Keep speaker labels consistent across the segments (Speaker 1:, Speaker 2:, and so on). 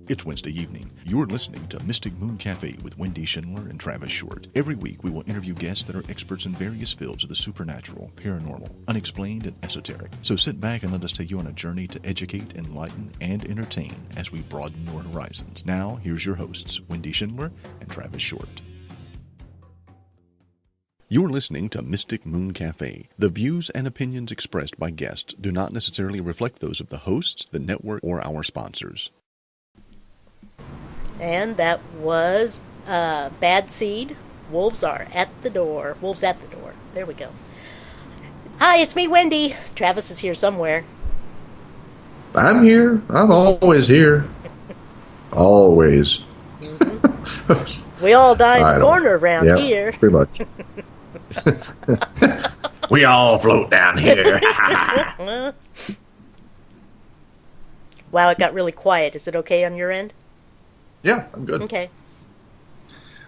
Speaker 1: It's Wednesday evening. You're listening to Mystic Moon Cafe with Wendy, Schindler, and Travis Short. Every week, we will interview guests that are experts in various fields of the supernatural, paranormal, unexplained, and esoteric. So sit back and let us take you on a journey to educate, enlighten, and entertain as we broaden your horizons. Now, here's your hosts, Wendy Schindler and Travis Short. You're listening to Mystic Moon Cafe. The views and opinions expressed by guests do not necessarily reflect those of the hosts, the network, or our sponsors.
Speaker 2: And that was Bad Seed. Wolves are at the door. Wolves at the door. There we go. Hi, it's me, Wendy. Travis is here somewhere.
Speaker 3: I'm here. I'm always here. Always.
Speaker 2: Mm-hmm. We all die in the corner around here.
Speaker 3: Pretty much. We all float down here.
Speaker 2: Wow, it got really quiet. Is it okay on your end?
Speaker 3: Yeah, I'm good.
Speaker 2: Okay.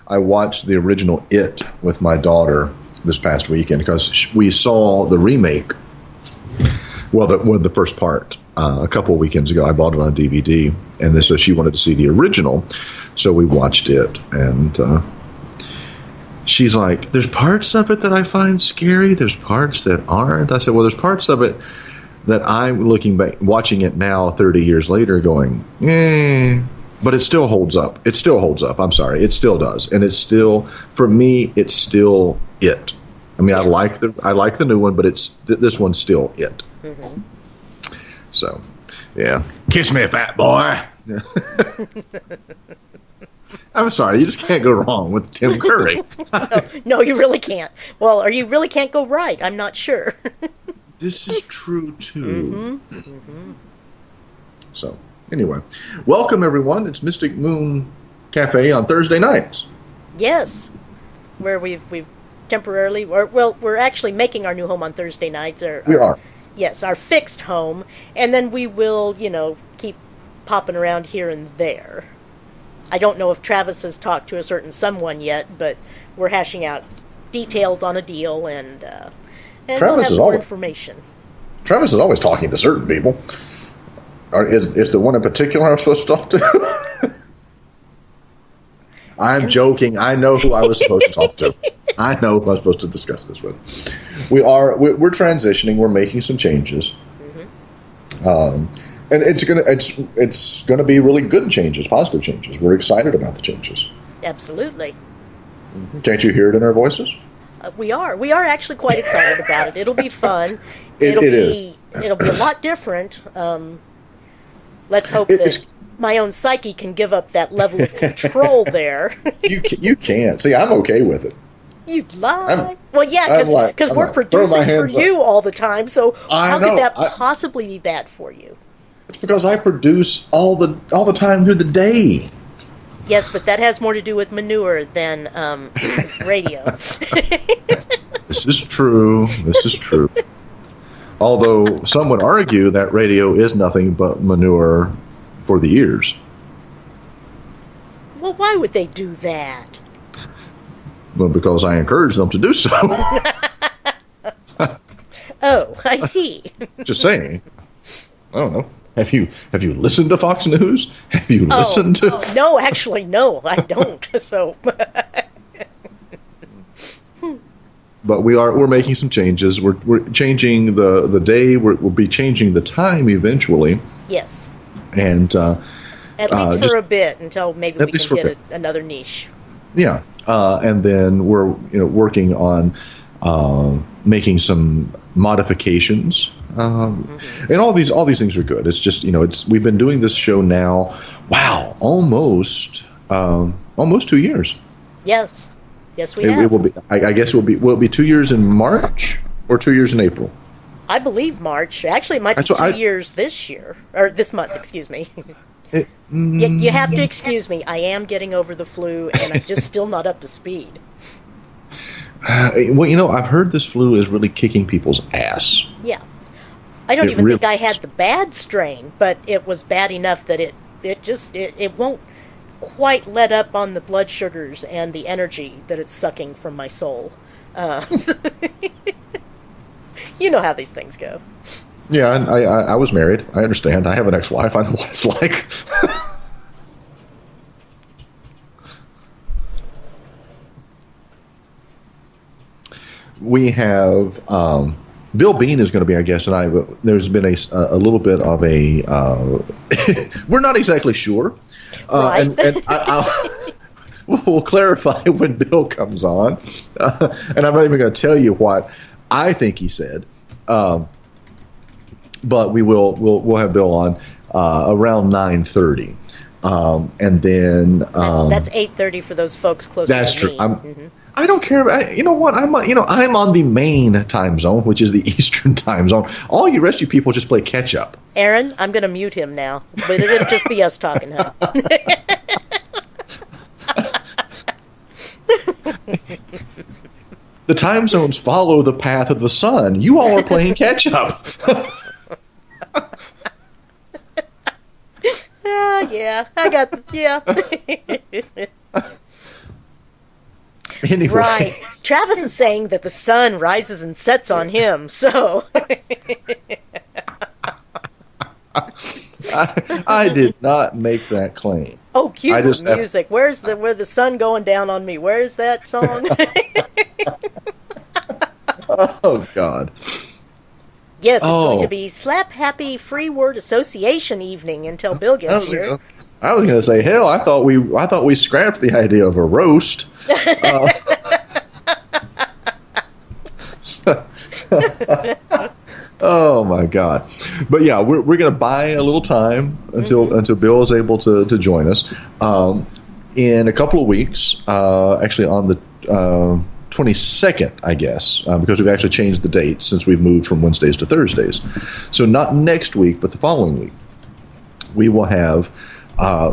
Speaker 3: I watched the original It with my daughter this past weekend because we saw the remake. Well, the first part a couple of weekends ago. I bought it on DVD, and so she wanted to see the original, so we watched it. And she's like, "There's parts of it that I find scary. There's parts that aren't." I said, "Well, there's parts of it that I'm looking back, watching it now, 30 years later, going, eh." But it still holds up. It still holds up. I'm sorry. It still does. And it's still, for me, it's still it. I mean, yes. I like the new one, but this one's still it. Mm-hmm. So, yeah. Kiss me, fat boy. I'm sorry. You just can't go wrong with Tim Curry.
Speaker 2: No, you really can't. Well, or you really can't go right. I'm not sure.
Speaker 3: This is true, too.
Speaker 2: Mm-hmm. Mm-hmm.
Speaker 3: So. Anyway, welcome everyone. It's Mystic Moon Cafe on Thursday nights.
Speaker 2: Yes, where we've temporarily, we're actually making our new home on Thursday nights.
Speaker 3: We are.
Speaker 2: Yes, our fixed home, and then we will, keep popping around here and there. I don't know if Travis has talked to a certain someone yet, but we're hashing out details on a deal, and we'll have more information.
Speaker 3: Travis is always talking to certain people. Is the one in particular I'm supposed to talk to? I'm joking. I know who I was supposed to talk to. I know who I'm supposed to discuss this with. We're transitioning. We're making some changes, and it's gonna be really good changes, positive changes. We're excited about the changes.
Speaker 2: Absolutely.
Speaker 3: Can't you hear it in our voices?
Speaker 2: We are actually quite excited about it. It'll be fun.
Speaker 3: It is.
Speaker 2: It'll be a lot different. Let's hope that my own psyche can give up that level of control there.
Speaker 3: You can't. See, I'm okay with it.
Speaker 2: You lie. Well, yeah, because we're producing for you all the time, so how could that possibly be bad for you?
Speaker 3: It's because I produce all the time through the day.
Speaker 2: Yes, but that has more to do with manure than radio.
Speaker 3: This is true. Although some would argue that radio is nothing but manure for the ears.
Speaker 2: Well, why would they do that?
Speaker 3: Well, because I encourage them to do so.
Speaker 2: Oh, I see.
Speaker 3: Just saying. I don't know. Have you listened to Fox News? Have you listened to?
Speaker 2: No, actually, no, I don't. So.
Speaker 3: But we're making some changes. We're changing the day. We'll be changing the time eventually.
Speaker 2: Yes.
Speaker 3: And
Speaker 2: at least for a bit until maybe we can get another niche.
Speaker 3: Yeah, and then we're working on making some modifications, and all these things are good. It's just we've been doing this show now. Wow, almost 2 years.
Speaker 2: Yes. Yes, we have.
Speaker 3: It will be. I guess it will be. Will it be 2 years in March or 2 years in April?
Speaker 2: I believe March. Actually, it might be 2 years this year or this month. Excuse me. You have to excuse me. I am getting over the flu, and I'm just still not up to speed.
Speaker 3: Well, I've heard this flu is really kicking people's ass.
Speaker 2: Yeah, I don't even think I had the bad strain, but it was bad enough that it won't quite let up on the blood sugars and the energy that it's sucking from my soul. You know how these things go.
Speaker 3: Yeah, I was married. I understand. I have an ex-wife. I know what it's like. we have Bill Bean is going to be our guest tonight, but there's been a little bit of a we're not exactly sure,
Speaker 2: Right.
Speaker 3: and we'll clarify when Bill comes on, and I'm not even going to tell you what I think he said, but we'll have Bill on around 9:30. And then
Speaker 2: That's 8:30 for those folks closer
Speaker 3: that's
Speaker 2: to
Speaker 3: true.
Speaker 2: me.
Speaker 3: I don't care about. You know what? I'm on the main time zone, which is the Eastern time zone. All you rest of you people just play catch up.
Speaker 2: Aaron, I'm going to mute him now, but it'll just be us talking, huh?
Speaker 3: The time zones follow the path of the sun. You all are playing catch up.
Speaker 2: Yeah, I got, yeah.
Speaker 3: Anyway,
Speaker 2: Right. Travis is saying that the sun rises and sets on him, so.
Speaker 3: I did not make that claim.
Speaker 2: Oh, cue
Speaker 3: I just have-
Speaker 2: music. Where the sun going down on me? Where's that song?
Speaker 3: Oh God.
Speaker 2: Yes, it's going to be Slap Happy Free Word Association evening until Bill gets here.
Speaker 3: I was going to say, hell, I thought we scrapped the idea of a roast. Oh my God! But yeah, we're going to buy a little time until Bill is able to join us. In a couple of weeks, actually on the 22nd, I guess, because we've actually changed the date since we've moved from Wednesdays to Thursdays. So not next week, but the following week, we will have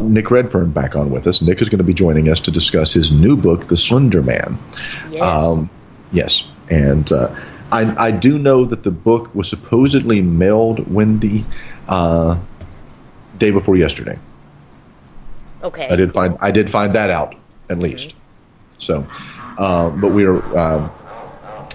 Speaker 3: Nick Redfern back on with us. Nick is going to be joining us to discuss his new book, The Slender Man.
Speaker 2: Yes.
Speaker 3: Yes, and I do know that the book was supposedly mailed Wendy day before yesterday.
Speaker 2: Okay.
Speaker 3: I did find that out at least. So, but we are.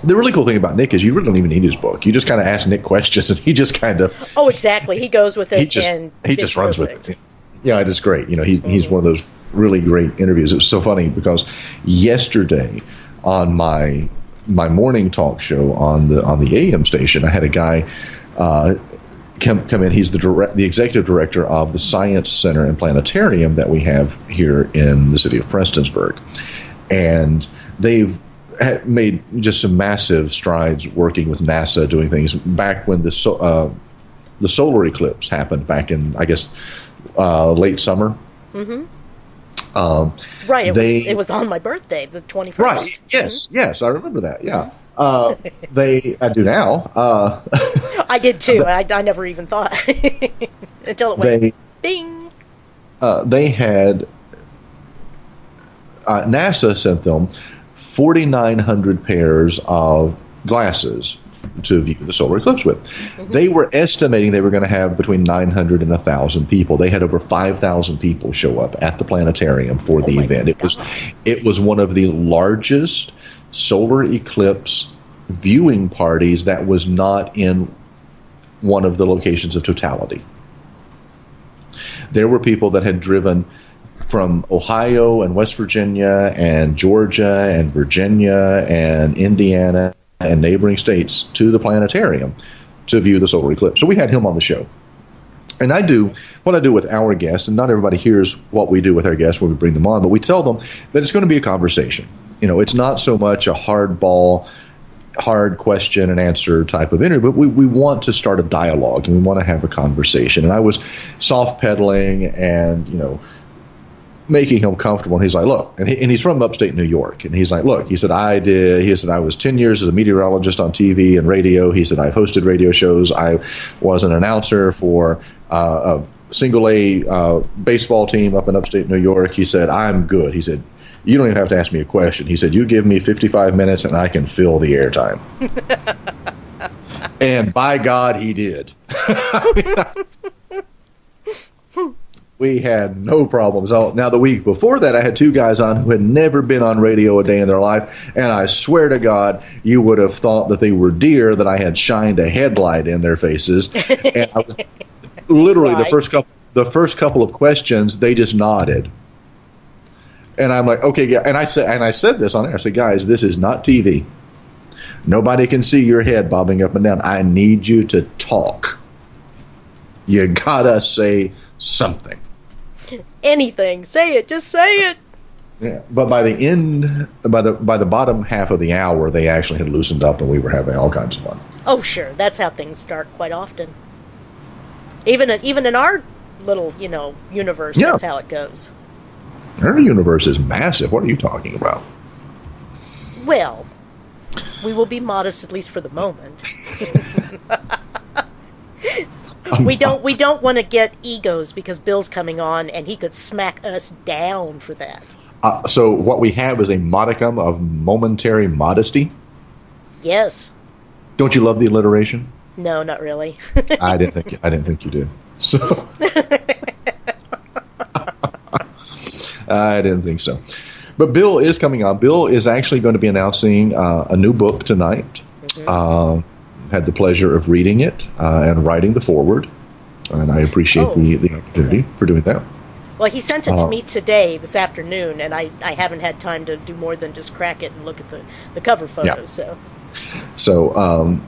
Speaker 3: The really cool thing about Nick is you really don't even need his book. You just kind of ask Nick questions, and he just kind of.
Speaker 2: Oh, exactly. He goes with it.
Speaker 3: He just runs with it. Yeah, it is great. You know, he's one of those really great interviews. It was so funny because yesterday on my morning talk show on the AM station, I had a guy come in. He's the executive director of the Science Center and Planetarium that we have here in the city of Prestonsburg, and they've made just some massive strides working with NASA, doing things back when the solar eclipse happened back in, I guess, late summer.
Speaker 2: Mm-hmm. Right. It was on my birthday, the 21st.
Speaker 3: Right. Yes. Mm-hmm. Yes, I remember that. Yeah. I do now.
Speaker 2: I did too. I never even thought until it went bing.
Speaker 3: They had NASA sent them 4,900 pairs of glasses to view the solar eclipse with. Mm-hmm. They were estimating they were going to have between 900 and 1,000 people. They had over 5,000 people show up at the planetarium for the event. It was one of the largest solar eclipse viewing parties that was not in one of the locations of totality. There were people that had driven from Ohio and West Virginia and Georgia and Virginia and Indiana and neighboring states to the planetarium to view the solar eclipse. So we had him on the show. And what I do with our guests, and not everybody hears what we do with our guests when we bring them on, but we tell them that it's going to be a conversation. You know, it's not so much a hard question and answer type of interview, but we want to start a dialogue and we want to have a conversation. And I was soft pedaling and, making him comfortable. And he's like, look, and he's from upstate New York. And he's like, look, he said, I was 10 years as a meteorologist on TV and radio. He said, I've hosted radio shows. I was an announcer for a single A baseball team up in upstate New York. He said, I'm good. He said, you don't even have to ask me a question. He said, you give me 55 minutes and I can fill the airtime. And by God, he did. We had no problems. Now, the week before that, I had two guys on who had never been on radio a day in their life, and I swear to God, you would have thought that they were deer that I had shined a headlight in their faces. And I was literally
Speaker 2: right.
Speaker 3: the first couple of questions, they just nodded. And I'm like, okay, yeah. And I said this on air. I said, guys, this is not TV. Nobody can see your head bobbing up and down. I need you to talk. You gotta say something.
Speaker 2: Anything. Say it. Just say it.
Speaker 3: Yeah. But by the end, by the bottom half of the hour, they actually had loosened up and we were having all kinds of fun.
Speaker 2: Oh, sure. That's how things start quite often. Even in our little, universe,
Speaker 3: Yeah.
Speaker 2: That's how it goes.
Speaker 3: Our universe is massive. What are you talking about?
Speaker 2: Well, we will be modest, at least for the moment. We don't want to get egos because Bill's coming on and he could smack us down for that.
Speaker 3: So what we have is a modicum of momentary modesty.
Speaker 2: Yes.
Speaker 3: Don't you love the alliteration?
Speaker 2: No, not really.
Speaker 3: I didn't think you did. So I didn't think so. But Bill is coming on. Bill is actually going to be announcing a new book tonight. Mm-hmm. Had the pleasure of reading it and writing the foreword, and I appreciate the opportunity for doing that.
Speaker 2: Well, he sent it to me today, this afternoon, and I haven't had time to do more than just crack it and look at the cover photos.
Speaker 3: Yeah. So,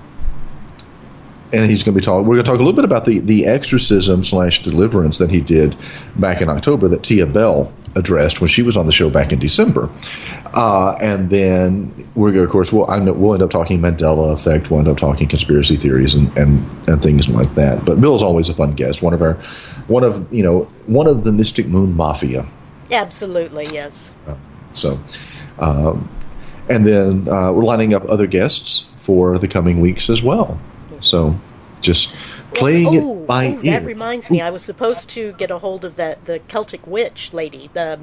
Speaker 3: and he's going to be talking. We're going to talk a little bit about the exorcism / deliverance that he did back in October that Tia Bell addressed when she was on the show back in December, and then we're going to, of course, we'll end up talking Mandela effect. We'll end up talking conspiracy theories and things like that. But Bill's always a fun guest. One of the Mystic Moon Mafia.
Speaker 2: Absolutely, yes.
Speaker 3: And then we're lining up other guests for the coming weeks as well. So just playing it by ear.
Speaker 2: That reminds me, I was supposed to get a hold of the Celtic witch lady, the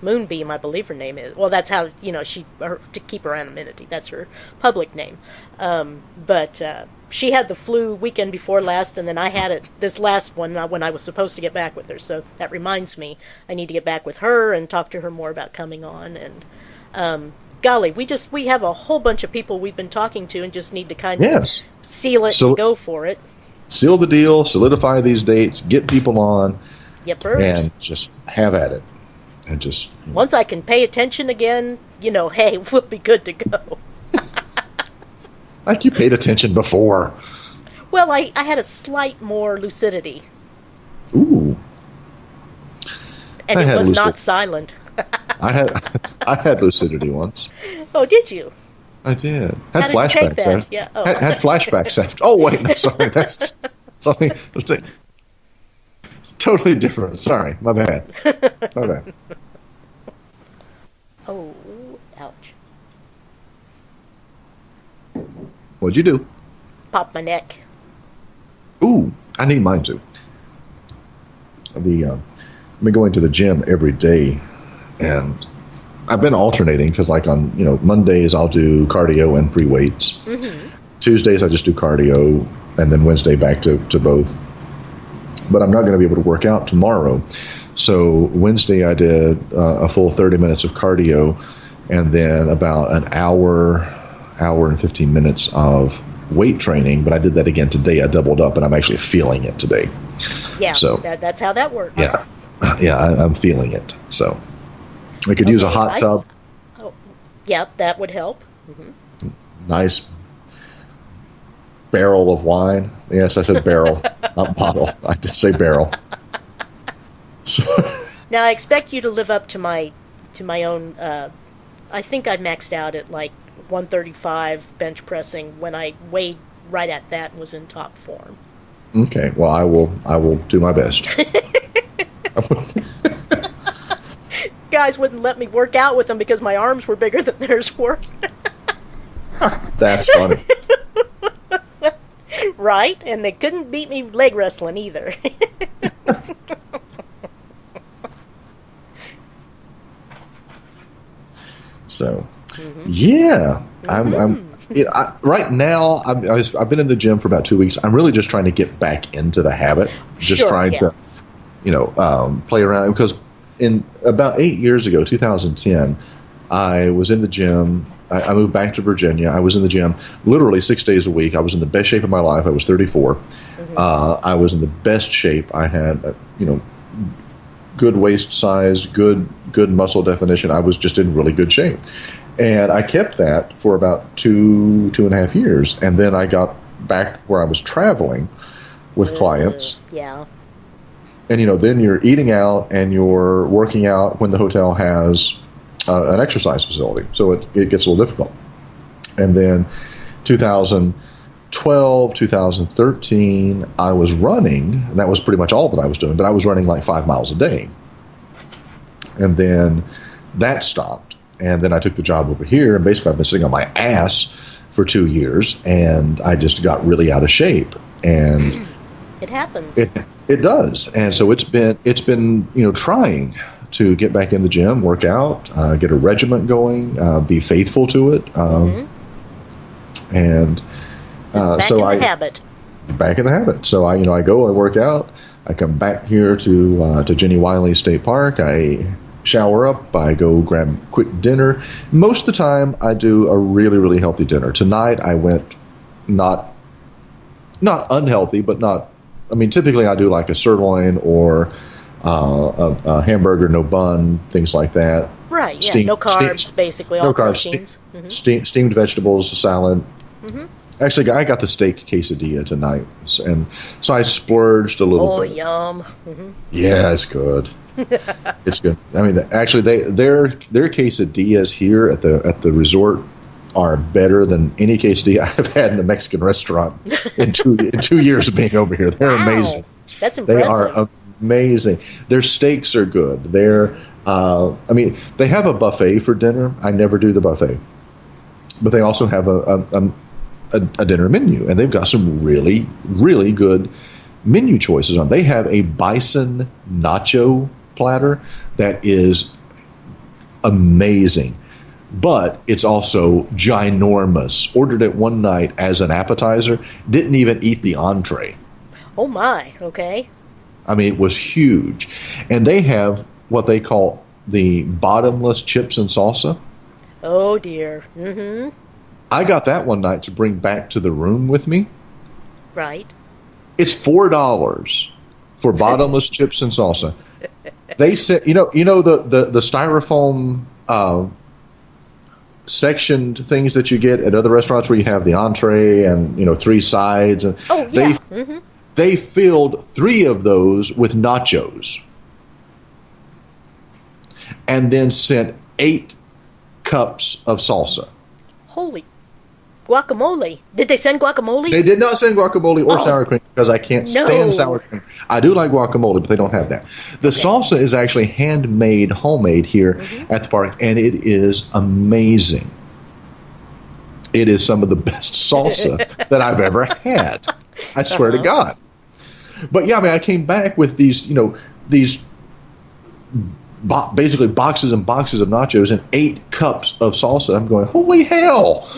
Speaker 2: Moonbeam, I believe her name is. Well, that's how, to keep her anonymity. That's her public name. But she had the flu weekend before last, and then I had it this last one when I was supposed to get back with her. So that reminds me, I need to get back with her and talk to her more about coming on. And golly, we have a whole bunch of people we've been talking to and just need to kind of seal it and go for it.
Speaker 3: Seal the deal, solidify these dates, get people on, and just have at it. And just
Speaker 2: once I can pay attention again, hey, we'll be good to go.
Speaker 3: Like you paid attention before.
Speaker 2: Well, I had a slight more lucidity.
Speaker 3: Ooh.
Speaker 2: And it was not silent.
Speaker 3: I had lucidity once.
Speaker 2: Oh, did you?
Speaker 3: I did.
Speaker 2: Had flashbacks. Yeah. Oh.
Speaker 3: Had flashbacks after. Oh wait, no, sorry. That's something totally different. Sorry, my bad. My bad.
Speaker 2: Oh, ouch.
Speaker 3: What'd you do?
Speaker 2: Popped my neck.
Speaker 3: Ooh, I need mine too. I've been going to the gym every day, and I've been alternating because, like on Mondays I'll do cardio and free weights. Mm-hmm. Tuesdays I just do cardio, and then Wednesday back to both. But I'm not going to be able to work out tomorrow, so Wednesday I did a full 30 minutes of cardio, and then about an hour and 15 minutes of weight training. But I did that again today. I doubled up, and I'm actually feeling it today.
Speaker 2: Yeah, so that's how that works.
Speaker 3: Yeah, I'm feeling it. So I could use a hot tub.
Speaker 2: Oh, yeah, that would help. Mm-hmm.
Speaker 3: Nice barrel of wine. Yes, I said barrel, not bottle. I just say barrel. So,
Speaker 2: now I expect you to live up to my own. I think I maxed out at like 135 bench pressing when I weighed right at that and was in top form.
Speaker 3: Okay, well I will do my best.
Speaker 2: Guys wouldn't let me work out with them because my arms were bigger than theirs were.
Speaker 3: That's funny.
Speaker 2: Right? And they couldn't beat me leg wrestling either.
Speaker 3: So, yeah. Right now, I've been in the gym for about 2 weeks. I'm really just trying to get back into the habit. Just trying to, play around. Because in about 8 years ago, 2010, I was in the gym. I moved back to Virginia. I was in the gym literally 6 days a week. I was in the best shape of my life. I was 34. Mm-hmm. I was in the best shape. I had, good waist size, good muscle definition. I was just in really good shape. And I kept that for about 2.5 years. And then I got back where I was traveling with clients.
Speaker 2: Yeah.
Speaker 3: And, then you're eating out and you're working out when the hotel has an exercise facility. So it gets a little difficult. And then 2012, 2013, I was running. And that was pretty much all that I was doing. But I was running like 5 miles a day. And then that stopped. And then I took the job over here. And basically I've been sitting on my ass for 2 years. And I just got really out of shape. And
Speaker 2: it happens.
Speaker 3: It does. And so it's been trying to get back in the gym, work out, get a regiment going, be faithful to it. And
Speaker 2: back
Speaker 3: so
Speaker 2: in the habit.
Speaker 3: Back in the habit. So I go, I work out, I come back here to Jenny Wiley State Park, I shower up, I go grab quick dinner. Most of the time I do a really, really healthy dinner. Tonight I went not unhealthy, but not, typically I do like a sirloin or a hamburger, no bun, things like that.
Speaker 2: Right, yeah, no carbs, basically, all proteins.
Speaker 3: Steamed vegetables, salad. Actually, I got the steak quesadilla tonight, and so I splurged a little bit.
Speaker 2: Oh, yum.
Speaker 3: Yeah, it's good. It's good. Actually, their quesadillas here at the resort are better than any quesadilla I've had in a Mexican restaurant in 2 years of being over here. They're amazing.
Speaker 2: That's impressive.
Speaker 3: They are amazing. Their steaks are good. They have a buffet for dinner. I never do the buffet, but they also have a dinner menu, and they've got some really, really good menu choices on. They have a bison nacho platter that is amazing. But it's also ginormous. Ordered it one night as an appetizer. Didn't even eat the entree.
Speaker 2: Oh, my. Okay.
Speaker 3: It was huge. And they have what they call the bottomless chips and salsa.
Speaker 2: Oh, dear.
Speaker 3: I got that one night to bring back to the room with me.
Speaker 2: Right.
Speaker 3: It's $4 for bottomless chips and salsa. They said, the styrofoam sectioned things that you get at other restaurants where you have the entree and 3 sides, and they filled 3 of those with nachos and then sent 8 cups of salsa.
Speaker 2: Holy guacamole. Did they send guacamole?
Speaker 3: They did not send guacamole or sour cream because I can't stand sour cream. I do like guacamole, but they don't have that. The salsa is actually handmade, homemade here at the park, and it is amazing. It is some of the best salsa that I've ever had. I swear to God. But yeah, I came back with these, these basically boxes and boxes of nachos and 8 cups of salsa. I'm going, holy hell!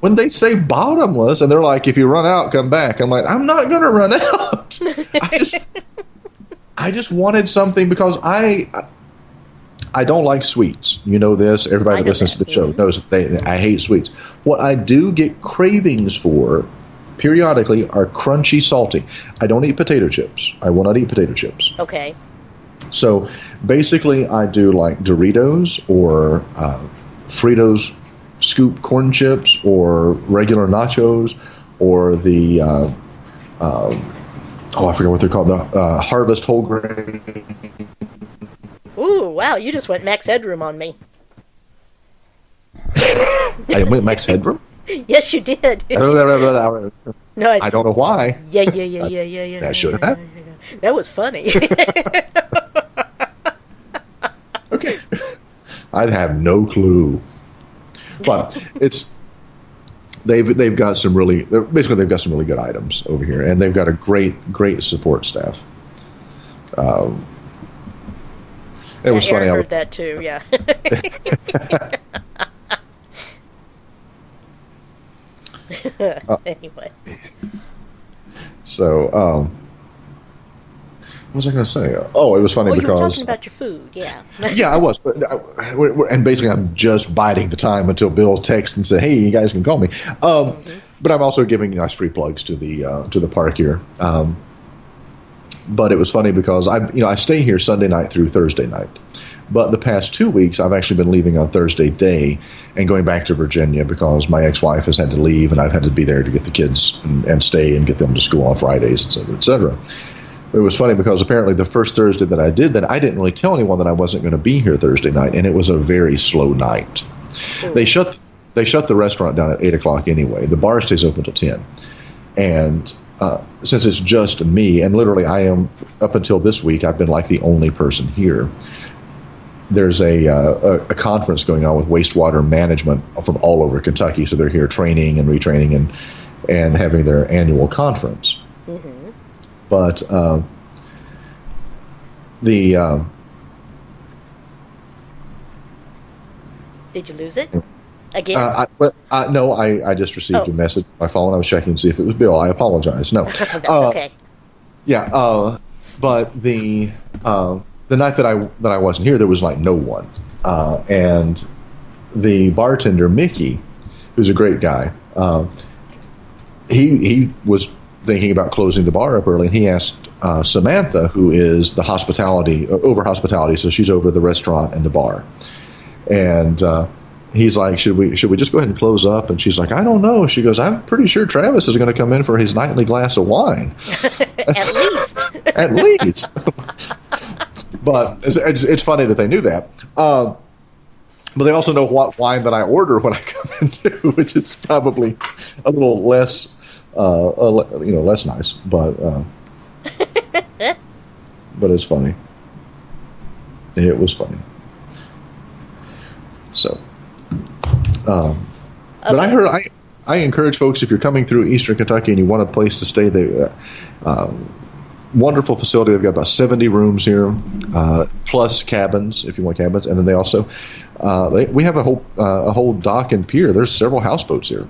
Speaker 3: when they say bottomless, and they're like, if you run out, come back. I'm like, I'm not going to run out. I just wanted something because I don't like sweets. You know this. Everybody that listens to the show knows I hate sweets. What I do get cravings for periodically are crunchy, salty. I don't eat potato chips. I will not eat potato chips.
Speaker 2: Okay.
Speaker 3: So basically I do like Doritos or Fritos scoop corn chips or regular nachos or the I forget what they're called, the Harvest whole grain.
Speaker 2: Ooh, wow, you just went Max Headroom on me.
Speaker 3: I went Max Headroom?
Speaker 2: Yes, you did.
Speaker 3: No, I don't know why.
Speaker 2: Yeah.
Speaker 3: That should have.
Speaker 2: That was funny.
Speaker 3: Okay. I'd have no clue. But they've got some really good items over here, and they've got a great support staff. It was funny.
Speaker 2: I heard that too. Yeah. Anyway.
Speaker 3: So, what was I going to say? Oh, it was funny because
Speaker 2: you were talking about your food. Yeah.
Speaker 3: Yeah, I was, but and basically, I'm just biding the time until Bill texts and said, "Hey, you guys can call me." But I'm also giving nice free plugs to the park here. But it was funny because I stay here Sunday night through Thursday night. But the past 2 weeks, I've actually been leaving on Thursday day and going back to Virginia because my ex-wife has had to leave, and I've had to be there to get the kids and stay and get them to school on Fridays, et cetera, et cetera. But it was funny because apparently the first Thursday that I did that, I didn't really tell anyone that I wasn't going to be here Thursday night, and it was a very slow night. Ooh. They shut the restaurant down at 8 o'clock anyway. The bar stays open till 10. And since it's just me, and literally I am, up until this week, I've been like the only person here. There's a conference going on with wastewater management from all over Kentucky, so they're here training and retraining and having their annual conference. Mm-hmm. But
Speaker 2: did you lose it again?
Speaker 3: No, I just received a message on my phone. I was checking to see if it was Bill. I apologize. No,
Speaker 2: that's okay.
Speaker 3: Yeah, but the night that I wasn't here, there was like no one, and the bartender Mickey, who's a great guy, he was thinking about closing the bar up early, and he asked Samantha, who is the over hospitality, so she's over the restaurant and the bar, and he's like, should we just go ahead and close up? And she's like, I don't know. She goes, I'm pretty sure Travis is going to come in for his nightly glass of wine.
Speaker 2: At least.
Speaker 3: At least. But it's funny that they knew that. But they also know what wine that I order when I come in too, which is probably a little less, less nice. But it's funny. It was funny. So, okay. But I encourage folks, if you're coming through Eastern Kentucky and you want a place to stay, there. Wonderful facility. They've got about 70 rooms here, plus cabins if you want cabins, and then they also we have a whole dock and pier. There's several houseboats here,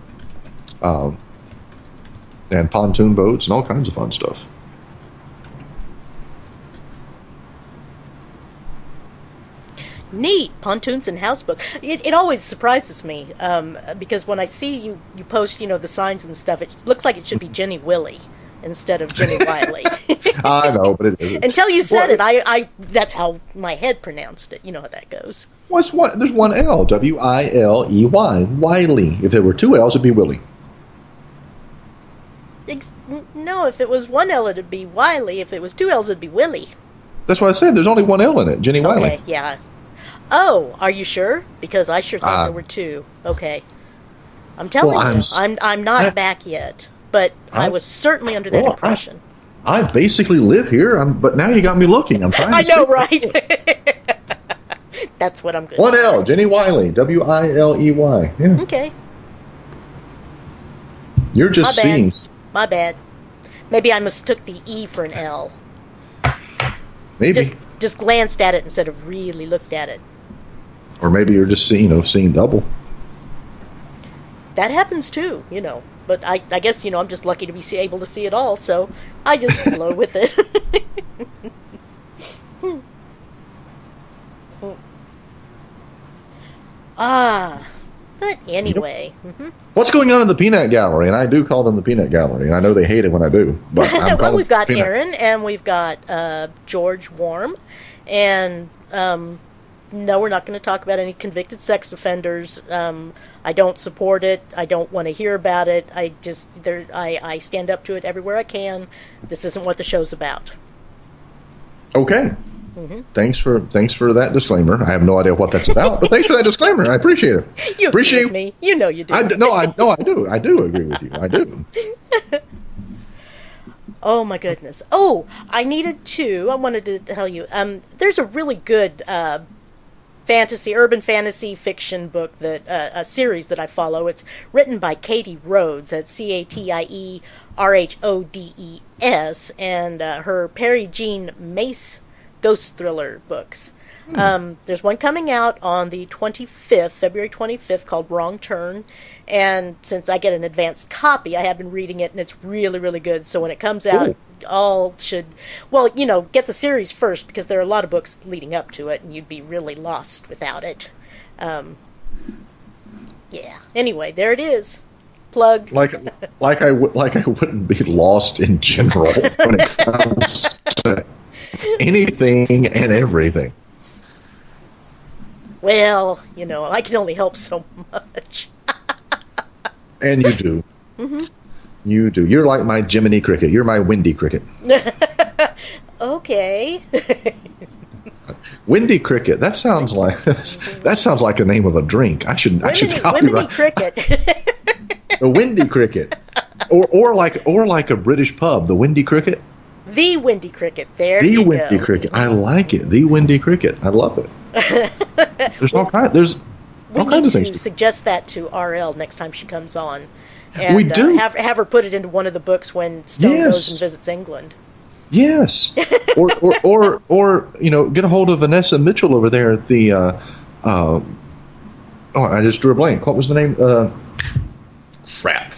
Speaker 3: and pontoon boats and all kinds of fun stuff.
Speaker 2: Neat. Pontoons and houseboats. It always surprises me because when I see you post the signs and stuff, it looks like it should be Jenny Willie instead of Jenny Wiley.
Speaker 3: I know, but it isn't.
Speaker 2: Until you said it, I that's how my head pronounced it. You know how that goes.
Speaker 3: There's one L, Wiley, Wiley. If there were two L's, it'd be Willie.
Speaker 2: No, if it was one L, it'd be Wiley. If it was two L's, it'd be Willie.
Speaker 3: That's what I said. There's only one L in it, Jenny Wiley.
Speaker 2: Okay, yeah. Oh, are you sure? Because I sure thought there were two. Okay. I'm telling you, I'm not back yet. But I was certainly under that impression.
Speaker 3: I basically live here, but now you got me looking. I'm trying to
Speaker 2: I know, right? That's what I'm good
Speaker 3: One L, Jenny Wiley, Wiley. Yeah.
Speaker 2: Okay.
Speaker 3: You're just seeing.
Speaker 2: My bad. Maybe I mistook the E for an L.
Speaker 3: Maybe.
Speaker 2: Just glanced at it instead of really looked at it.
Speaker 3: Or maybe you're just seeing double.
Speaker 2: That happens too, But I guess, I'm just lucky to be able to see it all, so I just flow with it. But anyway. Mm-hmm.
Speaker 3: What's going on in the Peanut Gallery? And I do call them the Peanut Gallery, and I know they hate it when I do. But
Speaker 2: well, we've got Aaron, and we've got George Warm, and no, we're not going to talk about any convicted sex offenders. I don't support it. I don't want to hear about it. I stand up to it everywhere I can. This isn't what the show's about.
Speaker 3: Okay. Mm-hmm. Thanks for that disclaimer. I have no idea what that's about, but thanks for that disclaimer. I appreciate it.
Speaker 2: You agree with me. You know you do.
Speaker 3: I do. I do agree with you. I do.
Speaker 2: Oh my goodness. Oh, I wanted to tell you. There's a really good urban fantasy fiction book that a series that I follow. It's written by Katie Rhodes. That's CATIE RHODES, and her Perry Jean Mace ghost thriller books. There's one coming out on the February 25th, called Wrong Turn, and since I get an advanced copy, I have been reading it, and it's really, really good. So when it comes out, all should, get the series first, because there are a lot of books leading up to it, and you'd be really lost without it. Yeah. Anyway, there it is. Plug.
Speaker 3: Like I wouldn't be lost in general when it comes to anything and everything.
Speaker 2: Well, I can only help so much.
Speaker 3: And you do. Mm-hmm. You do. You're like my Jiminy Cricket. You're my Wendy Cricket.
Speaker 2: Okay.
Speaker 3: Wendy Cricket. That sounds like the name of a drink. I should copyright.
Speaker 2: Wendy Cricket.
Speaker 3: The Wendy Cricket, or like a British pub, the Wendy Cricket.
Speaker 2: The Wendy Cricket. There
Speaker 3: the
Speaker 2: you go.
Speaker 3: The Wendy Cricket. I like it. The Wendy Cricket. I love it. There's all kinds. There's all kinds of things.
Speaker 2: We need to suggest that to RL next time she comes on. And,
Speaker 3: we do.
Speaker 2: Have her put it into one of the books when Stone goes and visits England.
Speaker 3: Yes. or get a hold of Vanessa Mitchell over there at the. I just drew a blank. What was the name? Crap.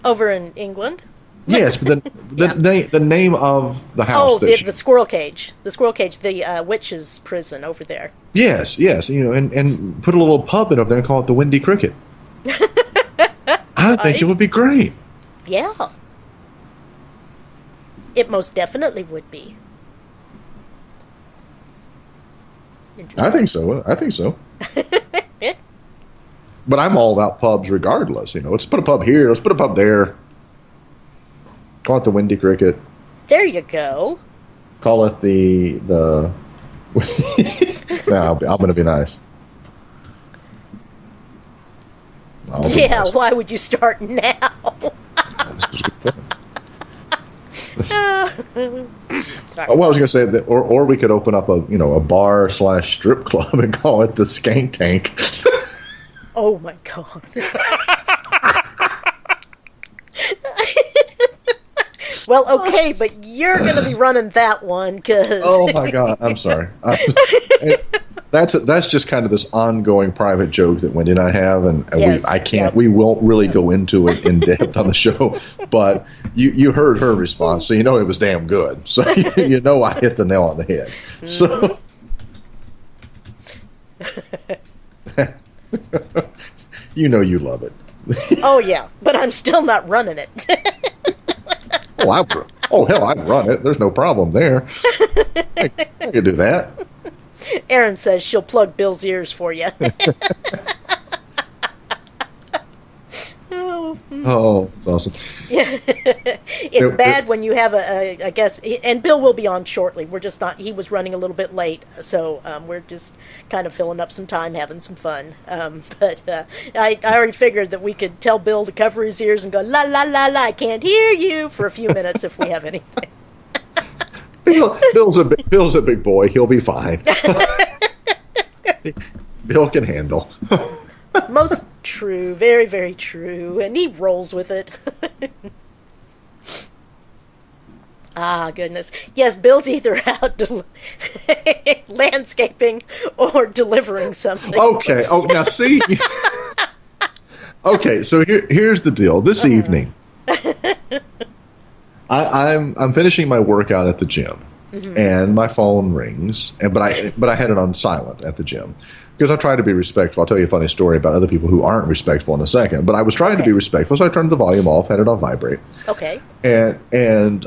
Speaker 2: Over in England?
Speaker 3: Yes, but the name of the house.
Speaker 2: Oh, the Squirrel Cage. The Squirrel Cage, the witch's prison over there.
Speaker 3: Yes. And put a little pub in over there and call it the Wendy Cricket. I think it would be great.
Speaker 2: Yeah. It most definitely would be.
Speaker 3: I think so. But I'm all about pubs regardless. Let's put a pub here. Let's put a pub there. Call it the Wendy Cricket.
Speaker 2: There you go.
Speaker 3: Call it the. No, I'm going to be nice.
Speaker 2: Yeah, why would you start now? Sorry.
Speaker 3: Well, I was going to say that, or we could open up a bar / strip club and call it the Skank Tank.
Speaker 2: Oh my God. Well, okay, but you're going to be running that one because.
Speaker 3: Oh my God! I'm sorry. That's just kind of this ongoing private joke that Wendy and I have, and
Speaker 2: yes,
Speaker 3: we won't really go into it in depth on the show. But you heard her response, so it was damn good. So I hit the nail on the head. So. You love it.
Speaker 2: Oh yeah, but I'm still not running it.
Speaker 3: Hell, I'd run it. There's no problem there. I could do that.
Speaker 2: Erin says she'll plug Bill's ears for you.
Speaker 3: Oh, that's awesome.
Speaker 2: Yeah. It's bad when you have a guest, and Bill will be on shortly. We're just not, he was running a little bit late, so we're just kind of filling up some time, having some fun. But I already figured that we could tell Bill to cover his ears and go, la, la, la, la, I can't hear you for a few minutes if we have anything.
Speaker 3: Bill's a big boy. He'll be fine. Bill can handle.
Speaker 2: Most true. Very, very true. And he rolls with it. Ah, goodness. Yes, Bill's either out landscaping or delivering something.
Speaker 3: Okay. Oh, now see. Okay, so here's the deal. This evening, I'm finishing my workout at the gym, and my phone rings, but I had it on silent at the gym. Because I try to be respectful. I'll tell you a funny story about other people who aren't respectful in a second. But I was trying to be respectful, so I turned the volume off, had it on vibrate.
Speaker 2: Okay.
Speaker 3: And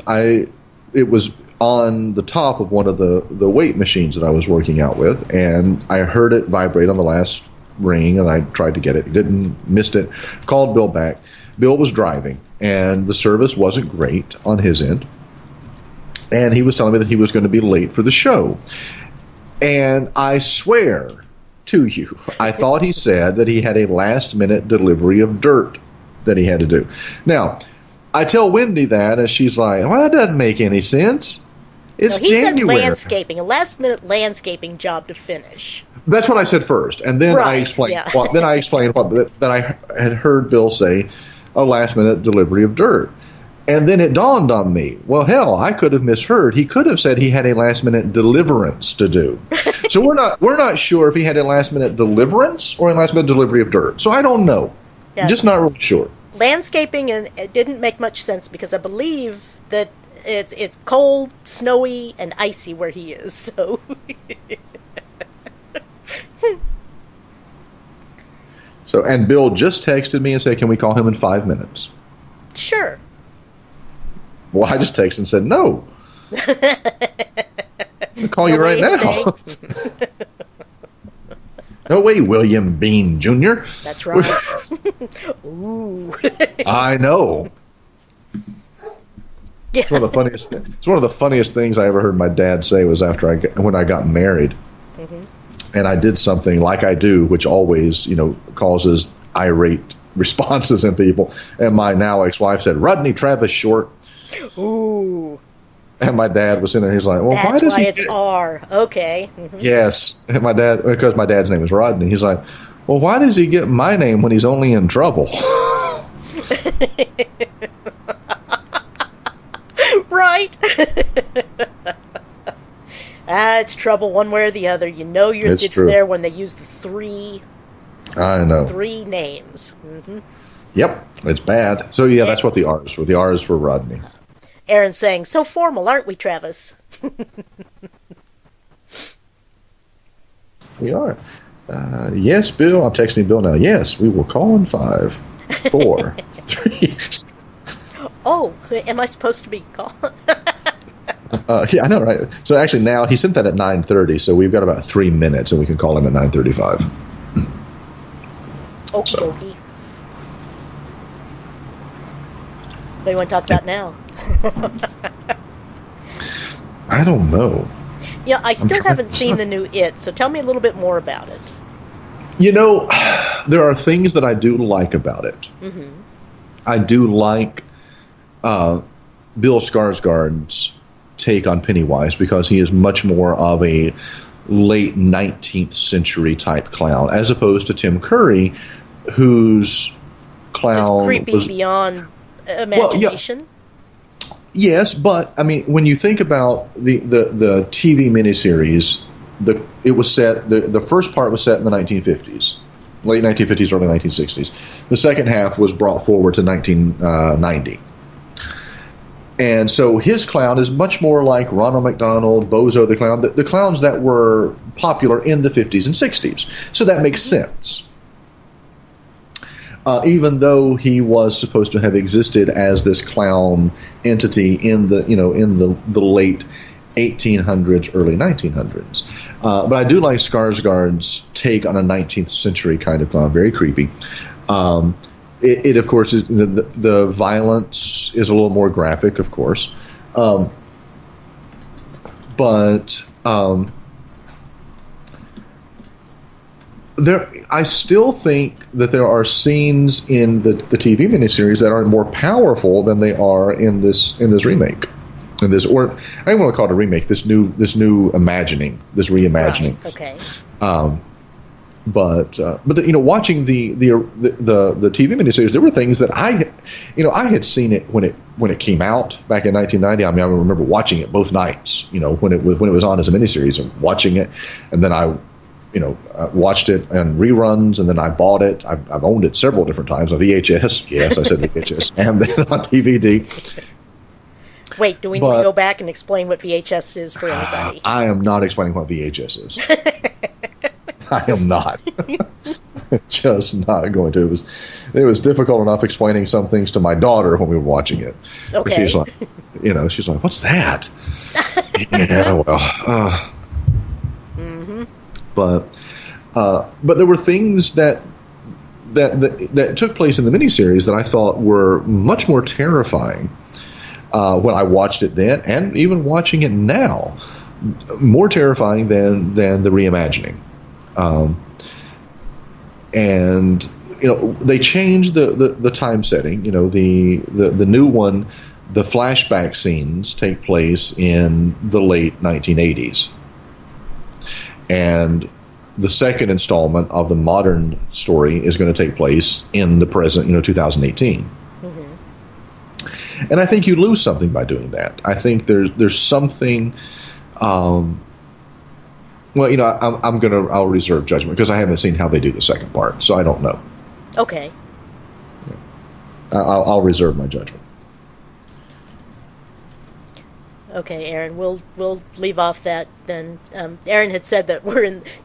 Speaker 3: it was on the top of one of the weight machines that I was working out with, and I heard it vibrate on the last ring, and I tried to get it. Missed it. Called Bill back. Bill was driving, and the service wasn't great on his end. And he was telling me that he was going to be late for the show. And I swear to you, I thought he said that he had a last-minute delivery of dirt that he had to do. Now, I tell Wendy that, and she's like, well, that doesn't make any sense. It's January.
Speaker 2: Said landscaping, a last-minute landscaping job to finish.
Speaker 3: That's what I said first, and then I explained.
Speaker 2: Yeah.
Speaker 3: That I had heard Bill say a last-minute delivery of dirt. And then it dawned on me, well, hell, I could have misheard. He could have said he had a last-minute deliverance to do. So we're not sure if he had a last-minute deliverance or a last-minute delivery of dirt. So I don't know.
Speaker 2: Yeah.
Speaker 3: Just not really sure.
Speaker 2: Landscaping, and it didn't make much sense because I believe that it's cold, snowy, and icy where he is. So
Speaker 3: So, and Bill just texted me and said, "Can we call him in 5 minutes?"
Speaker 2: Sure.
Speaker 3: Well, I just texted and said, "No." I'll call you right now. No way, William Bean Jr.
Speaker 2: That's right. Ooh.
Speaker 3: I know.
Speaker 2: Yeah.
Speaker 3: It's one of the funniest things I ever heard my dad say was when I got married, and I did something like I do, which always causes irate responses in people. And my now ex-wife said, "Rodney Travis Short."
Speaker 2: Ooh.
Speaker 3: And my dad was in there. He's like, "Well,
Speaker 2: That's
Speaker 3: why does
Speaker 2: why
Speaker 3: he?"
Speaker 2: It's R. Okay.
Speaker 3: Yes, and because my dad's name is Rodney. He's like, "Well, why does he get my name when he's only in trouble?"
Speaker 2: Right. It's trouble one way or the other. It's
Speaker 3: true.
Speaker 2: there when they use the three names. Mm-hmm.
Speaker 3: Yep, it's bad. So yeah, that's what the R is for. The R is for Rodney.
Speaker 2: Aaron's saying, "So formal, aren't we, Travis?"
Speaker 3: We are. Yes, Bill. I'm texting Bill now. Yes, we will call in 5, 4, 3.
Speaker 2: Oh, am I supposed to be calling?
Speaker 3: Yeah, I know, right? So actually now, he sent that at 9:30, so we've got about 3 minutes, and we can call him at 9:35.
Speaker 2: Okie dokie. What do you want to talk about now?
Speaker 3: I don't know.
Speaker 2: Yeah, I still haven't seen the new It, so tell me a little bit more about it.
Speaker 3: There are things that I do like about it. Mm-hmm. I do like Bill Skarsgård's take on Pennywise because he is much more of a late 19th century type clown, as opposed to Tim Curry, whose clown
Speaker 2: just creepy
Speaker 3: was
Speaker 2: beyond imagination.
Speaker 3: Well, yeah. Yes, but I mean, when you think about the TV miniseries, it was set. The first part was set in the 1950s, late 1950s, early 1960s. The second half was brought forward to 1990. And so his clown is much more like Ronald McDonald, Bozo the Clown, the clowns that were popular in the 50s and 60s. So that makes sense. Even though he was supposed to have existed as this clown entity in the late 1800s, early 1900s. But I do like Skarsgård's take on a 19th century kind of clown, very creepy. It of course, is the violence is a little more graphic, of course. I still think that there are scenes in the TV miniseries that are more powerful than they are in this remake. Or I don't want to call it a remake. This new reimagining.
Speaker 2: Right. Okay.
Speaker 3: But watching the TV miniseries, there were things that I had seen it when it came out back in 1990. I mean, I remember watching it both nights. When it was on as a miniseries, and watching it, and then I watched it in reruns, and then I bought it. I've owned it several different times on VHS. Yes, I said VHS, and then on DVD.
Speaker 2: Wait, do we need to go back and explain what VHS is for anybody?
Speaker 3: I am not explaining what VHS is. I am not. Just not going to. It was difficult enough explaining some things to my daughter when we were watching it.
Speaker 2: Okay.
Speaker 3: She's like, "What's that?" Yeah, well.
Speaker 2: Mm-hmm.
Speaker 3: But there were things that took place in the miniseries that I thought were much more terrifying when I watched it then, and even watching it now, more terrifying than the reimagining. And they changed the time setting. The new one, the flashback scenes take place in the late 1980s. And the second installment of the modern story is going to take place in the present, 2018. Mm-hmm. And I think you lose something by doing that. I think there's something. I'll reserve judgment because I haven't seen how they do the second part, so I don't know.
Speaker 2: Okay.
Speaker 3: I'll reserve my judgment.
Speaker 2: Okay, Aaron, we'll leave off that then. Aaron had said that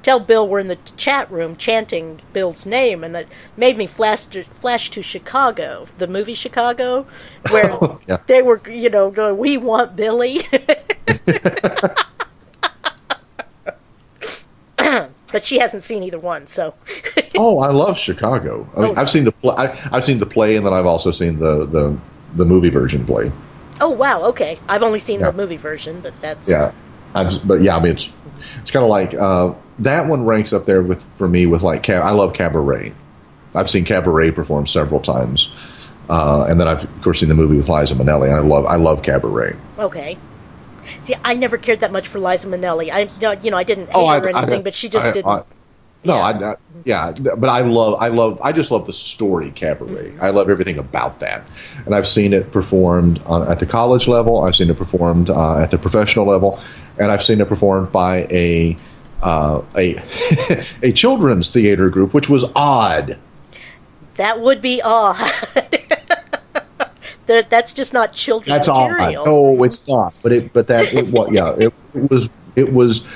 Speaker 2: tell Bill we're in the chat room chanting Bill's name, and it made me flash to Chicago, the movie Chicago, where
Speaker 3: Yeah.
Speaker 2: they were, going, "We want Billy." But she hasn't seen either one, so.
Speaker 3: Oh, I love Chicago. I mean, I've seen the I've seen the play, and then I've also seen the movie version play.
Speaker 2: Oh wow! Okay, I've only seen the movie version, but that's
Speaker 3: I mean, it's kind of like that one ranks up there for me with like I love Cabaret. I've seen Cabaret perform several times, and then I've of course seen the movie with Liza Minnelli. I love Cabaret.
Speaker 2: Okay. See, I never cared that much for Liza Minnelli. I didn't hate her or anything, but she just didn't.
Speaker 3: But I just love the story Cabaret.
Speaker 2: Mm-hmm.
Speaker 3: I love everything about that, and I've seen it performed at the college level. I've seen it performed at the professional level, and I've seen it performed by a children's theater group, which was odd.
Speaker 2: That would be odd. That's just not children's
Speaker 3: That's
Speaker 2: material.
Speaker 3: odd. No, it's not. It was.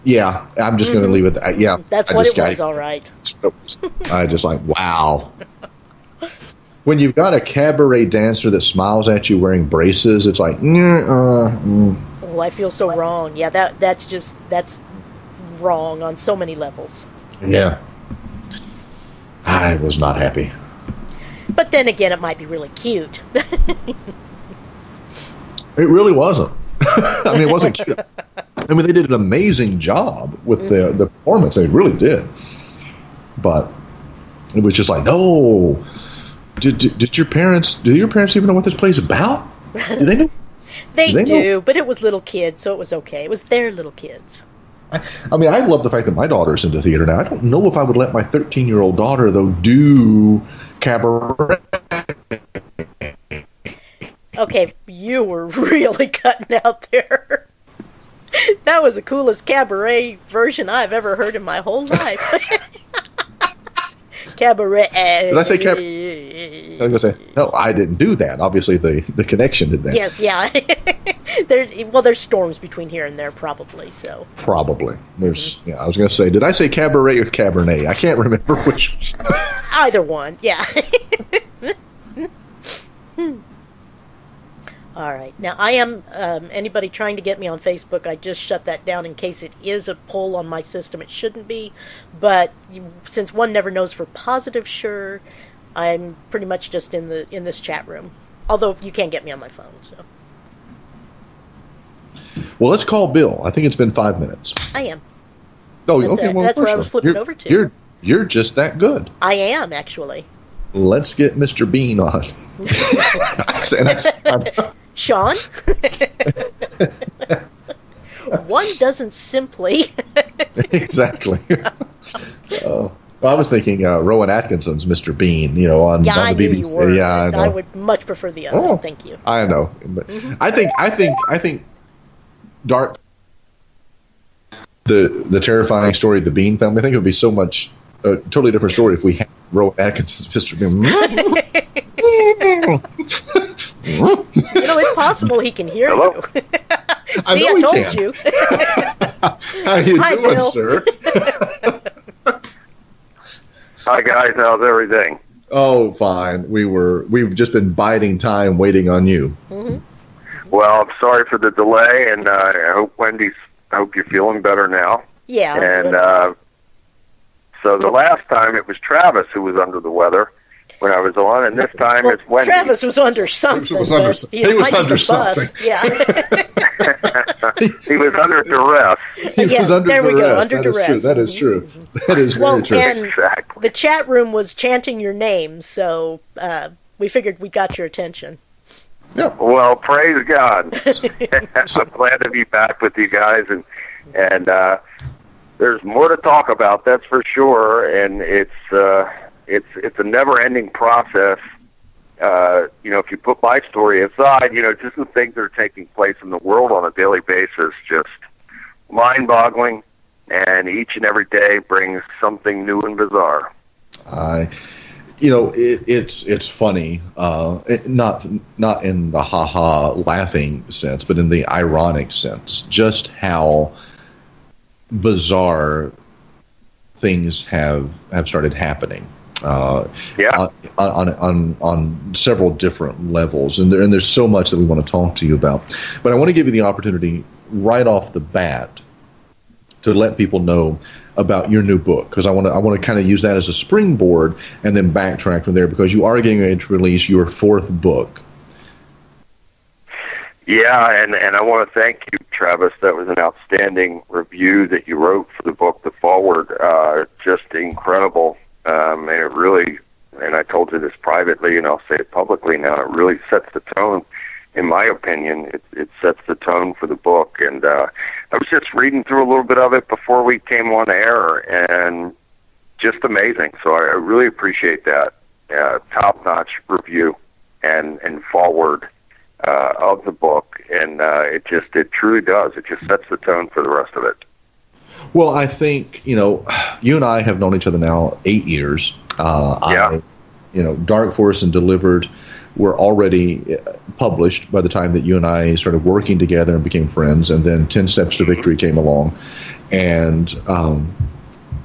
Speaker 3: Yeah, I'm just going to leave it at that. Yeah,
Speaker 2: that's what it was. All right.
Speaker 3: I just like, wow. When you've got a cabaret dancer that smiles at you wearing braces, it's like,
Speaker 2: Oh, I feel so wrong. Yeah, that's wrong on so many levels.
Speaker 3: Yeah. I was not happy.
Speaker 2: But then again, it might be really cute.
Speaker 3: It really wasn't. I mean, it wasn't cute. I mean, they did an amazing job with the performance. They really did. But it was just like, no. Did your parents even know what this play is about? Do they know?
Speaker 2: They do, but it was little kids, so it was okay. It was their little kids.
Speaker 3: I mean, I love the fact that my daughter's into theater now. I don't know if I would let my 13-year-old daughter, though, do cabaret.
Speaker 2: Okay, you were really cutting out there. That was the coolest cabaret version I've ever heard in my whole life. Cabaret.
Speaker 3: Did I say cabaret? I was going to say, no, I didn't do that. Obviously, the connection did that.
Speaker 2: Yes, yeah. There's storms between here and there, probably. So
Speaker 3: probably there's. Yeah, I was going to say, did I say cabaret or cabernet? I can't remember which.
Speaker 2: Either one, yeah. All right. Now, I am, anybody trying to get me on Facebook, I just shut that down in case it is a poll on my system. It shouldn't be, but since one never knows for positive sure, I'm pretty much just in this chat room. Although you can't get me on my phone, so.
Speaker 3: Well, let's call Bill. I think it's been 5 minutes.
Speaker 2: I am.
Speaker 3: Oh, okay. Well,
Speaker 2: that's where I was flipping over to.
Speaker 3: You're just that good.
Speaker 2: I am, actually.
Speaker 3: Let's get Mr. Bean on.
Speaker 2: Sean? One doesn't simply.
Speaker 3: Exactly. Well, I was thinking Rowan Atkinson's Mr. Bean, on the BBC.
Speaker 2: You were.
Speaker 3: Yeah, I know.
Speaker 2: I would much prefer the other.
Speaker 3: Oh,
Speaker 2: thank you.
Speaker 3: I know, but I think Dark. The terrifying story of the Bean family. I think it would be so much a totally different story if we had Rowan Atkinson's Mr. Bean.
Speaker 2: It's possible he can hear
Speaker 3: Hello?
Speaker 2: you. See, I told you.
Speaker 3: How you doing,
Speaker 2: Bill.
Speaker 3: sir?
Speaker 4: Hi guys, how's everything?
Speaker 3: Oh, fine. We've just been biding time, waiting on you.
Speaker 2: Mm-hmm.
Speaker 4: Well, I'm sorry for the delay, and I hope you're feeling better now.
Speaker 2: Yeah.
Speaker 4: And so the last time it was Travis who was under the weather when I was on, and this time it's Wendy.
Speaker 2: Travis was under something.
Speaker 3: He was under something.
Speaker 2: Yeah.
Speaker 4: He was under duress.
Speaker 2: There we go, under duress.
Speaker 3: That is true. That is very true.
Speaker 2: And
Speaker 4: exactly.
Speaker 2: the chat room was chanting your name, so we figured we got your attention.
Speaker 3: Yeah.
Speaker 4: Well, praise God. I'm glad to be back with you guys, and there's more to talk about, that's for sure, and it's a never-ending process. If you put my story aside, just the things that are taking place in the world on a daily basis, just mind-boggling, and each and every day brings something new and bizarre.
Speaker 3: It's funny, not in the laughing sense, but in the ironic sense, just how bizarre things have started happening. On several different levels, and there's so much that we want to talk to you about. But I want to give you the opportunity right off the bat to let people know about your new book, because I want to kind of use that as a springboard and then backtrack from there, because you are getting ready to release your fourth book.
Speaker 4: Yeah, and I want to thank you, Travis. That was an outstanding review that you wrote for the book, The Forward. Just incredible. And it really, and I told you this privately, and I'll say it publicly now, it really sets the tone, in my opinion. It sets the tone for the book. And I was just reading through a little bit of it before we came on air, and just amazing. So I really appreciate that. Top-notch review and forward of the book. And it truly does. It just sets the tone for the rest of it.
Speaker 3: Well, I think, you and I have known each other now 8 years. Dark Force and Delivered were already published by the time that you and I started working together and became friends. And then 10 Steps to Victory came along. And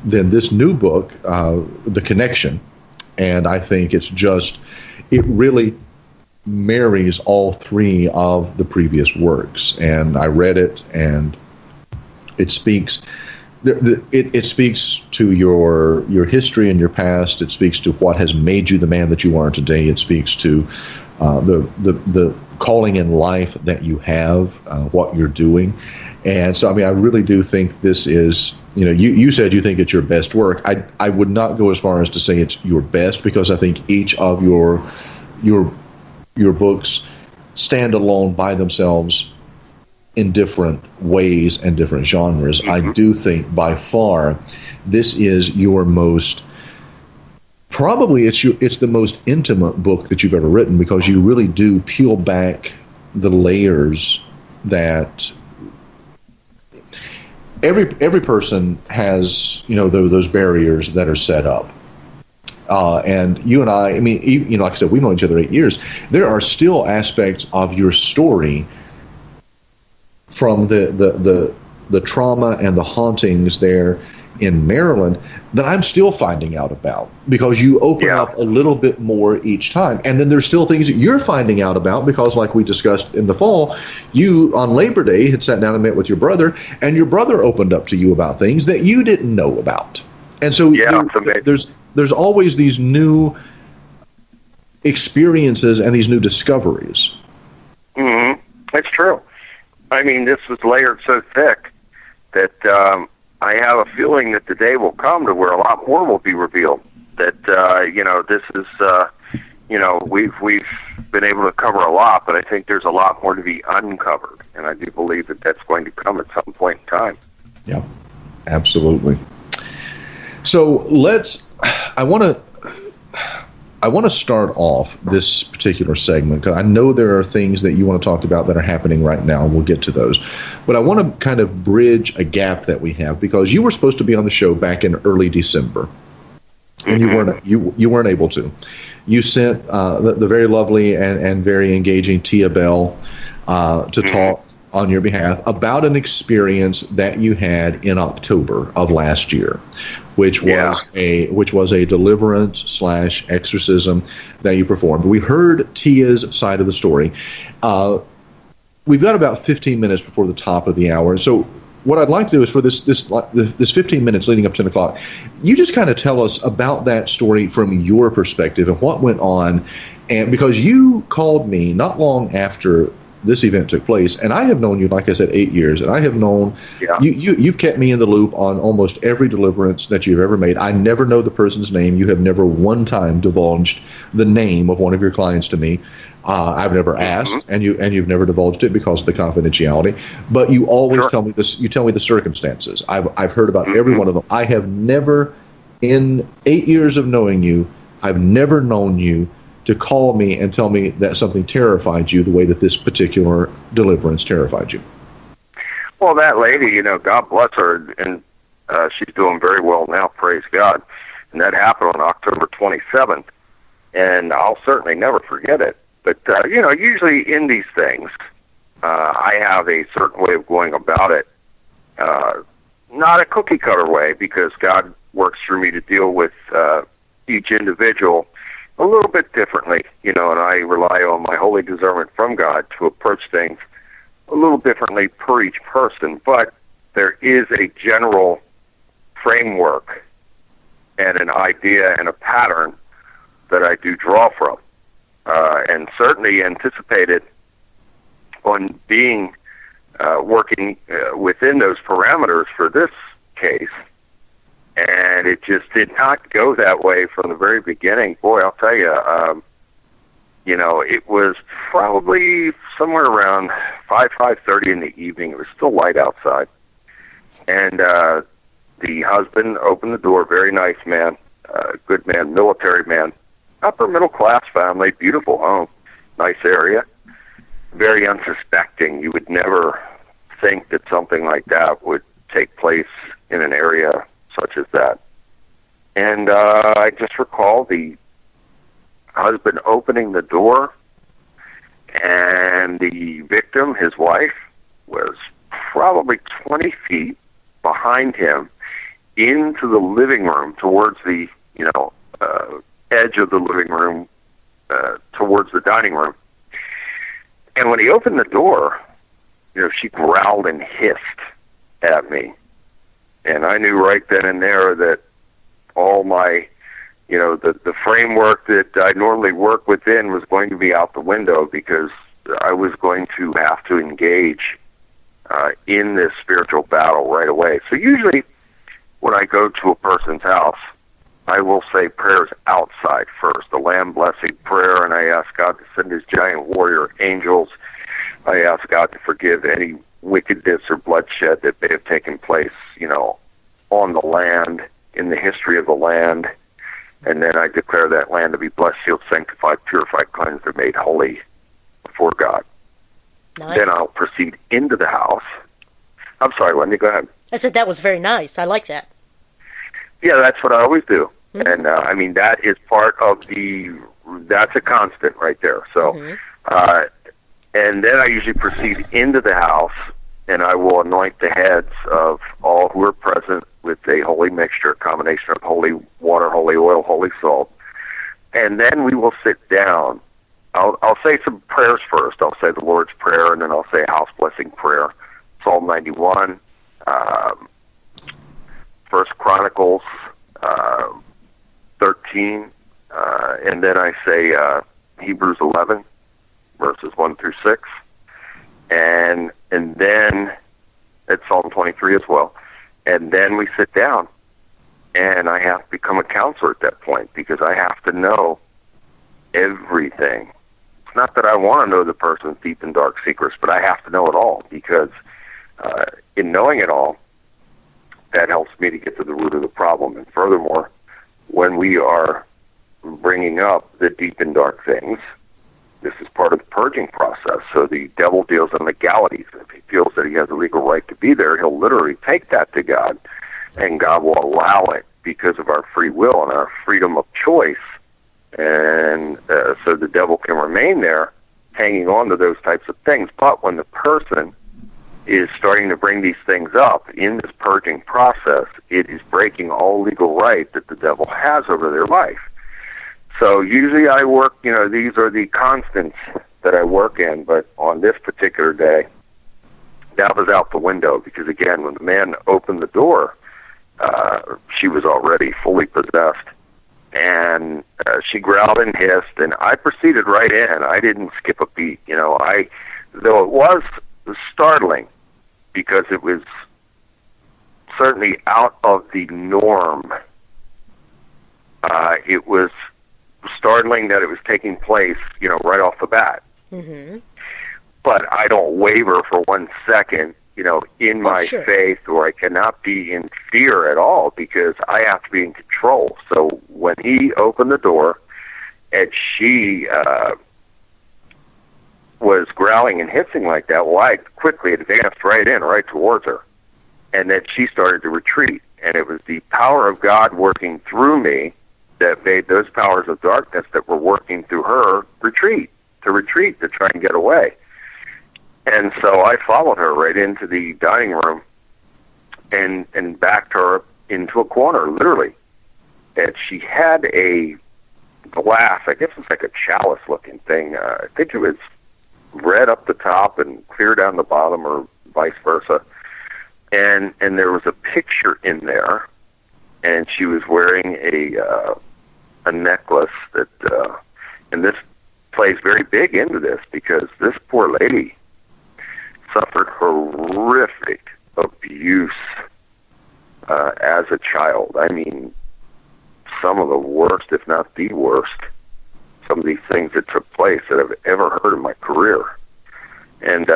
Speaker 3: then this new book, The Connection, and I think it really marries all three of the previous works. And I read it, and it speaks... It speaks to your history and your past. It speaks to what has made you the man that you are today. It speaks to the calling in life that you have, what you're doing. And so, I really do think this is, you said you think it's your best work. I would not go as far as to say it's your best, because I think each of your books stand alone by themselves in different ways and different genres. I do think by far this is your most, probably it's the most intimate book that you've ever written, because you really do peel back the layers that every person has, those barriers that are set up. And you and I mean, like I said, we've known each other 8 years. There are still aspects of your story from the trauma and the hauntings there in Maryland that I'm still finding out about, because you open up a little bit more each time. And then there's still things that you're finding out about, because like we discussed in the fall, you on Labor Day had sat down and met with your brother, and your brother opened up to you about things that you didn't know about. And so there's always these new experiences and these new discoveries.
Speaker 4: Mm-hmm. That's true. This was layered so thick that I have a feeling that the day will come to where a lot more will be revealed. That this is we've been able to cover a lot, but I think there's a lot more to be uncovered, and I do believe that that's going to come at some point in time.
Speaker 3: Yeah, absolutely. So I want to start off this particular segment, because I know there are things that you want to talk about that are happening right now, and we'll get to those. But I want to kind of bridge a gap that we have, because you were supposed to be on the show back in early December, and you weren't able to. You sent the very lovely and very engaging Tia Bell to talk on your behalf about an experience that you had in October of last year, which was a deliverance / exorcism that you performed. We heard Tia's side of the story. We've got about 15 minutes before the top of the hour. So what I'd like to do is, for this 15 minutes leading up to 10 o'clock, you just kind of tell us about that story from your perspective and what went on. And because you called me not long after this event took place, and I have known you, like I said, 8 years, and I have known you've kept me in the loop on almost every deliverance that you've ever made. I never know the person's name. You have never one time divulged the name of one of your clients to me. I've never asked, and you've never divulged it because of the confidentiality. But you always tell me this. You tell me the circumstances. I've heard about every one of them. I have never, in 8 years of knowing you, I've never known you to call me and tell me that something terrified you the way that this particular deliverance terrified you.
Speaker 4: Well, that lady, God bless her, and she's doing very well now, praise God. And that happened on October 27th. and I'll certainly never forget it. But, usually in these things, I have a certain way of going about it. Not a cookie-cutter way, because God works through me to deal with each individual a little bit differently, and I rely on my holy discernment from God to approach things a little differently per each person. But there is a general framework and an idea and a pattern that I do draw from, and certainly anticipated on being working within those parameters for this case. And it just did not go that way from the very beginning. Boy, I'll tell you, it was probably somewhere around 5:30 in the evening. It was still light outside. And the husband opened the door, very nice man, good man, military man, upper middle class family, beautiful home, nice area, very unsuspecting. You would never think that something like that would take place in an area such as that. And I just recall the husband opening the door, and the victim, his wife, was probably 20 feet behind him into the living room towards the, edge of the living room towards the dining room. And when he opened the door, she growled and hissed at me. And I knew right then and there that all my, the framework that I normally work within was going to be out the window, because I was going to have to engage in this spiritual battle right away. So usually when I go to a person's house, I will say prayers outside first, the Lamb blessing prayer, and I ask God to send his giant warrior angels. I ask God to forgive any wickedness or bloodshed that may have taken place, on the land, in the history of the land. And then I declare that land to be blessed, sealed, sanctified, purified, cleansed, and made holy before God.
Speaker 2: Nice.
Speaker 4: Then I'll proceed into the house. I'm sorry, Wendy, go ahead.
Speaker 2: I said that was very nice. I like that.
Speaker 4: Yeah, that's what I always do.
Speaker 2: Mm-hmm.
Speaker 4: And, that is part of that's a constant right there. So,
Speaker 2: Mm-hmm.
Speaker 4: And then I usually proceed into the house, and I will anoint the heads of all who are present with a holy mixture, a combination of holy water, holy oil, holy salt. And then we will sit down. I'll say some prayers first. I'll say the Lord's Prayer, and then I'll say a house blessing prayer. Psalm 91, 1 Chronicles 13, and then I say Hebrews 11, verses 1 through 6, and then it's Psalm 23 as well. And then we sit down, and I have to become a counselor at that point, because I have to know everything. It's not that I want to know the person's deep and dark secrets, but I have to know it all, because in knowing it all, that helps me to get to the root of the problem. And furthermore, when we are bringing up the deep and dark things, this is part of the purging process. So the devil deals in legalities. If he feels that he has a legal right to be there, he'll literally take that to God, and God will allow it because of our free will and our freedom of choice. And so the devil can remain there hanging on to those types of things. But when the person is starting to bring these things up in this purging process, it is breaking all legal right that the devil has over their life. So usually I work, these are the constants that I work in, but on this particular day, that was out the window, because again, when the man opened the door, she was already fully possessed, and she growled and hissed, and I proceeded right in. I didn't skip a beat, though it was startling, because it was certainly out of the norm. It was startling that it was taking place, right off the bat.
Speaker 2: Mm-hmm.
Speaker 4: But I don't waver for 1 second, in my faith, or I cannot be in fear at all, because I have to be in control. So when he opened the door and she was growling and hissing like that, well, I quickly advanced right towards her. And then she started to retreat. And it was the power of God working through me that made those powers of darkness that were working through her retreat, to try and get away. And so I followed her right into the dining room and backed her into a corner, literally. And she had a glass, I guess it's like a chalice-looking thing. I think it was red up the top and clear down the bottom, or vice versa. And there was a picture in there, and she was wearing a necklace that, and this plays very big into this, because this poor lady suffered horrific abuse as a child. I mean, some of the worst, if not the worst, some of these things that took place that I've ever heard in my career. And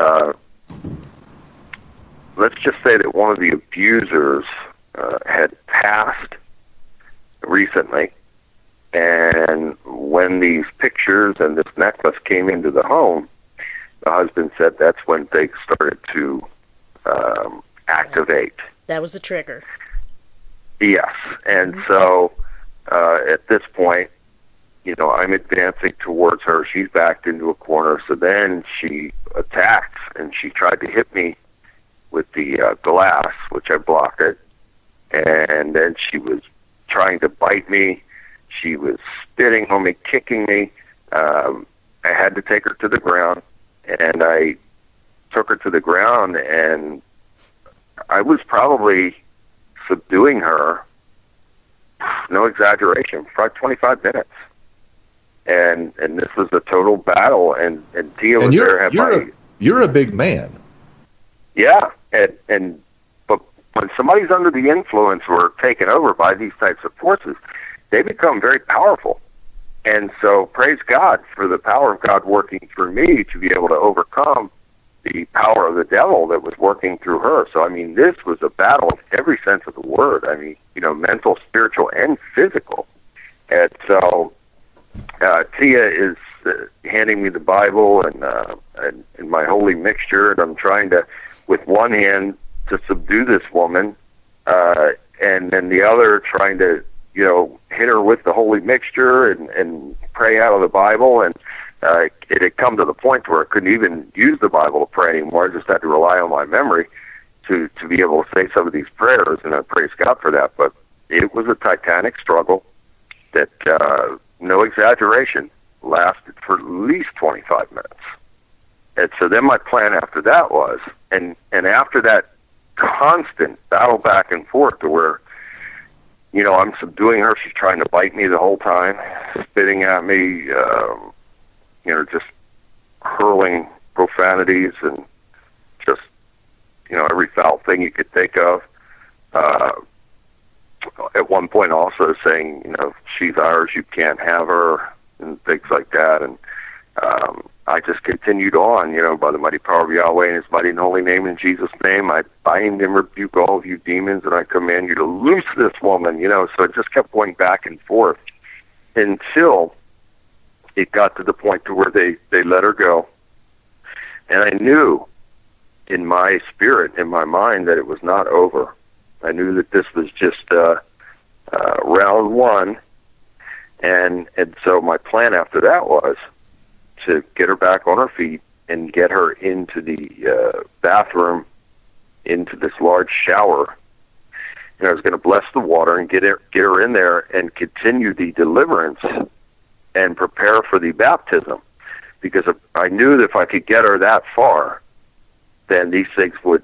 Speaker 4: let's just say that one of the abusers had passed recently, and when these pictures and this necklace came into the home, the husband said that's when things started to activate.
Speaker 2: That was the trigger.
Speaker 4: Yes, and so at this point, I'm advancing towards her. She's backed into a corner, so then she attacks, and she tried to hit me with the glass, which I blocked it, and then she was trying to bite me. She was spitting on me, kicking me. I had to take her to the ground, and I took her to the ground, and I was probably subduing her, no exaggeration, for 25 minutes. And this was a total battle, and Tia was there.
Speaker 3: You're a big man.
Speaker 4: Yeah, but when somebody's under the influence or taken over by these types of forces, they become very powerful. And so praise God for the power of God working through me to be able to overcome the power of the devil that was working through her. So, I mean, this was a battle in every sense of the word. I mean, mental, spiritual, and physical. And so Tia is handing me the Bible and my holy mixture, and I'm trying to, with one hand, to subdue this woman, and then the other trying to, hit her with the holy mixture and pray out of the Bible. And it had come to the point where I couldn't even use the Bible to pray anymore. I just had to rely on my memory to be able to say some of these prayers, and I praise God for that. But it was a titanic struggle that, no exaggeration, lasted for at least 25 minutes. And so then my plan after that was, and after that constant battle back and forth to where, I'm subduing her, she's trying to bite me the whole time, spitting at me, just hurling profanities and just, every foul thing you could think of. At one point also saying, she's ours, you can't have her, and things like that. And I just continued on, by the mighty power of Yahweh and his mighty and holy name, in Jesus' name, I bind and rebuke all of you demons, and I command you to loose this woman, so it just kept going back and forth until it got to the point to where they let her go. And I knew in my spirit, in my mind, that it was not over. I knew that this was just round one, and so my plan after that was to get her back on her feet and get her into the bathroom, into this large shower. And I was going to bless the water and get her in there and continue the deliverance and prepare for the baptism, because I knew that if I could get her that far, then these things would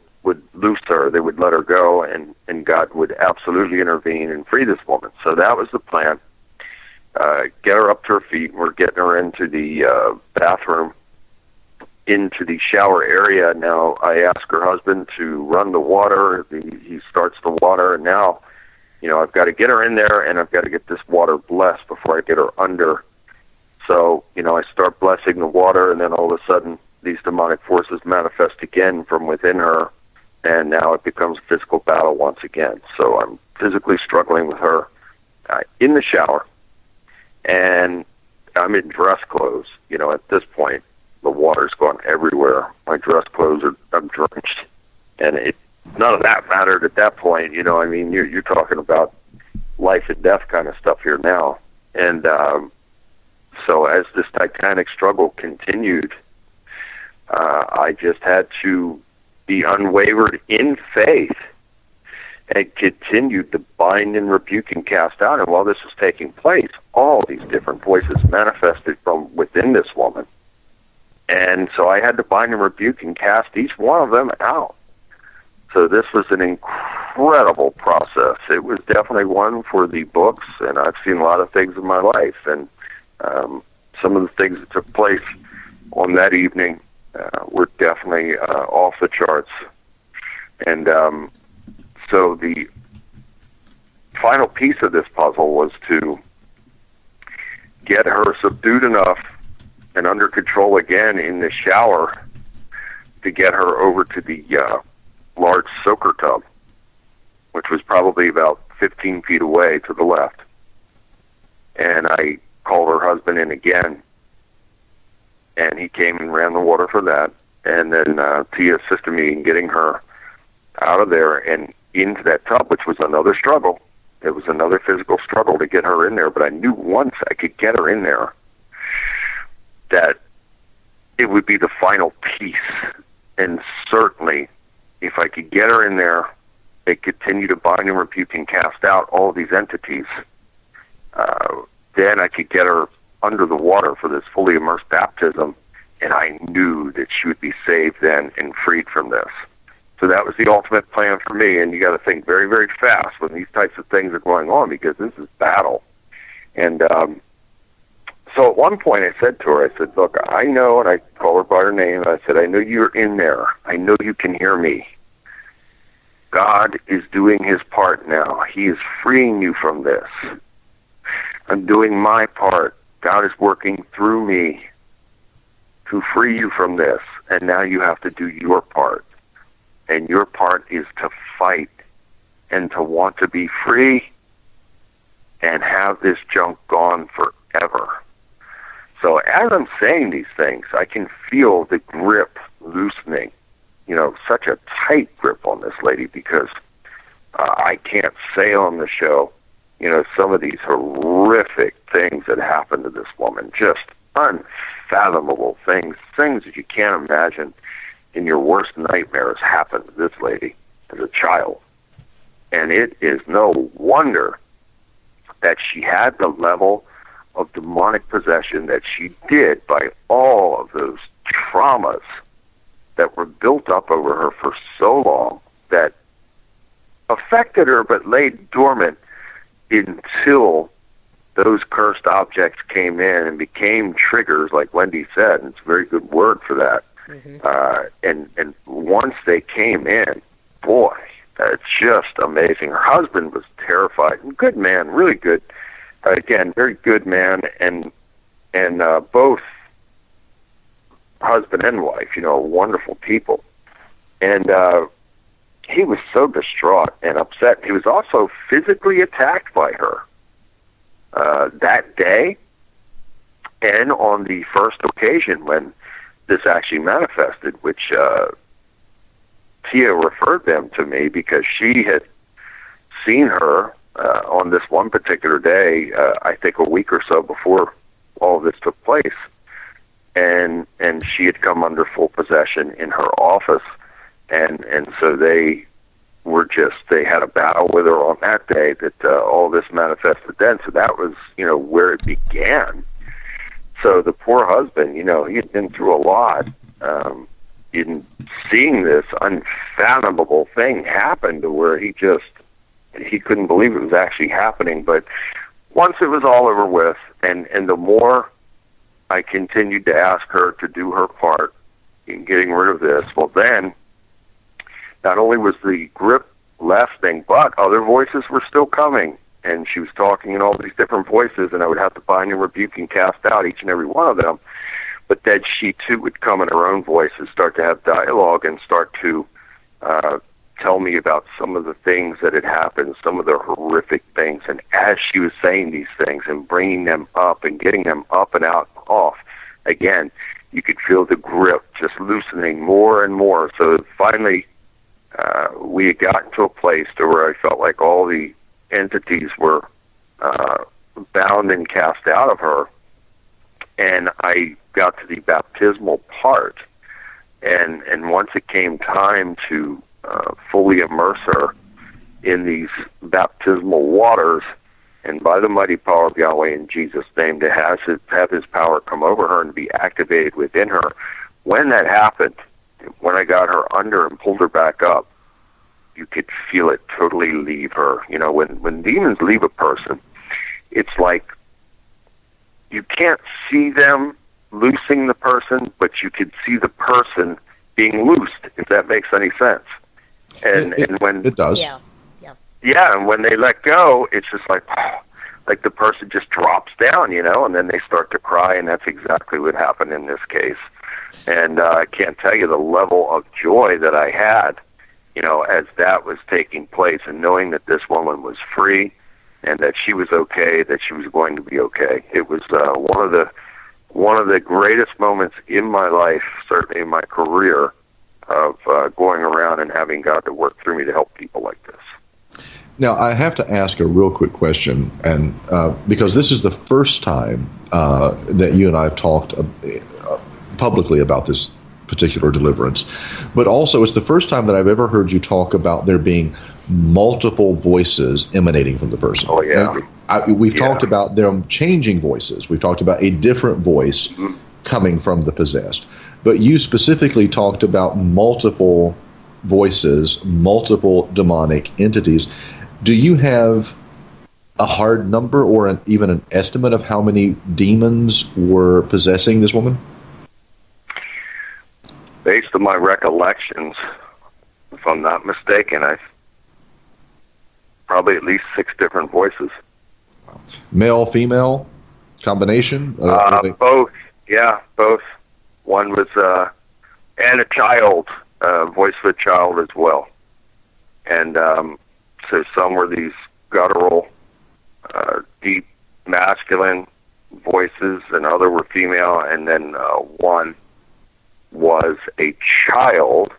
Speaker 4: loose her. They would let her go, and God would absolutely intervene and free this woman. So that was the plan. Get her up to her feet. We're getting her into the bathroom, into the shower area. Now I ask her husband to run the water. He starts the water, and now, I've got to get her in there, and I've got to get this water blessed before I get her under. So, I start blessing the water, and then all of a sudden these demonic forces manifest again from within her, and now it becomes a physical battle once again. So I'm physically struggling with her in the shower, and I'm in dress clothes. At this point, the water's gone everywhere. My dress clothes I'm drenched, and none of that mattered at that point. You're talking about life and death kind of stuff here now. And so as this titanic struggle continued, I just had to be unwavered in faith and continued to bind and rebuke and cast out. And while this was taking place, all these different voices manifested from within this woman. And so I had to bind and rebuke and cast each one of them out. So this was an incredible process. It was definitely one for the books, and I've seen a lot of things in my life. And some of the things that took place on that evening were definitely off the charts. And so the final piece of this puzzle was to get her subdued enough and under control again in the shower to get her over to the large soaker tub, which was probably about 15 feet away to the left. And I called her husband in again, and he came and ran the water for that. And then Tia assisted me in getting her out of there and into that tub, which was another struggle. It was another physical struggle to get her in there, but I knew once I could get her in there that it would be the final piece. And certainly, if I could get her in there and continue to bind and rebuke and cast out all of these entities, then I could get her under the water for this fully immersed baptism, and I knew that she would be saved then and freed from this. So that was the ultimate plan for me, and you got to think very, very fast when these types of things are going on, because this is battle. And so at one point I said to her, I said, look, I know, and I called her by her name, and I said, I know you're in there. I know you can hear me. God is doing his part now. He is freeing you from this. I'm doing my part. God is working through me to free you from this, and now you have to do your part. And your part is to fight and to want to be free and have this junk gone forever. So as I'm saying these things, I can feel the grip loosening, such a tight grip on this lady, because I can't say on the show, some of these horrific things that happened to this woman, just unfathomable things that you can't imagine in your worst nightmares happened to this lady as a child. And it is no wonder that she had the level of demonic possession that she did by all of those traumas that were built up over her for so long that affected her but lay dormant until those cursed objects came in and became triggers, like Wendy said, and it's a very good word for that. Mm-hmm. And once they came in, boy, it's just amazing. Her husband was terrified. Good man, really good. Again, very good man, and both husband and wife, wonderful people. And he was so distraught and upset. He was also physically attacked by her that day, and on the first occasion when this actually manifested, which Tia referred them to me because she had seen her on this one particular day, I think a week or so before all of this took place, and she had come under full possession in her office, and so they had a battle with her on that day that all this manifested then. So that was, where it began. So the poor husband, he had been through a lot in seeing this unfathomable thing happen to where he couldn't believe it was actually happening. But once it was all over with, and the more I continued to ask her to do her part in getting rid of this, well then, not only was the grip lessening, but other voices were still coming. And she was talking in all these different voices, and I would have to bind and rebuke and cast out each and every one of them. But then she, too, would come in her own voice and start to have dialogue and start to tell me about some of the things that had happened, some of the horrific things. And as she was saying these things and bringing them up and getting them up and out and off, again, you could feel the grip just loosening more and more. So finally, we had gotten to a place to where I felt like all the entities were bound and cast out of her. And I got to the baptismal part. And once it came time to fully immerse her in these baptismal waters, and by the mighty power of Yahweh in Jesus' name, to have his power come over her and be activated within her, when that happened, when I got her under and pulled her back up, you could feel it totally leave her. You know, when demons leave a person, it's like you can't see them loosing the person, but you could see the person being loosed, if that makes any sense. And when
Speaker 3: it does.
Speaker 4: Yeah, and when they let go, it's just like the person just drops down, you know, and then they start to cry, and that's exactly what happened in this case. And I can't tell you the level of joy that I had, you know, as that was taking place, and knowing that this woman was free and that she was okay, that she was going to be okay. It was one of the greatest moments in my life, certainly in my career, of going around and having God to work through me to help people like this.
Speaker 3: Now, I have to ask a real quick question, and because this is the first time that you and I have talked publicly about this particular deliverance, but also it's the first time that I've ever heard you talk about there being multiple voices emanating from the person.
Speaker 4: Oh, yeah.
Speaker 3: We've talked about them changing voices. We've talked about a different voice coming from the possessed. But you specifically talked about multiple voices, multiple demonic entities. Do you have a hard number or even an estimate of how many demons were possessing this woman?
Speaker 4: Based on my recollections, if I'm not mistaken, I've probably at least 6 different voices.
Speaker 3: Male, female, combination?
Speaker 4: Both. Yeah, both. One was, and a child, voice of a child as well. And so some were these guttural, deep, masculine voices, and other were female, and then one was a child,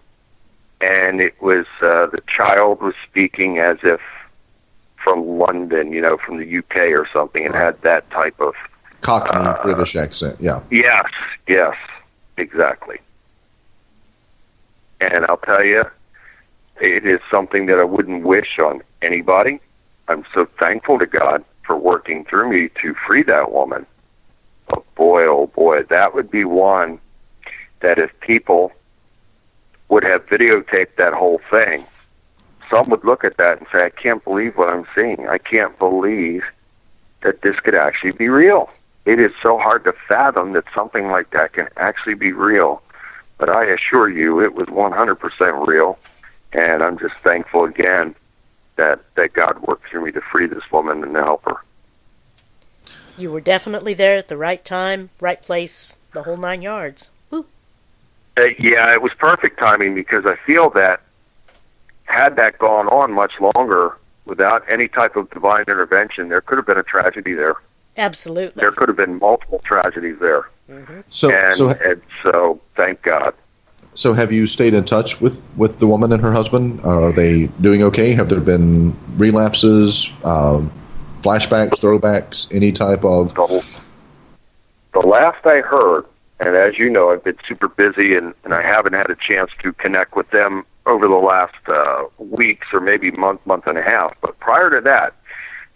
Speaker 4: and it was, the child was speaking as if from London, you know, from the UK or something, and had that type of
Speaker 3: Cockney British accent, yeah.
Speaker 4: Yes, exactly. And I'll tell you, it is something that I wouldn't wish on anybody. I'm so thankful to God for working through me to free that woman. But boy, oh boy, that would be one that if people would have videotaped that whole thing, some would look at that and say, I can't believe what I'm seeing. I can't believe that this could actually be real. It is so hard to fathom that something like that can actually be real. But I assure you, it was 100% real. And I'm just thankful again that God worked through me to free this woman and to help her.
Speaker 2: You were definitely there at the right time, right place, the whole 9 yards. Woo.
Speaker 4: Yeah, it was perfect timing, because I feel that had that gone on much longer without any type of divine intervention, there could have been a tragedy there.
Speaker 2: Absolutely.
Speaker 4: There could have been multiple tragedies there.
Speaker 2: Mm-hmm.
Speaker 3: So
Speaker 4: thank God.
Speaker 3: So have you stayed in touch with the woman and her husband? Are they doing okay? Have there been relapses, flashbacks, throwbacks, any type of...
Speaker 4: The last I heard, and as you know, I've been super busy and I haven't had a chance to connect with them over the last weeks or maybe month and a half. But prior to that,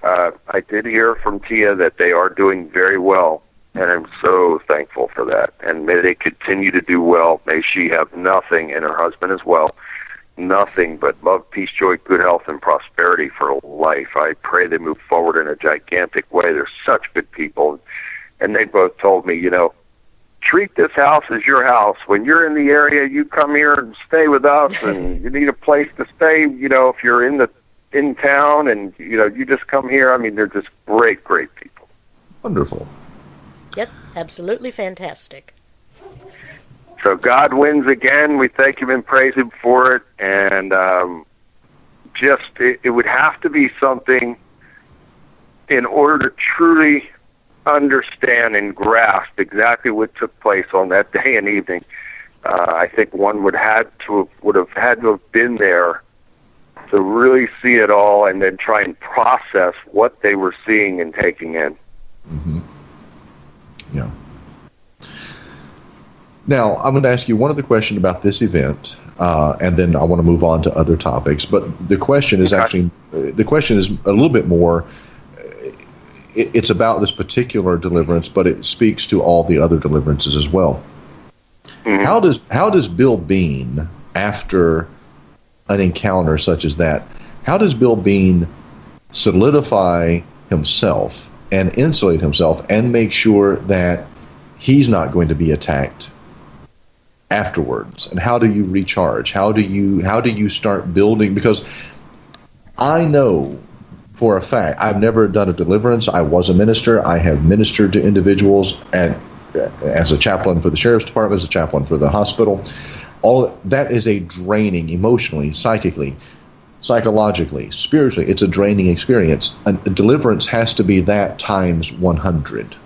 Speaker 4: I did hear from Tia that they are doing very well, and I'm so thankful for that. And may they continue to do well. May she have nothing, and her husband as well, nothing but love, peace, joy, good health, and prosperity for life. I pray they move forward in a gigantic way. They're such good people. And they both told me, you know, treat this house as your house. When you're in the area, you come here and stay with us, and you need a place to stay, you know, if you're in town, and, you know, you just come here. I mean, they're just great, great people.
Speaker 3: Wonderful.
Speaker 2: Yep, absolutely fantastic.
Speaker 4: So God wins again. We thank Him and praise Him for it. And it would have to be something in order to truly understand and grasp exactly what took place on that day and evening. I think one would have had to have been there to really see it all and then try and process what they were seeing and taking in.
Speaker 3: Mm-hmm. Yeah. Now, I'm going to ask you one other question about this event, and then I want to move on to other topics. But the question is actually, the question is a little bit more, it's about this particular deliverance, but it speaks to all the other deliverances as well. Mm-hmm. How does Bill Bean, after an encounter such as that, how does Bill Bean solidify himself and insulate himself and make sure that he's not going to be attacked afterwards? And how do you recharge? How do you start building? Because I know for a fact, I've never done a deliverance. I was a minister. I have ministered to individuals as a chaplain for the sheriff's department, as a chaplain for the hospital. All that is a draining, emotionally, psychically, psychologically, spiritually. It's a draining experience. A deliverance has to be that times 100.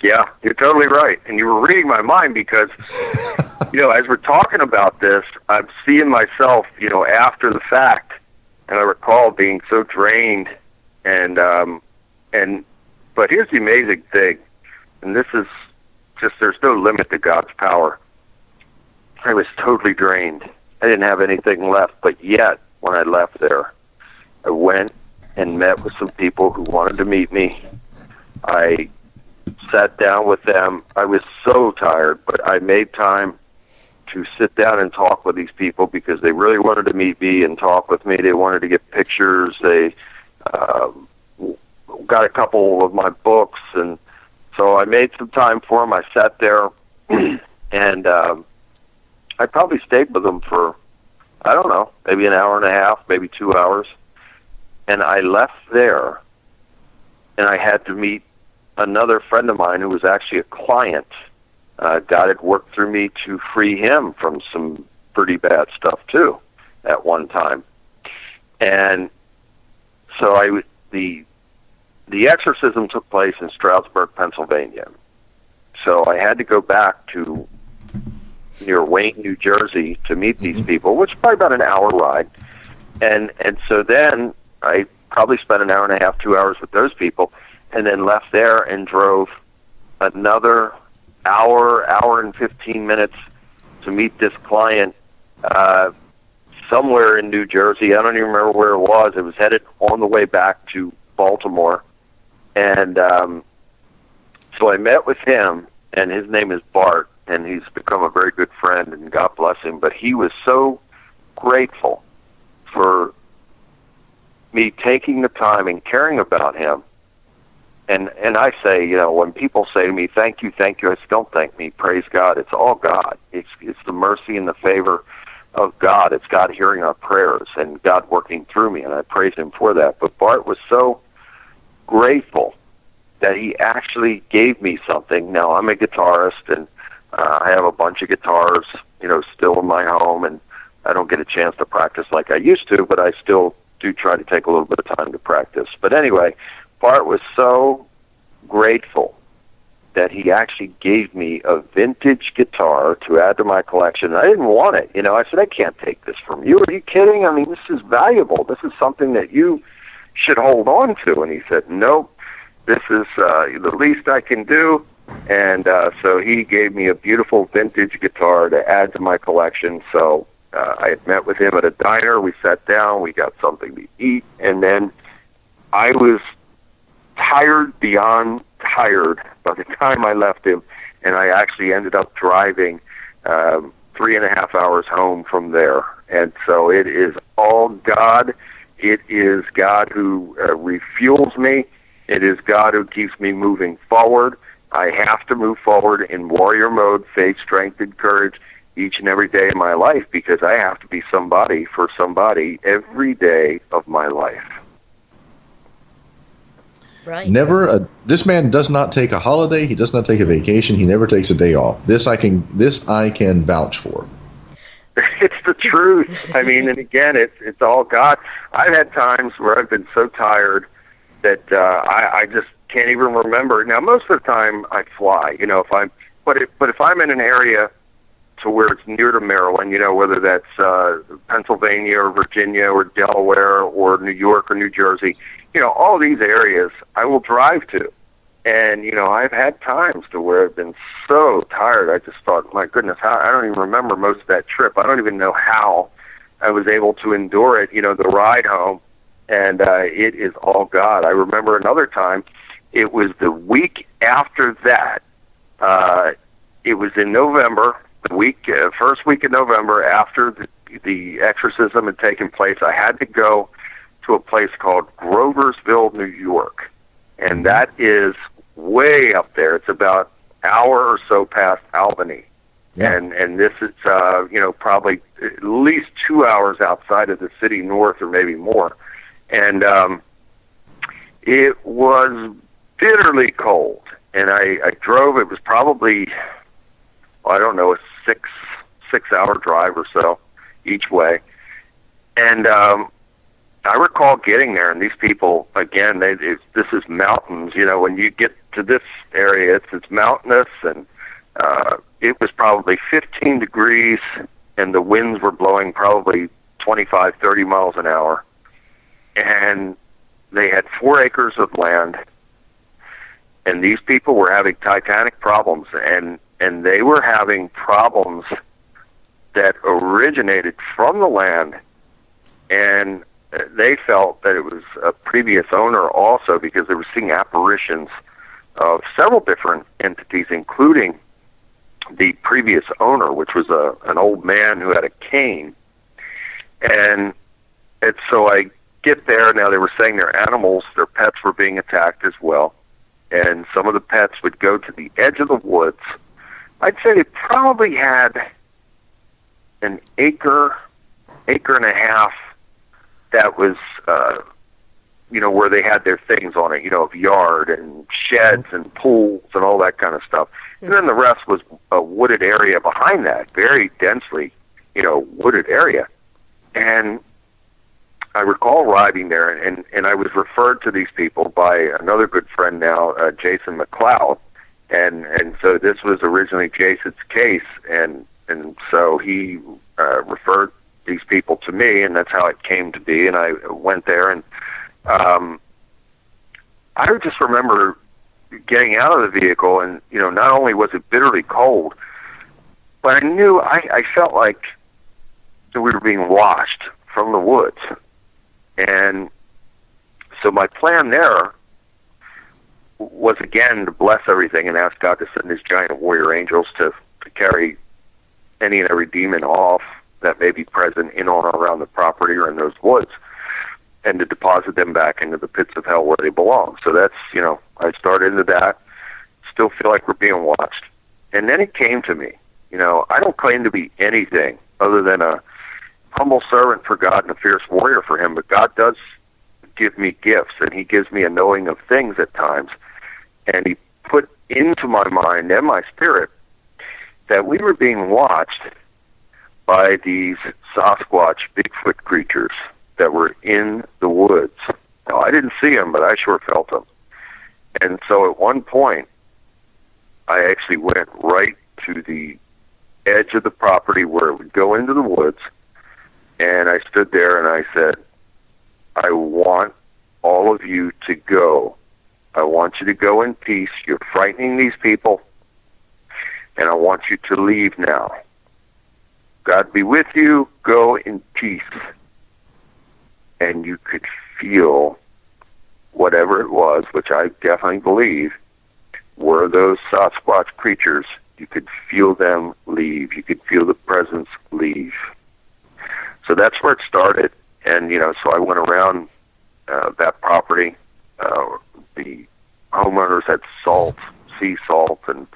Speaker 4: Yeah, you're totally right. And you were reading my mind because, as we're talking about this, I'm seeing myself, after the fact, and I recall being so drained. But here's the amazing thing, and this is just, there's no limit to God's power. I was totally drained. I didn't have anything left, but yet, when I left there, I went and met with some people who wanted to meet me. I sat down with them. I was so tired, but I made time to sit down and talk with these people because they really wanted to meet me and talk with me. They wanted to get pictures. They got a couple of my books, and so I made some time for them. I sat there, and I probably stayed with them for, I don't know, maybe an hour and a half, maybe 2 hours. And I left there, and I had to meet another friend of mine who was actually a client. God had worked through me to free him from some pretty bad stuff, too, at one time. And so the exorcism took place in Stroudsburg, Pennsylvania. So I had to go back to near Wayne, New Jersey, to meet these people, which is probably about an hour ride. And so then I probably spent an hour and a half, 2 hours with those people, and then left there and drove another hour and 15 minutes to meet this client somewhere in New Jersey. I don't even remember where it was. It was headed on the way back to Baltimore. And so I met with him, and his name is Bart, and he's become a very good friend, and God bless him. But he was so grateful for me taking the time and caring about him. And I say, when people say to me, thank you, I say, don't thank me, praise God. It's all God. It's the mercy and the favor of God. It's God hearing our prayers and God working through me, and I praise him for that. But Bart was so grateful that he actually gave me something. Now, I'm a guitarist, and I have a bunch of guitars, still in my home, and I don't get a chance to practice like I used to, but I still do try to take a little bit of time to practice. But anyway, Bart was so grateful that he actually gave me a vintage guitar to add to my collection. I didn't want it. I said, I can't take this from you. Are you kidding? I mean, this is valuable. This is something that you should hold on to. And he said, nope, this is the least I can do. And so he gave me a beautiful vintage guitar to add to my collection. So I had met with him at a diner. We sat down. We got something to eat. And then I was tired beyond tired by the time I left him, and I actually ended up driving 3.5 hours home from there. And so it is all God. It is God who refuels me. It is God who keeps me moving forward. I have to move forward in warrior mode, faith, strength, and courage each and every day of my life, because I have to be somebody for somebody every day of my life.
Speaker 2: Right.
Speaker 3: This man does not take a holiday. He does not take a vacation. He never takes a day off. This I can vouch for.
Speaker 4: It's the truth. I mean, and again, it's all God. I've had times where I've been so tired that I just can't even remember. Now, most of the time I fly. If I'm in an area to where it's near to Maryland, whether that's Pennsylvania or Virginia or Delaware or New York or New Jersey, all these areas I will drive to. And, I've had times to where I've been so tired, I just thought, my goodness, I don't even remember most of that trip. I don't even know how I was able to endure it, the ride home. And it is all God. I remember another time, it was the week after that. It was in November, first week of November, after the exorcism had taken place. I had to go to a place called Groversville, New York. And that is way up there. It's about an hour or so past Albany. Yeah. And this is, probably at least 2 hours outside of the city north or maybe more. And it was bitterly cold. And I drove, it was probably, I don't know, a six-hour drive or so each way. And I recall getting there, and these people, again, this is mountains. When you get to this area, it's mountainous, and it was probably 15 degrees, and the winds were blowing probably 25, 30 miles an hour. And they had 4 acres of land, and these people were having titanic problems, and they were having problems that originated from the land, and they felt that it was a previous owner also, because they were seeing apparitions of several different entities, including the previous owner, which was an old man who had a cane. And so I get there. Now, they were saying their animals, their pets were being attacked as well. And some of the pets would go to the edge of the woods. I'd say they probably had an acre and a half that was, where they had their things on it, of yard and sheds and pools and all that kind of stuff. And then the rest was a wooded area behind that, very densely, wooded area. And I recall arriving there, and I was referred to these people by another good friend now, Jason McLeod. And so this was originally Jason's case, and so he referred these people to me, and that's how it came to be. And I went there, and I just remember getting out of the vehicle, and not only was it bitterly cold, but I knew I felt like we were being washed from the woods. And so my plan there was, again, to bless everything and ask God to send his giant warrior angels to carry any and every demon off that may be present in or around the property or in those woods, and to deposit them back into the pits of hell where they belong. So that's, I started into that, still feel like we're being watched. And then it came to me, I don't claim to be anything other than a humble servant for God and a fierce warrior for him, but God does give me gifts, and he gives me a knowing of things at times. And he put into my mind and my spirit that we were being watched by these Sasquatch Bigfoot creatures that were in the woods. Now, I didn't see them, but I sure felt them. And so at one point, I actually went right to the edge of the property where it would go into the woods, and I stood there and I said, I want all of you to go. I want you to go in peace. You're frightening these people, and I want you to leave now. God be with you. Go in peace. And you could feel whatever it was, which I definitely believe were those Sasquatch creatures. You could feel them leave. You could feel the presence leave. So that's where it started. And, so I went around that property. The homeowners had salt, sea salt, and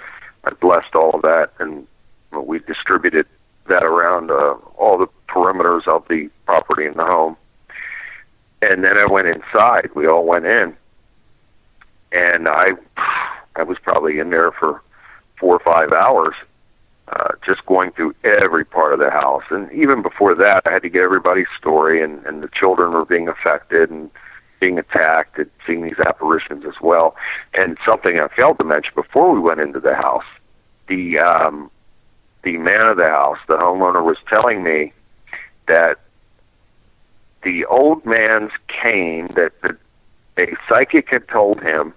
Speaker 4: I blessed all of that. And we distributed that around all the perimeters of the property and the home. And then I went inside. We all went in. And I was probably in there for 4 or 5 hours, just going through every part of the house. And even before that, I had to get everybody's story, and the children were being affected and being attacked and seeing these apparitions as well. And something I failed to mention before we went into the house, the the man of the house, the homeowner, was telling me that the old man's cane, a psychic had told him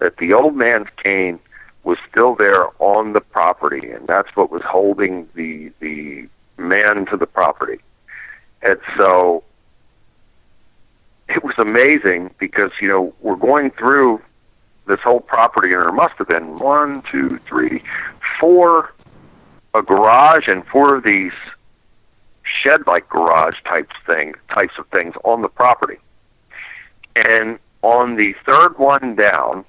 Speaker 4: that the old man's cane was still there on the property, and that's what was holding the man to the property. And so it was amazing because, we're going through this whole property, and there must have been 1, 2, 3, 4, a garage and 4 of these shed-like garage types of things on the property. And on the third one down,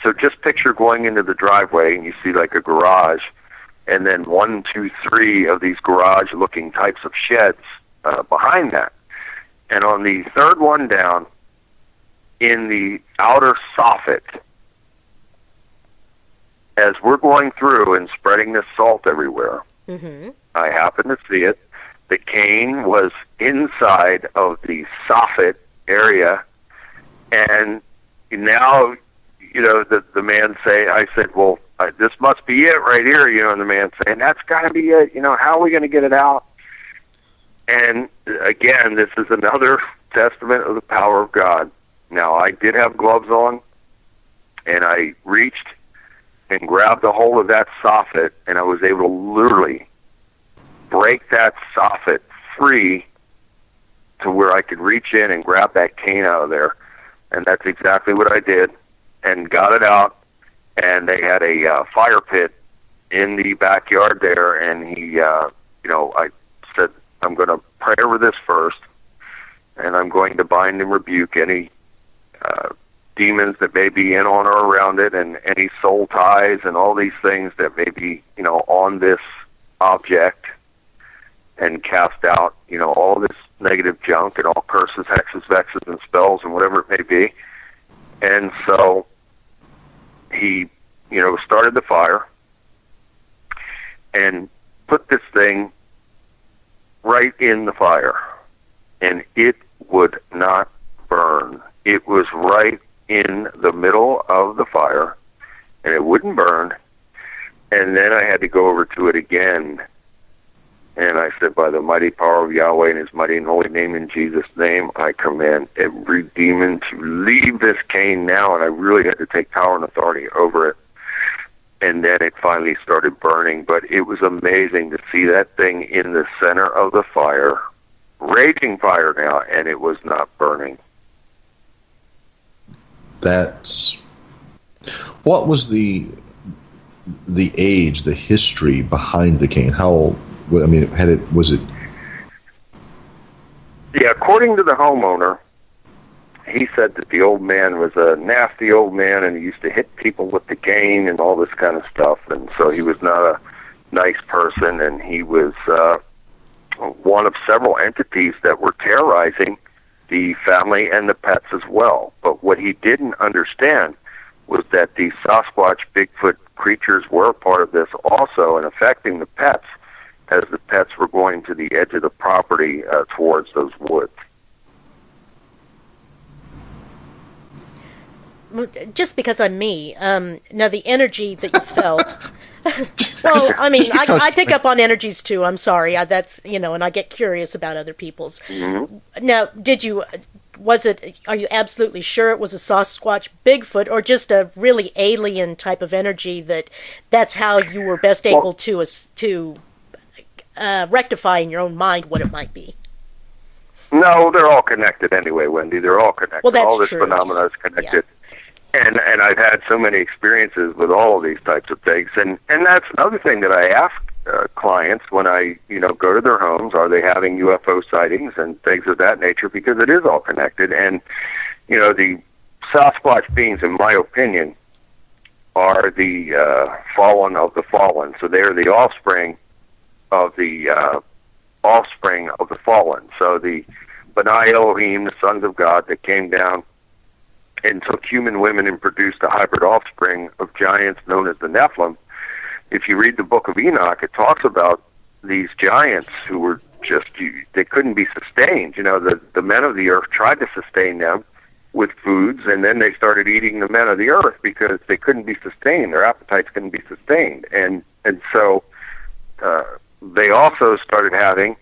Speaker 4: so just picture going into the driveway and you see like a garage, and then 1, 2, 3 of these garage-looking types of sheds behind that. And on the third one down, in the outer soffit, as we're going through and spreading this salt everywhere, I happened to see it. The cane was inside of the soffit area, and now, the man I said, well, this must be it right here, and the man saying, that's got to be it, how are we going to get it out? And again, this is another testament of the power of God. Now, I did have gloves on, and I reached and grabbed a hold of that soffit, and I was able to literally break that soffit free to where I could reach in and grab that cane out of there. And that's exactly what I did, and got it out. And they had a fire pit in the backyard there, and he, I said, I'm going to pray over this first, and I'm going to bind and rebuke any demons that may be in, on, or around it, and any soul ties and all these things that may be, on this object, and cast out, all this negative junk and all curses, hexes, vexes, and spells, and whatever it may be. And so he, started the fire and put this thing right in the fire, and it would not burn. It was right in the middle of the fire, and it wouldn't burn. And then I had to go over to it again, and I said, by the mighty power of Yahweh and his mighty and holy name, in Jesus' name, I command every demon to leave this cane now. And I really had to take power and authority over it. And then it finally started burning. But it was amazing to see that thing in the center of the fire, raging fire now, and it was not burning.
Speaker 3: What was the age, the history behind the cane? How, was it?
Speaker 4: Yeah, according to the homeowner, he said that the old man was a nasty old man, and he used to hit people with the cane and all this kind of stuff, and so he was not a nice person, and he was one of several entities that were terrorizing the family and the pets as well. But what he didn't understand was that the Sasquatch, Bigfoot creatures were part of this also, and affecting the pets, as the pets were going to the edge of the property towards those woods.
Speaker 2: Just because I'm me, now the energy that you felt. Well, I pick up on energies too. I'm sorry. That's and I get curious about other people's. Mm-hmm. Now, are you absolutely sure it was a Sasquatch Bigfoot, or just a really alien type of energy that's how you were best able to rectify in your own mind what it might be?
Speaker 4: No, they're all connected anyway, Wendy. They're all connected.
Speaker 2: Well, that's
Speaker 4: all this
Speaker 2: true.
Speaker 4: phenomena is connected.
Speaker 2: Yeah.
Speaker 4: And I've had so many experiences with all of these types of things. And that's another thing that I ask clients when I, go to their homes. Are they having UFO sightings and things of that nature? Because it is all connected. And, the Sasquatch beings, in my opinion, are the fallen of the fallen. So they are the offspring of the fallen. So the Benai Elohim, the sons of God that came down and took human women and produced a hybrid offspring of giants known as the Nephilim. If you read the book of Enoch, it talks about these giants who were they couldn't be sustained. The men of the earth tried to sustain them with foods, and then they started eating the men of the earth because they couldn't be sustained. Their appetites couldn't be sustained. And so they also started having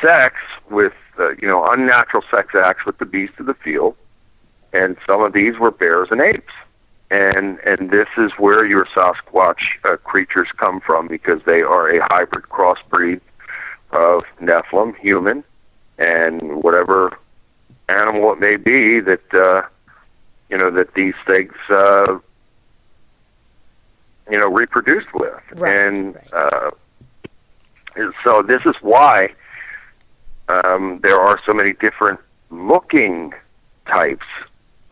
Speaker 4: sex with, unnatural sex acts with the beasts of the field, and some of these were bears and apes. And this is where your Sasquatch creatures come from, because they are a hybrid crossbreed of Nephilim, human, and whatever animal it may be that that these things reproduced with.
Speaker 2: Right,
Speaker 4: and so this is why there are so many different looking types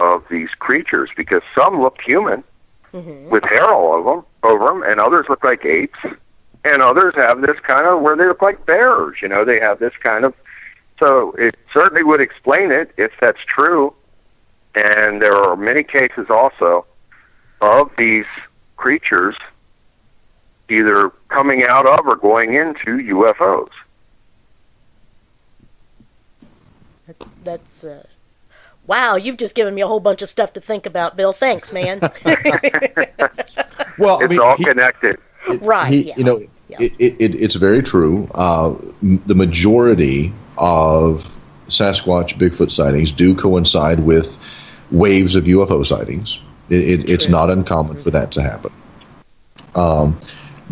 Speaker 4: of these creatures, because some look human with hair all over them, and others look like apes, and others have this kind of where they look like bears. They have this kind of. So it certainly would explain it if that's true. And there are many cases also of these creatures either coming out of or going into UFOs.
Speaker 2: That's wow, you've just given me a whole bunch of stuff to think about, Bill. Thanks, man.
Speaker 3: Well,
Speaker 4: it's all connected.
Speaker 2: Right.
Speaker 3: It's very true. The majority of Sasquatch Bigfoot sightings do coincide with waves of UFO sightings. It's not uncommon for that to happen.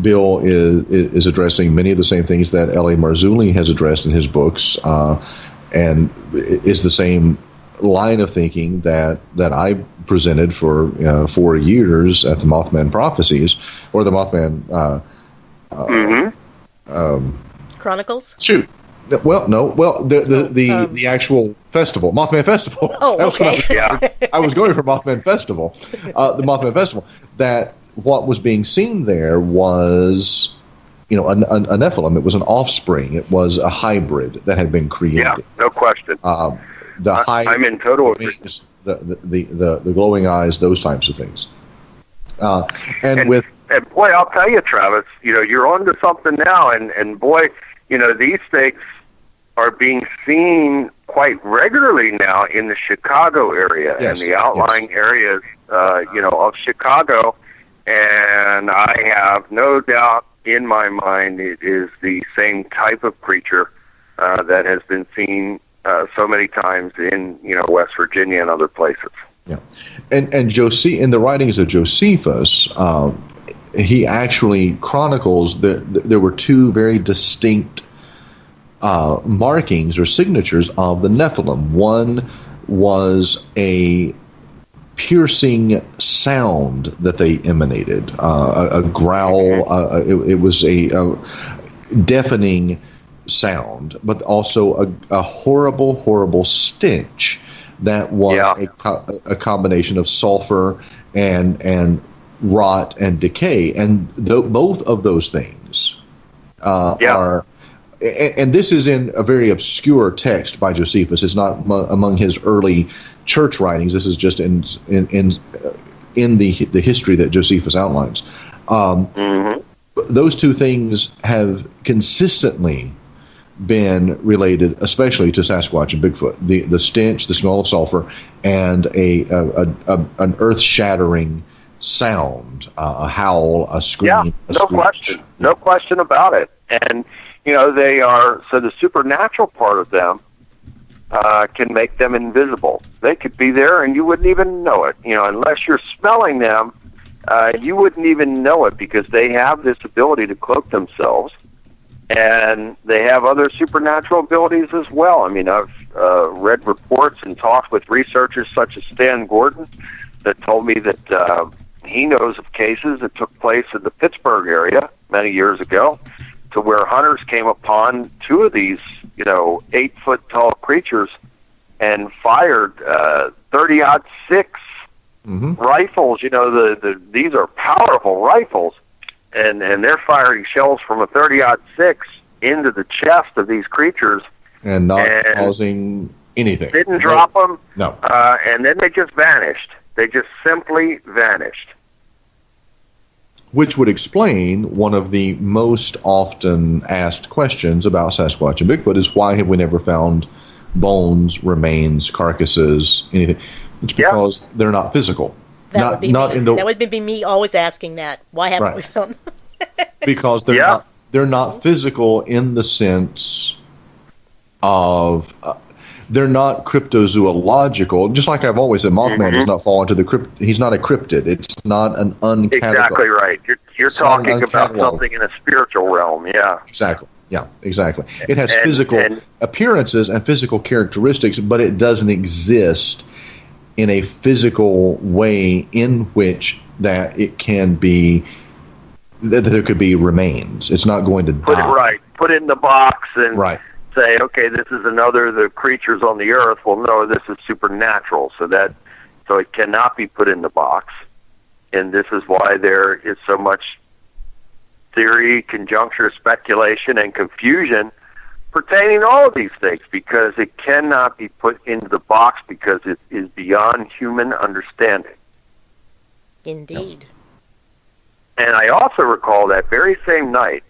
Speaker 3: Bill is addressing many of the same things that L.A. Marzulli has addressed in his books, and is the same line of thinking that I presented for 4 years at the Mothman Prophecies, or the Mothman
Speaker 2: Chronicles.
Speaker 3: Shoot. Well, no. Well, the actual festival, Mothman Festival.
Speaker 2: Oh, okay.
Speaker 3: I was going for Mothman Festival, the Mothman Festival. That what was being seen there was, a Nephilim. It was an offspring. It was a hybrid that had been created.
Speaker 4: Yeah, no question. I'm in total agreement.
Speaker 3: The glowing eyes, those types of things. And
Speaker 4: boy, I'll tell you, Travis, you're onto something now, and boy, these things are being seen quite regularly now in the Chicago area and the outlying areas, of Chicago. And I have no doubt in my mind it is the same type of creature that has been seen so many times in, West Virginia and other places.
Speaker 3: Yeah, and in the writings of Josephus, he actually chronicles that there were two very distinct markings or signatures of the Nephilim. One was a piercing sound that they emanated, a growl. It was a deafening sound, but also a horrible, horrible stench that was a combination of sulfur and rot and decay. And both of those things are. And this is in a very obscure text by Josephus. It's not among his early church writings. This is just in the history that Josephus outlines. Those two things have consistently been related, especially to Sasquatch and Bigfoot. The stench, the smell of sulfur, and an earth-shattering sound, a howl, a scream.
Speaker 4: Yeah, no question about it. And they are, so the supernatural part of them can make them invisible. They could be there and you wouldn't even know it. Unless you're smelling them, you wouldn't even know it, because they have this ability to cloak themselves, and they have other supernatural abilities as well. I mean, I've read reports and talked with researchers such as Stan Gordon that told me that he knows of cases that took place in the Pittsburgh area many years ago, to where hunters came upon two of these, 8-foot tall creatures and fired 30-06 rifles. These are powerful rifles, and they're firing shells from a 30-06 into the chest of these creatures,
Speaker 3: and not causing anything.
Speaker 4: Didn't drop them.
Speaker 3: No.
Speaker 4: And then they just vanished. They just simply vanished.
Speaker 3: Which would explain one of the most often asked questions about Sasquatch and Bigfoot is, why have we never found bones, remains, carcasses, anything? It's because they're not physical.
Speaker 2: That would be me always asking that. Why haven't we found them?
Speaker 3: because they're not physical in the sense of they're not cryptozoological. Just like I've always said, Mothman does not fall into the he's not a cryptid. It's not an uncategorized.
Speaker 4: Exactly right. You're talking about something in a spiritual realm. Yeah.
Speaker 3: Exactly. Yeah, exactly. It has physical appearances and physical characteristics, but it doesn't exist in a physical way in which that it can be, that there could be remains. It's not going to die.
Speaker 4: Put it in the box and say, okay, this is another of the creatures on the earth. Well, no, this is supernatural, so it cannot be put in the box. And this is why there is so much theory, conjecture, speculation, and confusion pertaining to all of these things, because it cannot be put into the box because it is beyond human understanding.
Speaker 2: Indeed.
Speaker 4: And I also recall that very same night,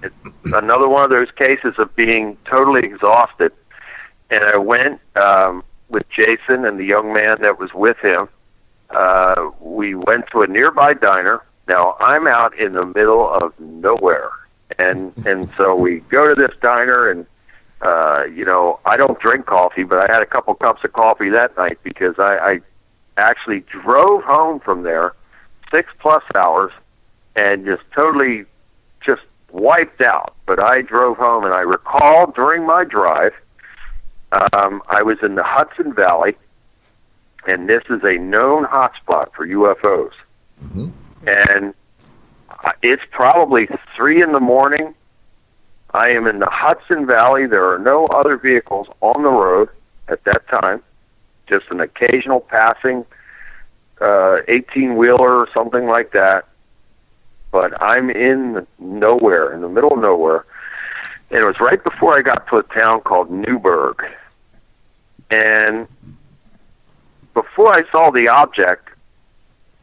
Speaker 4: it's another one of those cases of being totally exhausted, and I went with Jason and the young man that was with him. We went to a nearby diner. Now, I'm out in the middle of nowhere, and so we go to this diner, and, I don't drink coffee, but I had a couple cups of coffee that night because I actually drove home from there 6+ hours and just totally just wiped out. But I drove home, and I recall during my drive, I was in the Hudson Valley, and this is a known hotspot for UFOs. Mm-hmm. And it's probably 3 a.m. I am in the Hudson Valley. There are no other vehicles on the road at that time, just an occasional passing 18-wheeler or something like that. But I'm in nowhere, in the middle of nowhere. And it was right before I got to a town called Newburgh. And before I saw the object,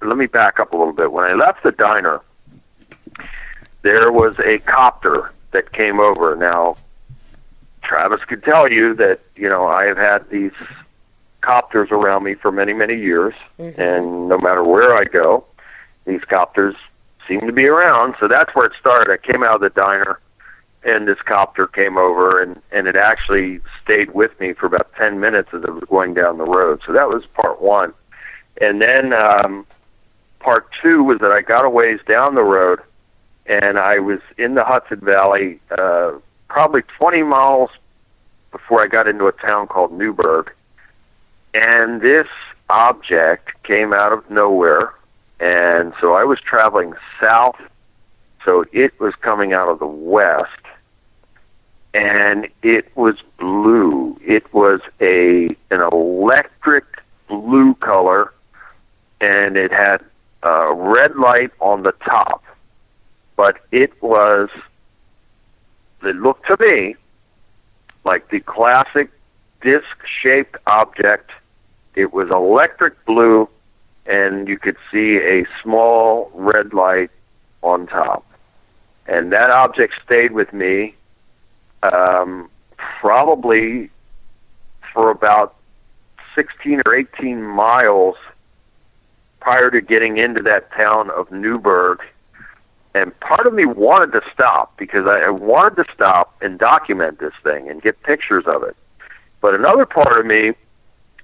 Speaker 4: let me back up a little bit. When I left the diner, there was a copter that came over. Now, Travis could tell you that, I have had these copters around me for many, many years, and no matter where I go, these copters seem to be around. So that's where it started. I came out of the diner, and this copter came over, and it actually stayed with me for about 10 minutes as I was going down the road. So that was part one. And then part two was that I got a ways down the road, and I was in the Hudson Valley probably 20 miles before I got into a town called Newburgh. And this object came out of nowhere, and so I was traveling south, so it was coming out of the west, and it was blue. It was an electric blue color, and it had a red light on the top, but it looked to me like the classic disc-shaped object. It was electric blue, and you could see a small red light on top. And that object stayed with me probably for about 16 or 18 miles prior to getting into that town of Newburgh. And part of me wanted to stop because I wanted to stop and document this thing and get pictures of it. But another part of me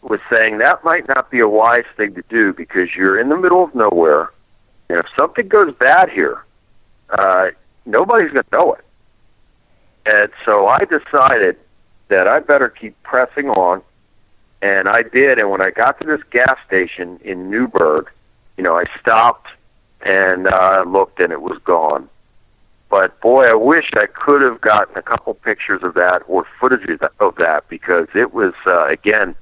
Speaker 4: was saying that might not be a wise thing to do because you're in the middle of nowhere, and if something goes bad here, nobody's going to know it. And so I decided that I better keep pressing on, and I did. And when I got to this gas station in Newburgh, I stopped and looked, and it was gone. But boy, I wish I could have gotten a couple pictures of that or footage of that because it was, again,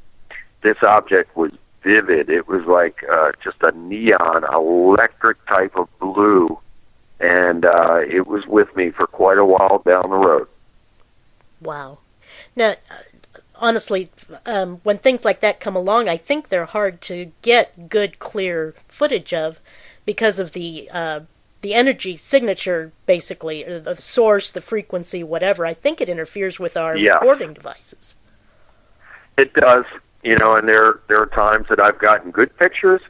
Speaker 4: this object was vivid. It was like just a neon, electric type of blue, and it was with me for quite a while down the road.
Speaker 2: Wow. Now, honestly, when things like that come along, I think they're hard to get good, clear footage of because of the energy signature, basically, the source, the frequency, whatever. I think it interferes with our recording devices.
Speaker 4: It does. And there are times that I've gotten good pictures,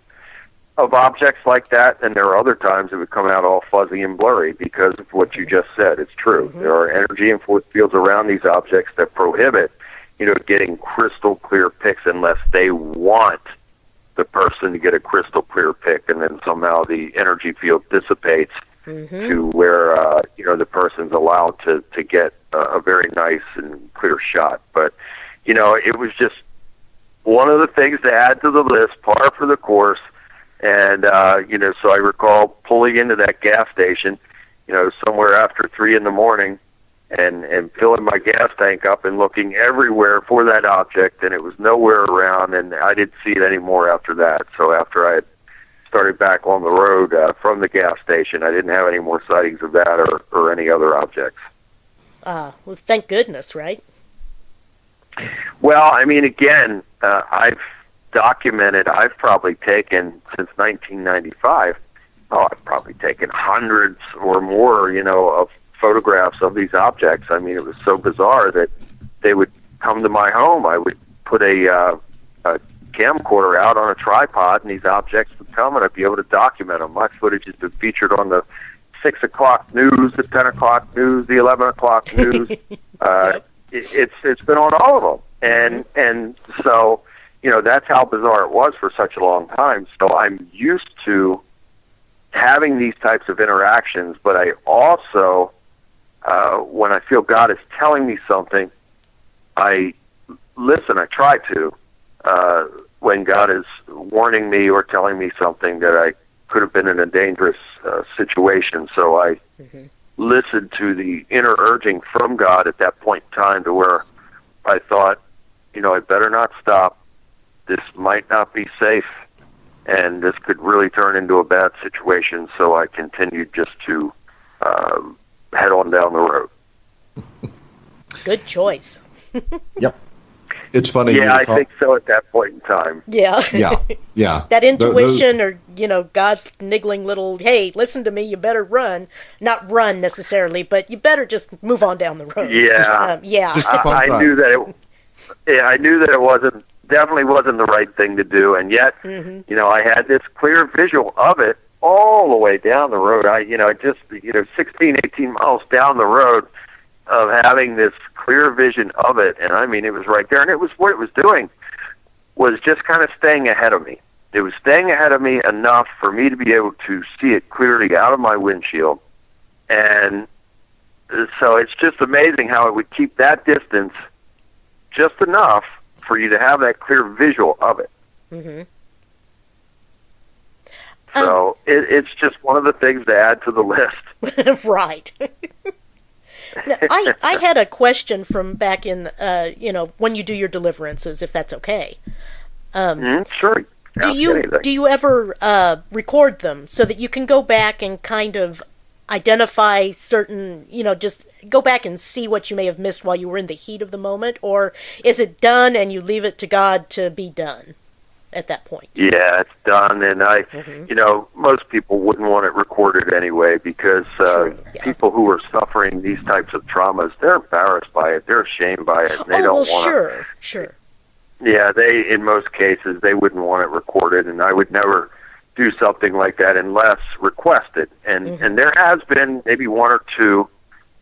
Speaker 4: of objects like that, and there are other times it would come out all fuzzy and blurry because of what you just said. It's true. There are energy and force fields around these objects that prohibit, getting crystal clear pics unless they want the person to get a crystal clear pic, and then somehow the energy field dissipates to where the person's allowed to get a very nice and clear shot. But it was just one of the things to add to the list, par for the course. And so I recall pulling into that gas station, somewhere after 3 a.m. and filling my gas tank up and looking everywhere for that object, and it was nowhere around, and I didn't see it anymore after that. So after I had started back on the road from the gas station, I didn't have any more sightings of that or any other objects.
Speaker 2: Well, thank goodness, right?
Speaker 4: Well, I mean, again, I've documented, I've probably taken, since 1995, I've probably taken hundreds or more, of photographs of these objects. I mean, it was so bizarre that they would come to my home. I would put a camcorder out on a tripod, and these objects would come, and I'd be able to document them. My footage has been featured on the 6 o'clock news, the 10 o'clock news, the 11 o'clock news. It's been on all of them. And so, that's how bizarre it was for such a long time. So I'm used to having these types of interactions, but I also, when I feel God is telling me something, I listen, I try to, when God is warning me or telling me something that I could have been in a dangerous situation. So I listened to the inner urging from God at that point in time, to where I thought, I better not stop. This might not be safe, and this could really turn into a bad situation. So I continued just to head on down the road.
Speaker 2: Good choice.
Speaker 3: Yep. It's funny.
Speaker 4: Yeah, I think so at that point in time.
Speaker 2: Yeah.
Speaker 3: Yeah.
Speaker 2: That intuition, or, God's niggling little, hey, listen to me, you better run. Not run necessarily, but you better just move on down the road.
Speaker 4: Yeah. I knew that it definitely wasn't the right thing to do. And yet, I had this clear visual of it all the way down the road. I just 16, 18 miles down the road, of having this clear vision of it. And I mean, it was right there. And it was, what it was doing was just kind of staying ahead of me. It was staying ahead of me enough for me to be able to see it clearly out of my windshield. And so it's just amazing how it would keep that distance just enough for you to have that clear visual of it. So it's just one of the things to add to the list.
Speaker 2: Right. Now, I had a question from back in, when you do your deliverances, if that's okay.
Speaker 4: Sure.
Speaker 2: Do you ever record them so that you can go back and kind of identify certain, just go back and see what you may have missed while you were in the heat of the moment? Or is it done and you leave it to God to be done at that point?
Speaker 4: Yeah, it's done. And most people wouldn't want it recorded anyway, because people who are suffering these types of traumas, they're embarrassed by it. They're ashamed by it. And they don't want
Speaker 2: to. Sure.
Speaker 4: Yeah, in most cases, they wouldn't want it recorded, and I would never do something like that unless requested. And there has been maybe one or two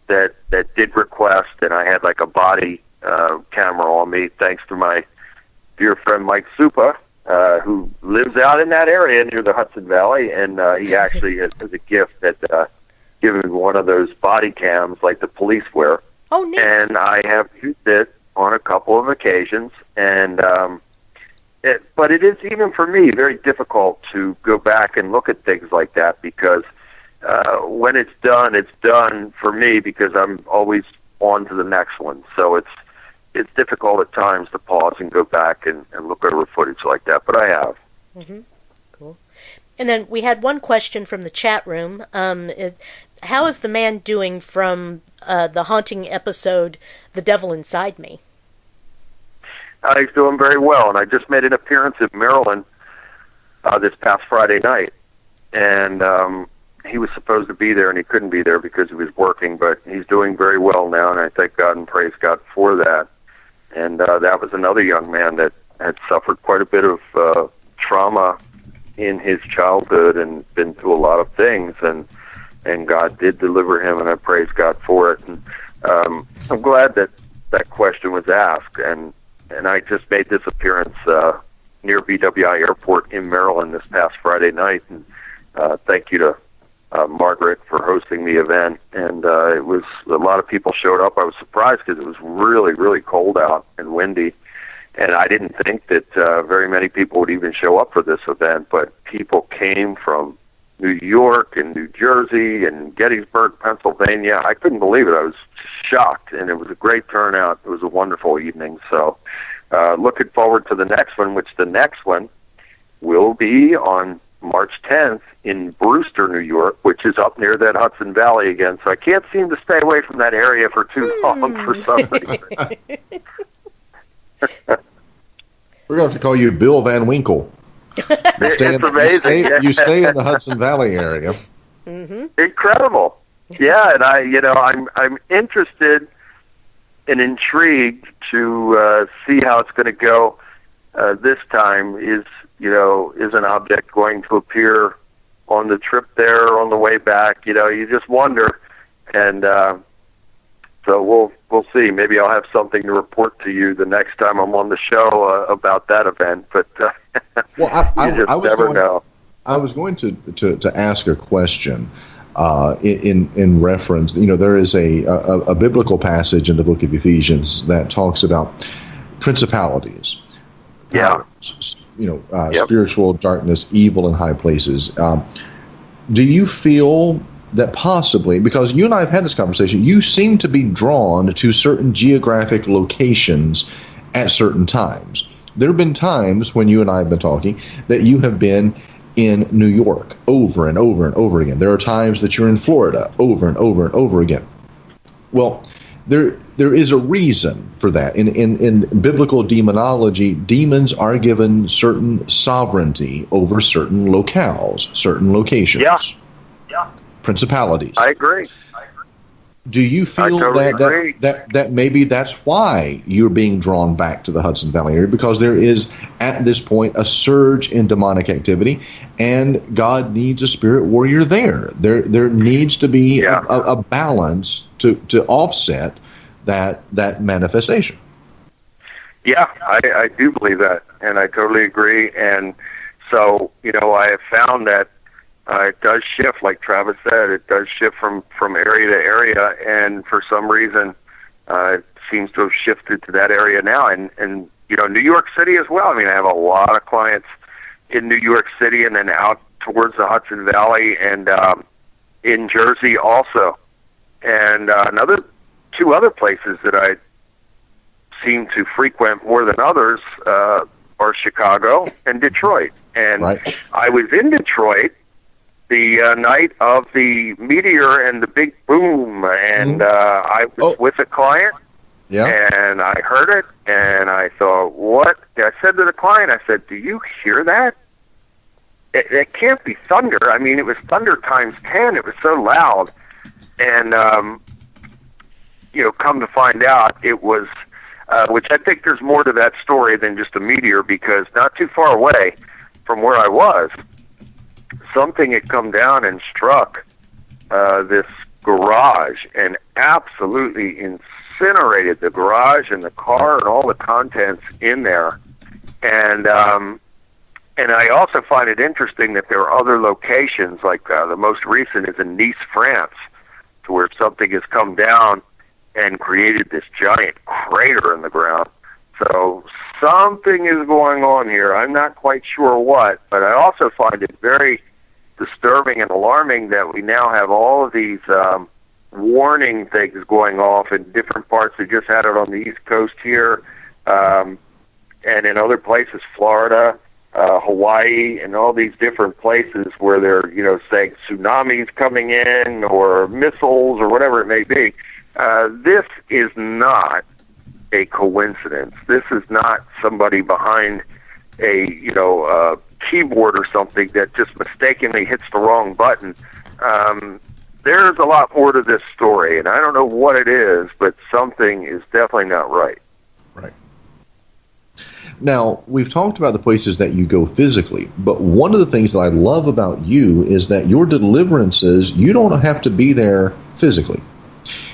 Speaker 4: that did request, and I had like a body camera on me, thanks to my dear friend Mike Supa, who lives out in that area near the Hudson Valley, and he actually, as a gift, had given me one of those body cams like the police wear.
Speaker 2: Oh, neat.
Speaker 4: And I have used it on a couple of occasions, and but it is, even for me, very difficult to go back and look at things like that, because when it's done for me, because I'm always on to the next one. So it's difficult at times to pause and go back and look over footage like that, but I have.
Speaker 2: Cool. And then we had one question from the chat room. How is the man doing from the haunting episode, The Devil Inside Me?
Speaker 4: He's doing very well, and I just made an appearance in Maryland this past Friday night, and he was supposed to be there, and he couldn't be there because he was working, but he's doing very well now, and I thank God and praise God for that. And that was another young man that had suffered quite a bit of trauma in his childhood and been through a lot of things, and God did deliver him, and I praise God for it. And I'm glad that that question was asked, and I just made this appearance near BWI Airport in Maryland this past Friday night, and thank you to Margaret for hosting the event. And it was a lot of people showed up. I was surprised because it was really, really cold out and windy, and I didn't think that very many people would even show up for this event, but people came from New York and New Jersey and Gettysburg, Pennsylvania. I couldn't believe it. I was shocked, and it was a great turnout. It was a wonderful evening. So looking forward to the next one, which the next one will be on March 10th in Brewster, New York, which is up near that Hudson Valley again. So I can't seem to stay away from that area for too long for some reason.
Speaker 3: We're going to have to call you Bill Van Winkle.
Speaker 4: It's amazing.
Speaker 3: You stay in the Hudson Valley area.
Speaker 2: Mm-hmm.
Speaker 4: Incredible. Yeah, and I'm interested and intrigued to see how it's going to go this time. Is an object going to appear on the trip there or on the way back? You just wonder, and so we'll see. Maybe I'll have something to report to you the next time I'm on the show about that event. But
Speaker 3: well,
Speaker 4: you just never know.
Speaker 3: I was going to ask a question in reference. There is a biblical passage in the book of Ephesians that talks about principalities.
Speaker 4: Yeah.
Speaker 3: Yep. Spiritual darkness, evil in high places. Do you feel that possibly, because you and I have had this conversation, you seem to be drawn to certain geographic locations at certain times? There have been times when you and I have been talking that you have been in New York over and over and over again. There are times that you're in Florida over and over and over again. Well, there is a reason for that. In biblical demonology, demons are given certain sovereignty over certain locales, certain locations.
Speaker 4: Yeah.
Speaker 3: Principalities.
Speaker 4: I agree.
Speaker 3: Do you feel that maybe that's why you're being drawn back to the Hudson Valley area? Because there is, at this point, a surge in demonic activity, and God needs a spirit warrior there. There needs to be a balance to offset that manifestation. Yeah,
Speaker 4: I do believe that, and I totally agree. And so, I have found that it does shift, like Travis said. It does shift from area to area, and for some reason, it seems to have shifted to that area now. And New York City as well. I mean, I have a lot of clients in New York City, and then out towards the Hudson Valley, and in Jersey also. And two other places that I seem to frequent more than others are Chicago and Detroit. And right. I was in Detroit the night of the meteor and the big boom, and I was with a client, and I heard it, and I thought, what? I said to the client, I said, do you hear that? It can't be thunder. I mean, it was thunder times 10. It was so loud. And, come to find out, it was, which I think there's more to that story than just a meteor, because not too far away from where I was, something had come down and struck this garage and absolutely incinerated the garage and the car and all the contents in there. And I also find it interesting that there are other locations, like the most recent is in Nice, France, to where something has come down and created this giant crater in the ground. So something is going on here. I'm not quite sure what, but I also find it very disturbing and alarming that we now have all of these warning things going off in different parts. We just had it on the East Coast here, and in other places, Florida, Hawaii, and all these different places where they're, saying tsunamis coming in or missiles or whatever it may be. This is not a coincidence. This is not somebody behind a keyboard or something that just mistakenly hits the wrong button. There's a lot more to this story, and I don't know what it is, but something is definitely not right.
Speaker 3: Right. Now, we've talked about the places that you go physically, but one of the things that I love about you is that your deliverances, you don't have to be there physically.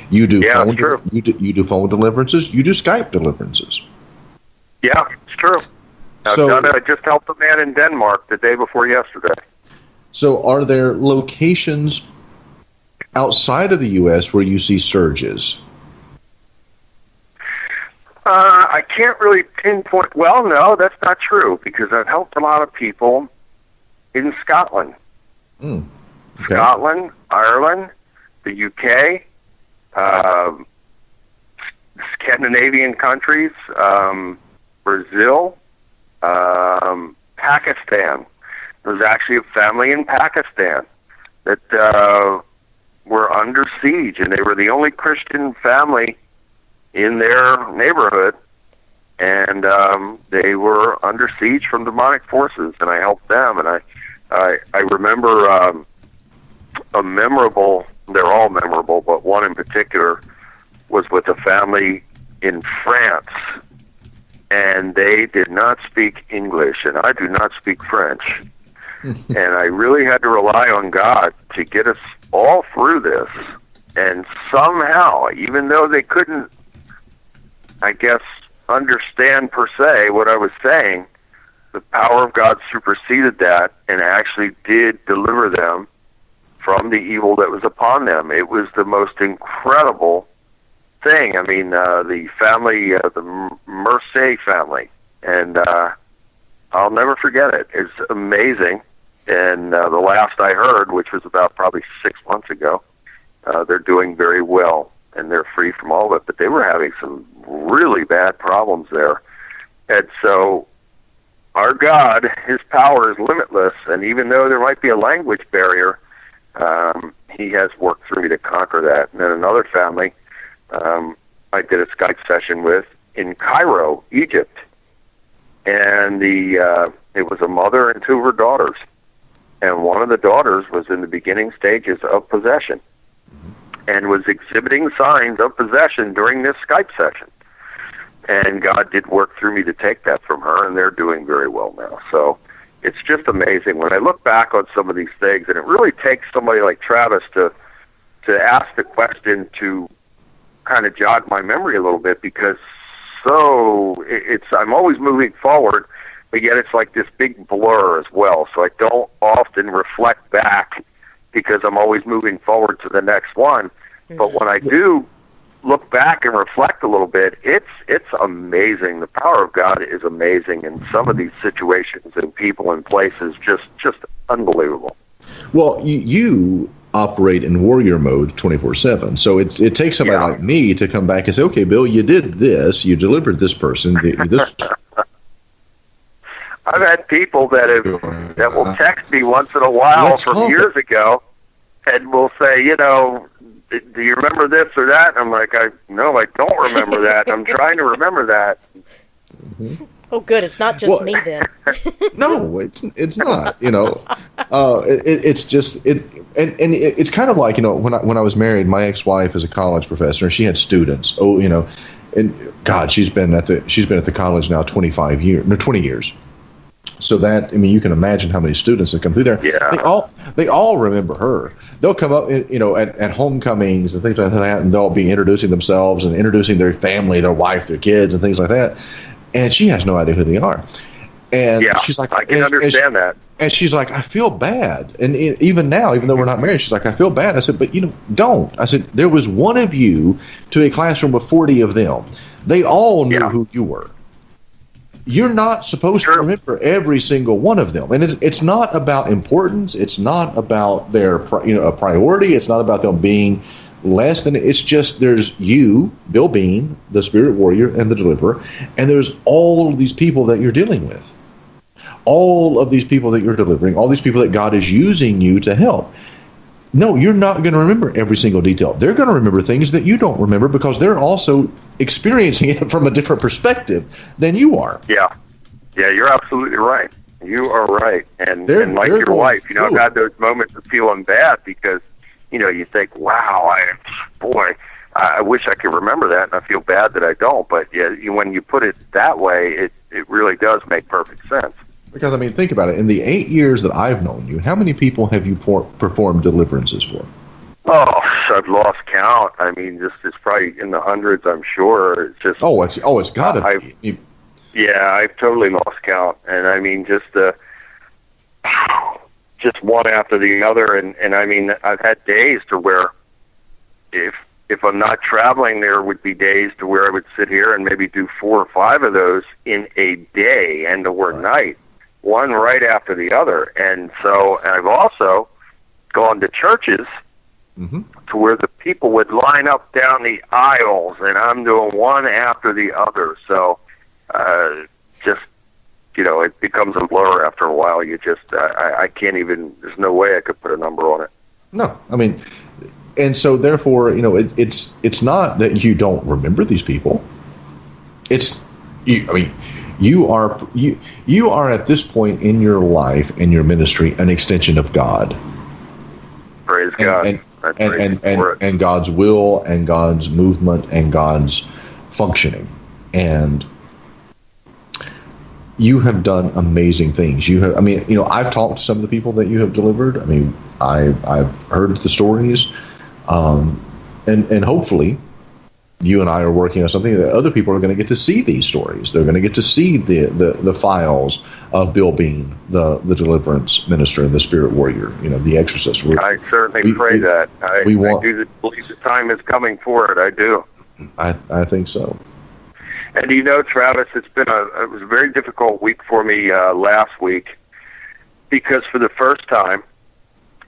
Speaker 3: You do phone,
Speaker 4: true.
Speaker 3: You do phone deliverances. You do Skype deliverances.
Speaker 4: Yeah, it's true. I just helped a man in Denmark the day before yesterday.
Speaker 3: So are there locations outside of the U.S. where you see surges?
Speaker 4: I can't really pinpoint. Well, no, that's not true, because I've helped a lot of people in Scotland.
Speaker 3: Okay.
Speaker 4: Scotland, Ireland, the UK, Scandinavian countries, Brazil, Pakistan. There was actually a family in Pakistan that were under siege, and they were the only Christian family in their neighborhood, and they were under siege from demonic forces, and I helped them. And I remember a memorable, they're all memorable, but one in particular was with a family in France, and they did not speak English, and I do not speak French. And I really had to rely on God to get us all through this. And somehow, even though they couldn't, I guess, understand per se what I was saying, the power of God superseded that and actually did deliver them from the evil that was upon them. It was the most incredible thing. I mean, the family, the Mercier family, and I'll never forget it. It's amazing. And the last I heard, which was about probably 6 months ago, they're doing very well, and they're free from all of it. But they were having some really bad problems there. And so our God, his power is limitless, and even though there might be a language barrier, he has worked through me to conquer that. And then another family I did a Skype session with in Cairo, Egypt. And it was a mother and two of her daughters. And one of the daughters was in the beginning stages of possession and was exhibiting signs of possession during this Skype session. And God did work through me to take that from her, and they're doing very well now. So it's just amazing when I look back on some of these things, and it really takes somebody like Travis to ask the question to kind of jog my memory a little bit, because I'm always moving forward, but yet it's like this big blur as well. So I don't often reflect back because I'm always moving forward to the next one. Mm-hmm. But when I do look back and reflect a little bit, it's amazing. The power of God is amazing in some of these situations and people and places, just unbelievable.
Speaker 3: Well, you operate in warrior mode 24/7. So it takes somebody like me to come back and say, okay, Bill, you did this, you delivered this person, this.
Speaker 4: I've had people that will text me once in a while from years ago and will say, do you remember this or that? And I'm like, no, I don't remember that. I'm trying to remember that.
Speaker 3: Mm-hmm.
Speaker 2: Oh, good. It's not just me then.
Speaker 3: No, it's not. It's just and it's kind of like when I was married, my ex-wife is a college professor, and she had students. And God, she's been at the college now 20 years. So that, you can imagine how many students that come through there.
Speaker 4: Yeah.
Speaker 3: They all remember her. They'll come up, at homecomings and things like that, and they'll be introducing themselves and introducing their family, their wife, their kids, and things like that. And she has no idea who they are. And she's like,
Speaker 4: I can understand that.
Speaker 3: And she's like, I feel bad. And even now, even though we're not married, she's like, I feel bad. I said, but don't. I said, there was one of you to a classroom of 40 of them. They all knew who you were. You're not supposed to remember every single one of them. And it's not about importance. It's not about their a priority. It's not about them being less than. It's just there's you, Bill Bean, the spirit warrior and the deliverer, and there's all of these people that you're dealing with. All of these people that you're delivering, all these people that God is using you to help. No, you're not going to remember every single detail. They're going to remember things that you don't remember because they're also experiencing it from a different perspective than you are.
Speaker 4: Yeah, you're absolutely right. You are right. And like your wife, I've had those moments of feeling bad because, you think, wow, I wish I could remember that, and I feel bad that I don't. But when you put it that way, it really does make perfect sense.
Speaker 3: Because, I mean, think about it. In the 8 years that I've known you, how many people have you performed deliverances for?
Speaker 4: Oh, I've lost count. I mean, just it's probably in the hundreds, I'm sure. It's just
Speaker 3: it's got to be.
Speaker 4: Yeah, I've totally lost count, and I mean, just one after the other, and I mean, I've had days to where if I'm not traveling, there would be days to where I would sit here and maybe do 4 or 5 of those in a day, and/or night, one right after the other. And so I've also gone to churches to where the people would line up down the aisles, and I'm doing one after the other. So just, it becomes a blur after a while. You just, I can't even, there's no way I could put a number on it.
Speaker 3: No, I mean, and so therefore, it's not that you don't remember these people. You are at this point in your life, in your ministry, an extension of God.
Speaker 4: Praise God.
Speaker 3: And God's will and God's movement and God's functioning. And you have done amazing things. I've talked to some of the people that you have delivered. I mean, I've heard the stories. And hopefully you and I are working on something that other people are going to get to see these stories. They're going to get to see the files of Bill Bean, the deliverance minister, the spirit warrior, the exorcist.
Speaker 4: I certainly pray that. I do believe the time is coming for it. I do.
Speaker 3: I think so.
Speaker 4: And Travis, it was a very difficult week for me last week, because for the first time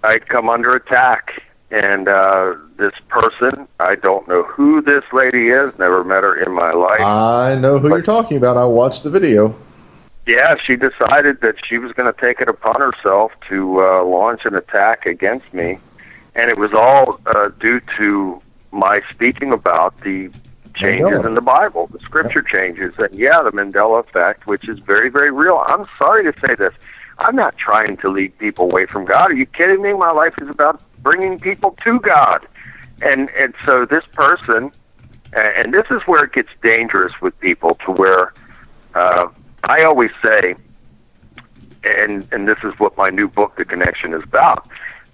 Speaker 4: I'd come under attack. And this person, I don't know who this lady is, never met her in my life.
Speaker 3: I know who you're talking about. I watched the video.
Speaker 4: Yeah, she decided that she was going to take it upon herself to launch an attack against me. And it was all due to my speaking about the changes in the Bible, the scripture changes, and the Mandela effect, which is very, very real. I'm sorry to say this. I'm not trying to lead people away from God. Are you kidding me? My life is about bringing people to God. And so this person, and this is where it gets dangerous with people, to where I always say, and this is what my new book, The Connection, is about,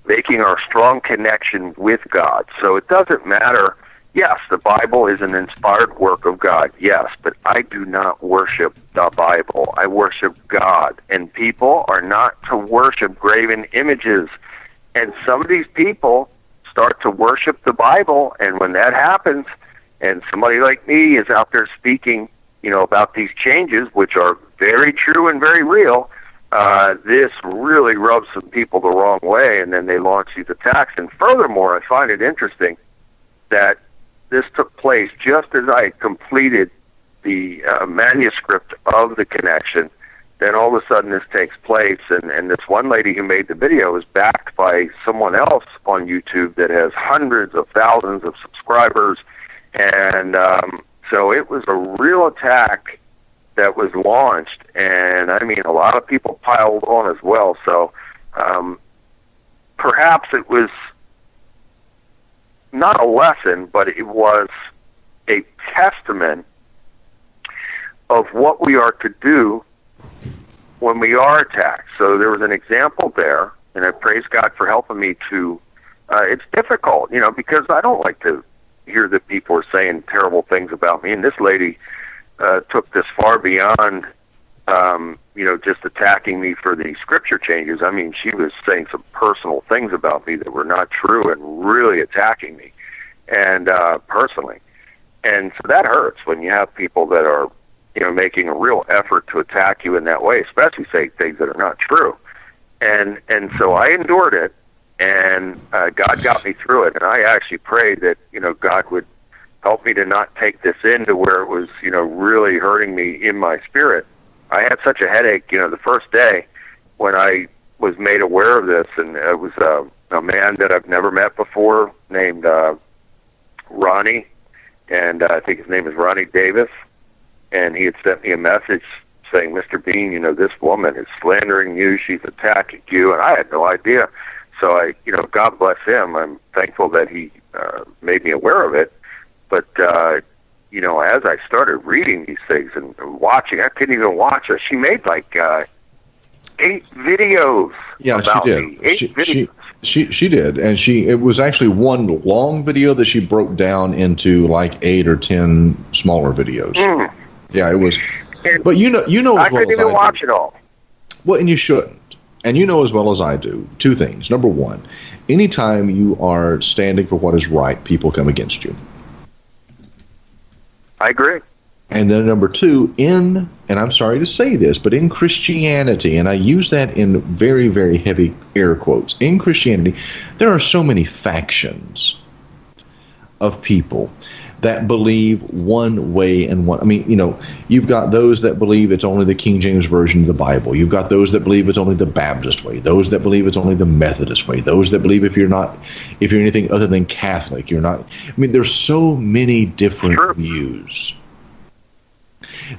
Speaker 4: making our strong connection with God. So it doesn't matter, yes, the Bible is an inspired work of God, yes, but I do not worship the Bible. I worship God, and people are not to worship graven images. And some of these people start to worship the Bible, and when that happens, and somebody like me is out there speaking, about these changes, which are very true and very real, this really rubs some people the wrong way, and then they launch these attacks. And furthermore, I find it interesting that this took place just as I completed the manuscript of The Connection. Then all of a sudden this takes place, and this one lady who made the video is backed by someone else on YouTube that has hundreds of thousands of subscribers. And so it was a real attack that was launched, and I mean, a lot of people piled on as well. So perhaps it was not a lesson, but it was a testament of what we are to do when we are attacked. So there was an example there, and I praise God for helping me to, it's difficult, because I don't like to hear that people are saying terrible things about me. And this lady took this far beyond, just attacking me for the scripture changes. I mean, she was saying some personal things about me that were not true and really attacking me, and personally. And so that hurts when you have people that are, making a real effort to attack you in that way, especially say things that are not true. And so I endured it, and God got me through it. And I actually prayed that, God would help me to not take this into where it was, really hurting me in my spirit. I had such a headache, the first day when I was made aware of this, and it was a man that I've never met before named Ronnie, and I think his name is Ronnie Davis. And he had sent me a message saying, Mr. Bean, this woman is slandering you. She's attacking you. And I had no idea. So God bless him. I'm thankful that he made me aware of it. But as I started reading these things and watching, I couldn't even watch it. She made like 8 videos.
Speaker 3: Yeah,
Speaker 4: about
Speaker 3: she did.
Speaker 4: me. 8 videos.
Speaker 3: She did, and it was actually one long video that she broke down into like 8 or 10 smaller videos. Yeah, it was.
Speaker 4: And
Speaker 3: but you know as well as I do.
Speaker 4: I couldn't even watch it all.
Speaker 3: Well, and you shouldn't. And you know as well as I do 2 things. Number one, anytime you are standing for what is right, people come against you.
Speaker 4: I agree.
Speaker 3: And then number 2, and I'm sorry to say this, but in Christianity, and I use that in very, very heavy air quotes, in Christianity, there are so many factions of people that believe one way and one. I mean, you've got those that believe it's only the King James Version of the Bible. You've got those that believe it's only the Baptist way. Those that believe it's only the Methodist way. Those that believe if you're anything other than Catholic, you're not. I mean, there's so many different views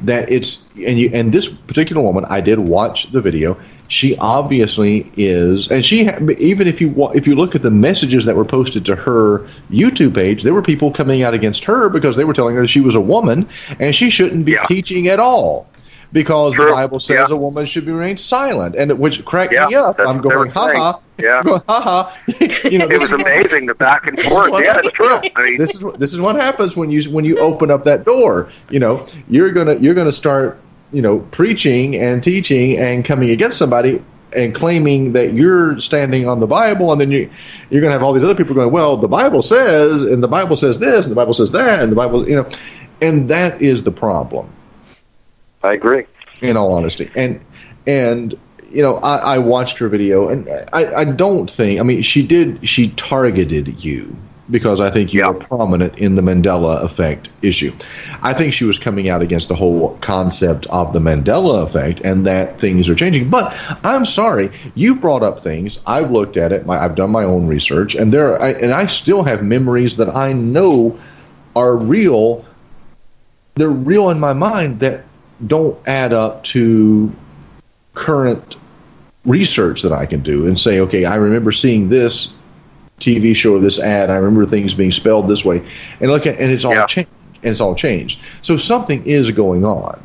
Speaker 3: that it's and this particular woman, I did watch the video. She obviously is, and even if you look at the messages that were posted to her YouTube page, there were people coming out against her because they were telling her she was a woman and she shouldn't be teaching at all because the Bible says a woman should remain silent, and which cracked me up. I'm going, ha.
Speaker 4: Yeah. It was amazing, the back and forth. Yeah, it's true. I mean,
Speaker 3: this is what happens when you open up that door. You're gonna start preaching and teaching and coming against somebody and claiming that you're standing on the Bible, and then you're going to have all these other people going, well, the Bible says, and the Bible says this, and the Bible says that, and the Bible, and that is the problem.
Speaker 4: I agree.
Speaker 3: In all honesty, and I watched her video, and I don't think, I mean, she targeted you because I think you are prominent in the Mandela effect issue. I think she was coming out against the whole concept of the Mandela effect and that things are changing. But I'm sorry, you brought up things. I've looked at it. I've done my own research, and I still have memories that I know are real. They're real in my mind that don't add up to current research that I can do and say, okay, I remember seeing this TV show or this ad. I remember things being spelled this way, and it's all changed. And it's all changed. So something is going on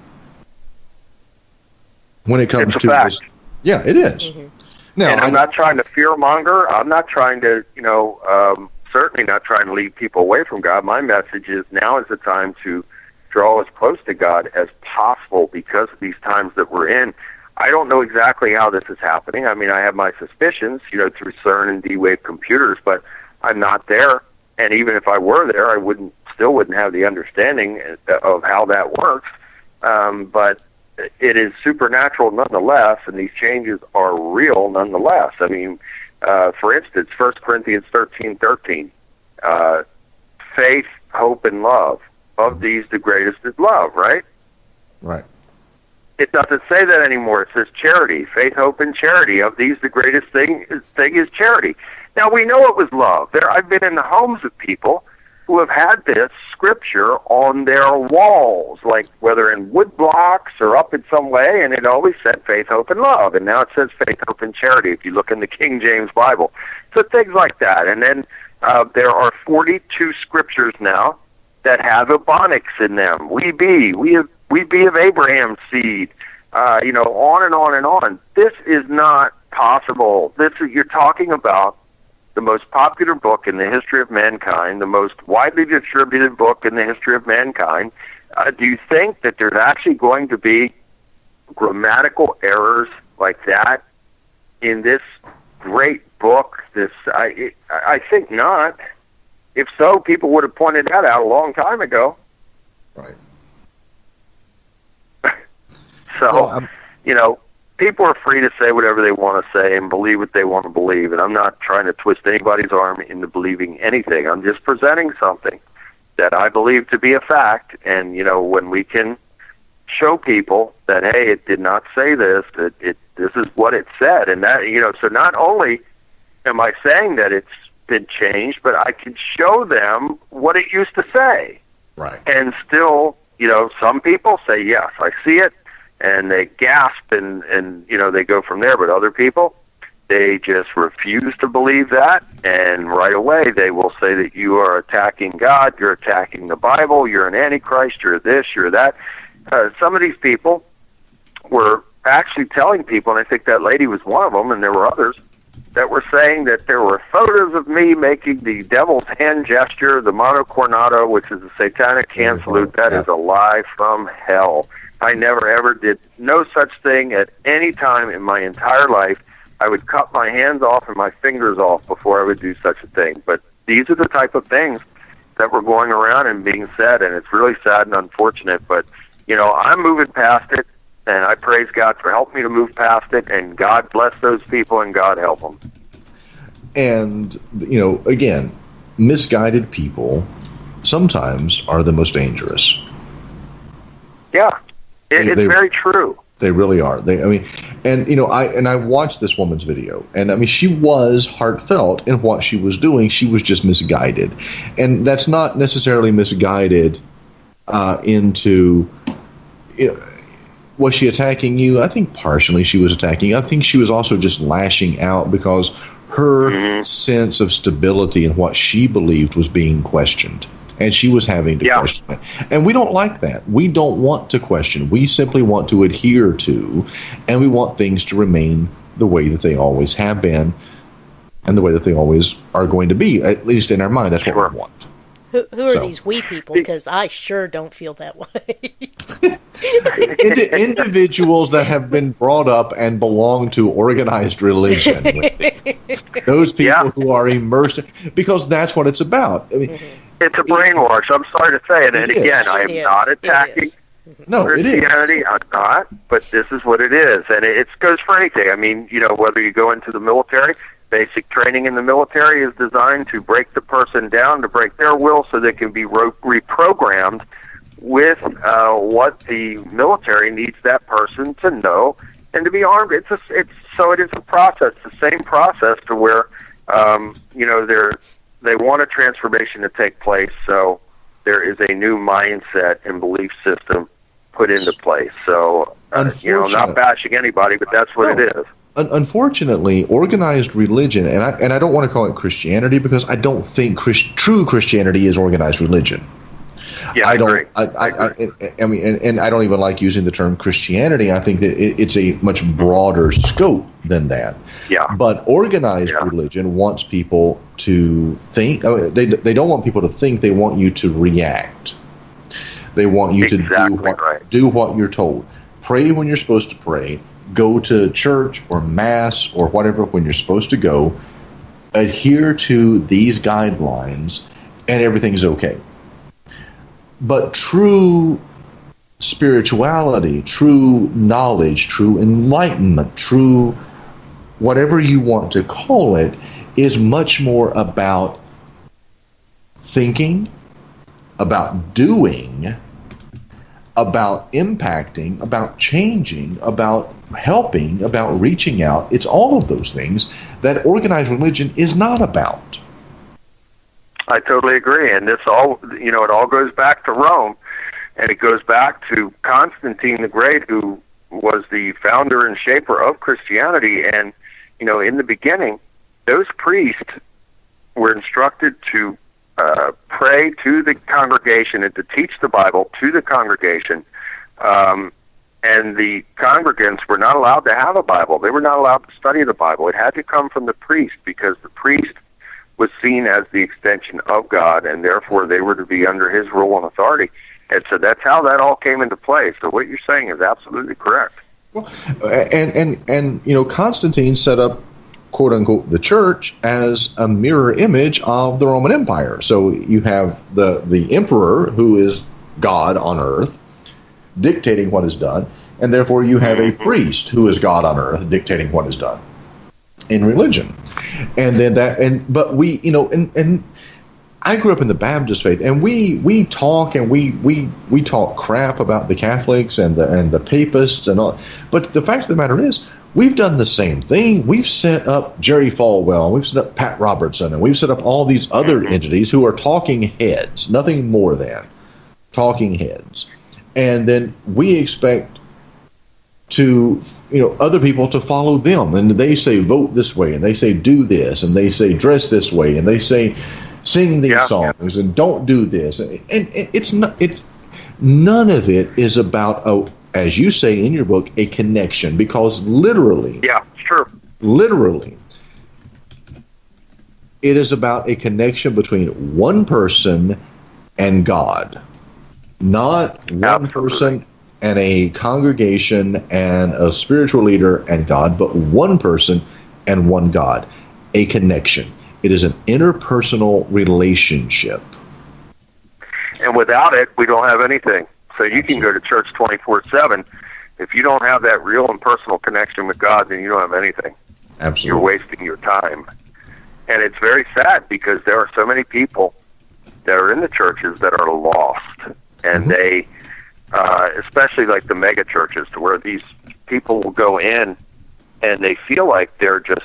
Speaker 3: when it comes to this. Yeah, it is.
Speaker 2: Mm-hmm.
Speaker 3: Now,
Speaker 4: and I'm not trying to fearmonger. I'm not trying to, certainly not trying to lead people away from God. My message is now is the time to draw as close to God as possible because of these times that we're in. I don't know exactly how this is happening. I mean, I have my suspicions, through CERN and D-Wave computers, but I'm not there. And even if I were there, I still wouldn't have the understanding of how that works. But it is supernatural nonetheless, and these changes are real nonetheless. I mean, for instance, 1 Corinthians 13:13, faith, hope, and love. Of these, the greatest is love, right?
Speaker 3: Right.
Speaker 4: It doesn't say that anymore. It says charity, faith, hope, and charity. Of these, the greatest thing is charity. Now, we know it was love. I've been in the homes of people who have had this scripture on their walls, like whether in wood blocks or up in some way, and it always said faith, hope, and love. And now it says faith, hope, and charity if you look in the King James Bible. So things like that. And then there are 42 scriptures now that have Ebonics in them. We be of Abraham's seed, on and on and on. This is not possible. You're talking about the most popular book in the history of mankind, the most widely distributed book in the history of mankind. Do you think that there's actually going to be grammatical errors like that in this great book? I think not. If so, people would have pointed that out a long time ago.
Speaker 3: Right.
Speaker 4: So, people are free to say whatever they want to say and believe what they want to believe, and I'm not trying to twist anybody's arm into believing anything. I'm just presenting something that I believe to be a fact, and, when we can show people that, hey, it did not say this, this is what it said, and that, so not only am I saying that it's been changed, but I can show them what it used to say.
Speaker 3: Right.
Speaker 4: And still, some people say, yes, I see it, and they gasp and they go from there. But other people, They just refuse to believe that, and right away they will say that you are attacking God, you're attacking the Bible, you're an antichrist, you're this, you're that. Some of these people were actually telling people, and I think that lady was one of them, and there were others, that were saying that there were photos of me making the devil's hand gesture, the mano cornato, which is a satanic hand salute. That is a lie from hell. I never ever did no such thing at any time in my entire life. I would cut my hands off and my fingers off before I would do such a thing. But these are the type of things that were going around and being said, and it's really sad and unfortunate. But, I'm moving past it, and I praise God for helping me to move past it, and God bless those people, and God help them.
Speaker 3: And, again, misguided people sometimes are the most dangerous.
Speaker 4: Yeah, it's very true.
Speaker 3: They really are. I watched this woman's video, and she was heartfelt in what she was doing. She was just misguided, and that's not necessarily misguided into. Was she attacking you? I think partially she was attacking you. I think she was also just lashing out because her sense of stability in what she believed was being questioned. And she was having to question it. And we don't like that. We don't want to question. We simply want to adhere to, and we want things to remain the way that they always have been and the way that they always are going to be, at least in our mind. That's what we want.
Speaker 2: Who are these we people? Because I sure don't feel that way.
Speaker 3: Individuals that have been brought up and belong to organized religion. Those people who are immersed, because that's what it's about.
Speaker 4: It's a brainwash. I'm sorry to say it. And again, I am not attacking Christianity. I'm not, but this is what it is. And it goes for anything. Whether you go into the military, basic training in the military is designed to break the person down, to break their will so they can be reprogrammed with what the military needs that person to know and to be armed. It is a process, the same process to where, they want a transformation to take place, so there is a new mindset and belief system put into place. So, I'm not bashing anybody, but that's what it is.
Speaker 3: Unfortunately, organized religion, and I don't want to call it Christianity because I don't think true Christianity is organized religion.
Speaker 4: Yeah, I agree.
Speaker 3: And I don't even like using the term Christianity. I think that it's a much broader scope than that.
Speaker 4: Yeah.
Speaker 3: But organized religion wants people to think. They don't want people to think. They want you to react. They want you to do what you're told. Pray when you're supposed to pray. Go to church or mass or whatever when you're supposed to go. Adhere to these guidelines, and everything's okay. But true spirituality, true knowledge, true enlightenment, true whatever you want to call it, is much more about thinking, about doing, about impacting, about changing, about helping, about reaching out. It's all of those things that organized religion is not about.
Speaker 4: I totally agree, and it all goes back to Rome, and it goes back to Constantine the Great, who was the founder and shaper of Christianity. And in the beginning, those priests were instructed to pray to the congregation and to teach the Bible to the congregation. And the congregants were not allowed to have a Bible. They were not allowed to study the Bible. It had to come from the priest, because the priest was seen as the extension of God, and therefore they were to be under his rule and authority. And so that's how that all came into play. So what you're saying is absolutely correct.
Speaker 3: Well, and Constantine set up, quote unquote, the church as a mirror image of the Roman Empire. So you have the emperor, who is God on earth, dictating what is done, and therefore you have a priest who is God on earth dictating what is done in religion. And then but we, and I grew up in the Baptist faith, and we talk and we talk crap about the Catholics and the Papists and all. But the fact of the matter is, we've done the same thing. We've set up Jerry Falwell, we've set up Pat Robertson, and we've set up all these other entities who are talking heads, nothing more than talking heads. And then we expect to other people to follow them, and they say vote this way, and they say do this, and they say dress this way, and they say sing these songs, and don't do this, and it's not. It's none of it is about as you say in your book, a connection, because literally, literally, it is about a connection between one person and God, not one person and a congregation and a spiritual leader and God, but one person and one God, a connection. It is an interpersonal relationship.
Speaker 4: And without it, we don't have anything. So you can go to church 24/7. If you don't have that real and personal connection with God, then you don't have anything.
Speaker 3: Absolutely.
Speaker 4: You're wasting your time. And it's very sad because there are so many people that are in the churches that are lost. And they, especially like the mega churches, to where these people will go in and they feel like they're just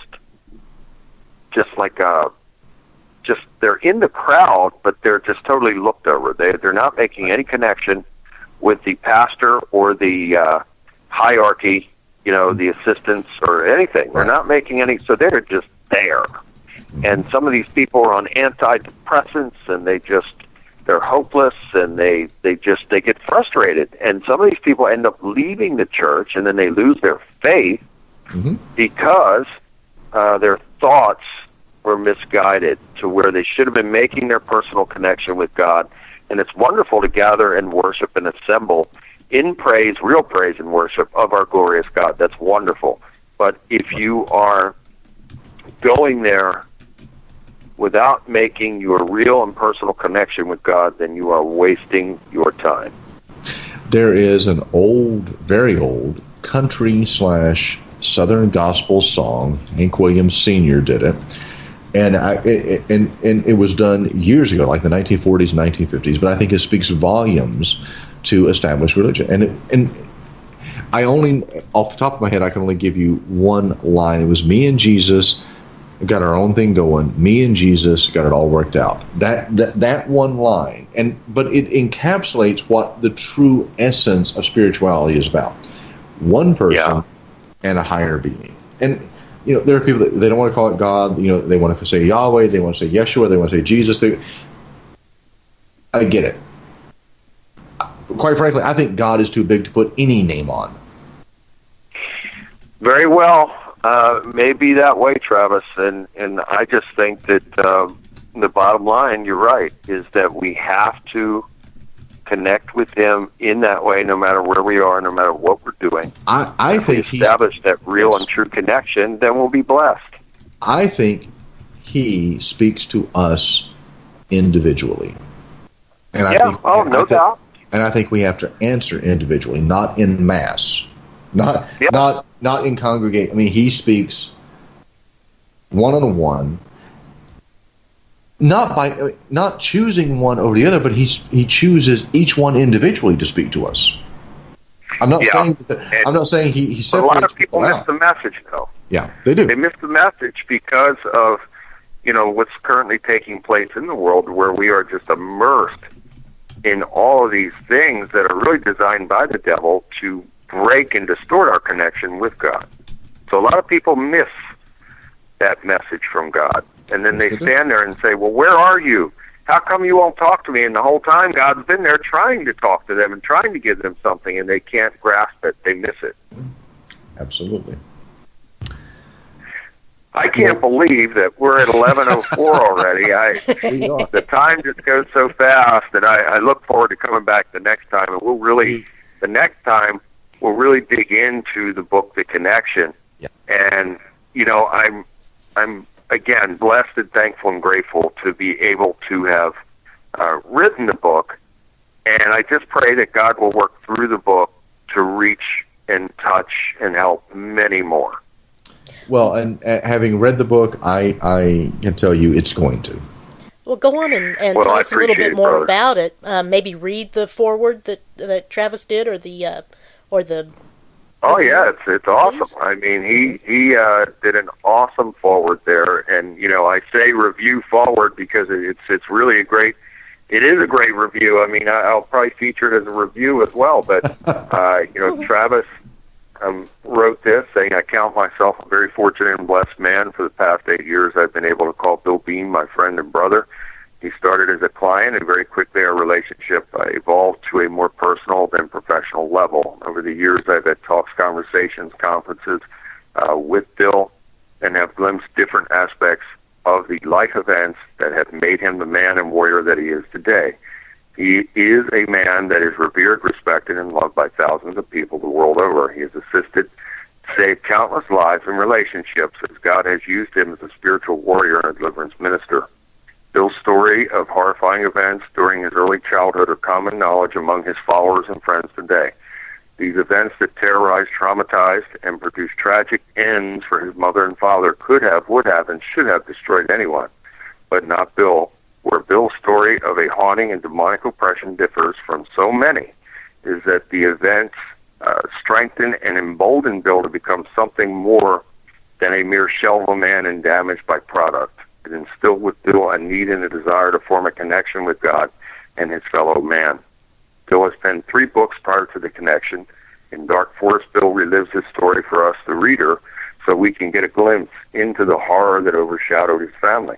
Speaker 4: they're in the crowd, but they're just totally looked over. They're not making any connection with the pastor or the hierarchy, the assistants or anything. They're not making any, so they're just there. And some of these people are on antidepressants, and they're hopeless, and they get frustrated. And some of these people end up leaving the church, and then they lose their faith because their thoughts were misguided to where they should have been making their personal connection with God. And it's wonderful to gather and worship and assemble in praise, real praise and worship of our glorious God. That's wonderful. But if you are going there without making your real and personal connection with God, then you are wasting your time.
Speaker 3: There is an old, very old country/Southern gospel song. Hank Williams Sr. did it. And it was done years ago, like the 1940s, 1950s. But I think it speaks volumes to established religion. And I only, off the top of my head, I can only give you one line. It was me and Jesus got our own thing going. Me and Jesus got it all worked out. That one line, but it encapsulates what the true essence of spirituality is about. One person and a higher being. And there are people that they don't want to call it God. They want to say Yahweh. They want to say Yeshua. They want to say Jesus. I get it. Quite frankly, I think God is too big to put any name on.
Speaker 4: Very well. May be that way, Travis. And I just think that the bottom line, you're right, is that we have to connect with Him in that way, no matter where we are, no matter what we're doing.
Speaker 3: I think
Speaker 4: if we establish that real and true connection, then we'll be blessed.
Speaker 3: I think He speaks to us individually. And
Speaker 4: no doubt.
Speaker 3: And I think we have to answer individually, not in mass, not in congregate. I mean, He speaks one-on-one. Not choosing one over the other, but he chooses each one individually to speak to us. I'm not saying he separates.
Speaker 4: A lot of people miss
Speaker 3: out.
Speaker 4: the message, though.
Speaker 3: Yeah, they do.
Speaker 4: They miss the message because of what's currently taking place in the world, where we are just immersed in all of these things that are really designed by the devil to break and distort our connection with God. So a lot of people miss that message from God. And then they stand there and say, well, where are you? How come you won't talk to me? And the whole time God's been there trying to talk to them and trying to give them something, and they can't grasp it. They miss it.
Speaker 3: Absolutely.
Speaker 4: I can't believe that we're at 11:04 already. The time just goes so fast, and I look forward to coming back the next time. And the next time, we'll really dig into the book, The Connection.
Speaker 3: Yeah.
Speaker 4: And, I'm again, blessed and thankful and grateful to be able to have written the book. And I just pray that God will work through the book to reach and touch and help many more.
Speaker 3: Well, and having read the book, I can tell you it's going to.
Speaker 2: Well, go on and tell us a little bit more about it. Maybe read the foreword that Travis did, or the.
Speaker 4: Oh yeah, it's awesome. I mean, he did an awesome forward there, and I say review forward because it's really a great. It is a great review. I mean, I'll probably feature it as a review as well. But Travis wrote this saying, I count myself a very fortunate and blessed man. For the past 8 years, I've been able to call Bill Bean my friend and brother. He started as a client, and very quickly our relationship evolved to a more personal than professional level. Over the years, I've had talks, conversations, conferences with Bill, and have glimpsed different aspects of the life events that have made him the man and warrior that he is today. He is a man that is revered, respected, and loved by thousands of people the world over. He has assisted, saved countless lives and relationships as God has used him as a spiritual warrior and a deliverance minister. Bill's story of horrifying events during his early childhood are common knowledge among his followers and friends today. These events that terrorized, traumatized, and produced tragic ends for his mother and father could have, would have, and should have destroyed anyone, but not Bill. Where Bill's story of a haunting and demonic oppression differs from so many is that the events strengthened and emboldened Bill to become something more than a mere shell of a man and damaged by product. It instilled with Bill a need and a desire to form a connection with God and his fellow man. Bill has penned 3 books prior to the connection. In Dark Forest, Bill relives his story for us, the reader, so we can get a glimpse into the horror that overshadowed his family.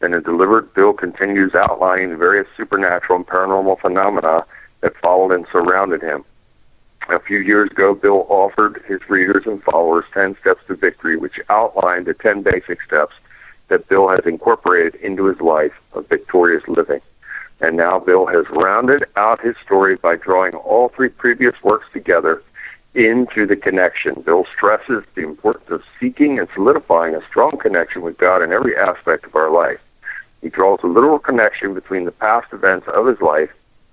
Speaker 4: And in Delivered, Bill continues outlining the various supernatural and paranormal phenomena that followed and surrounded him. A few years ago, Bill offered his readers and followers 10 Steps to Victory, which outlined the 10 basic steps that Bill has incorporated into his life of victorious living. And now Bill has rounded out his story by drawing all 3 previous works together into the connection. Bill stresses the importance of seeking and solidifying a strong connection with God in every aspect of our life. He draws a literal connection between the past events of his life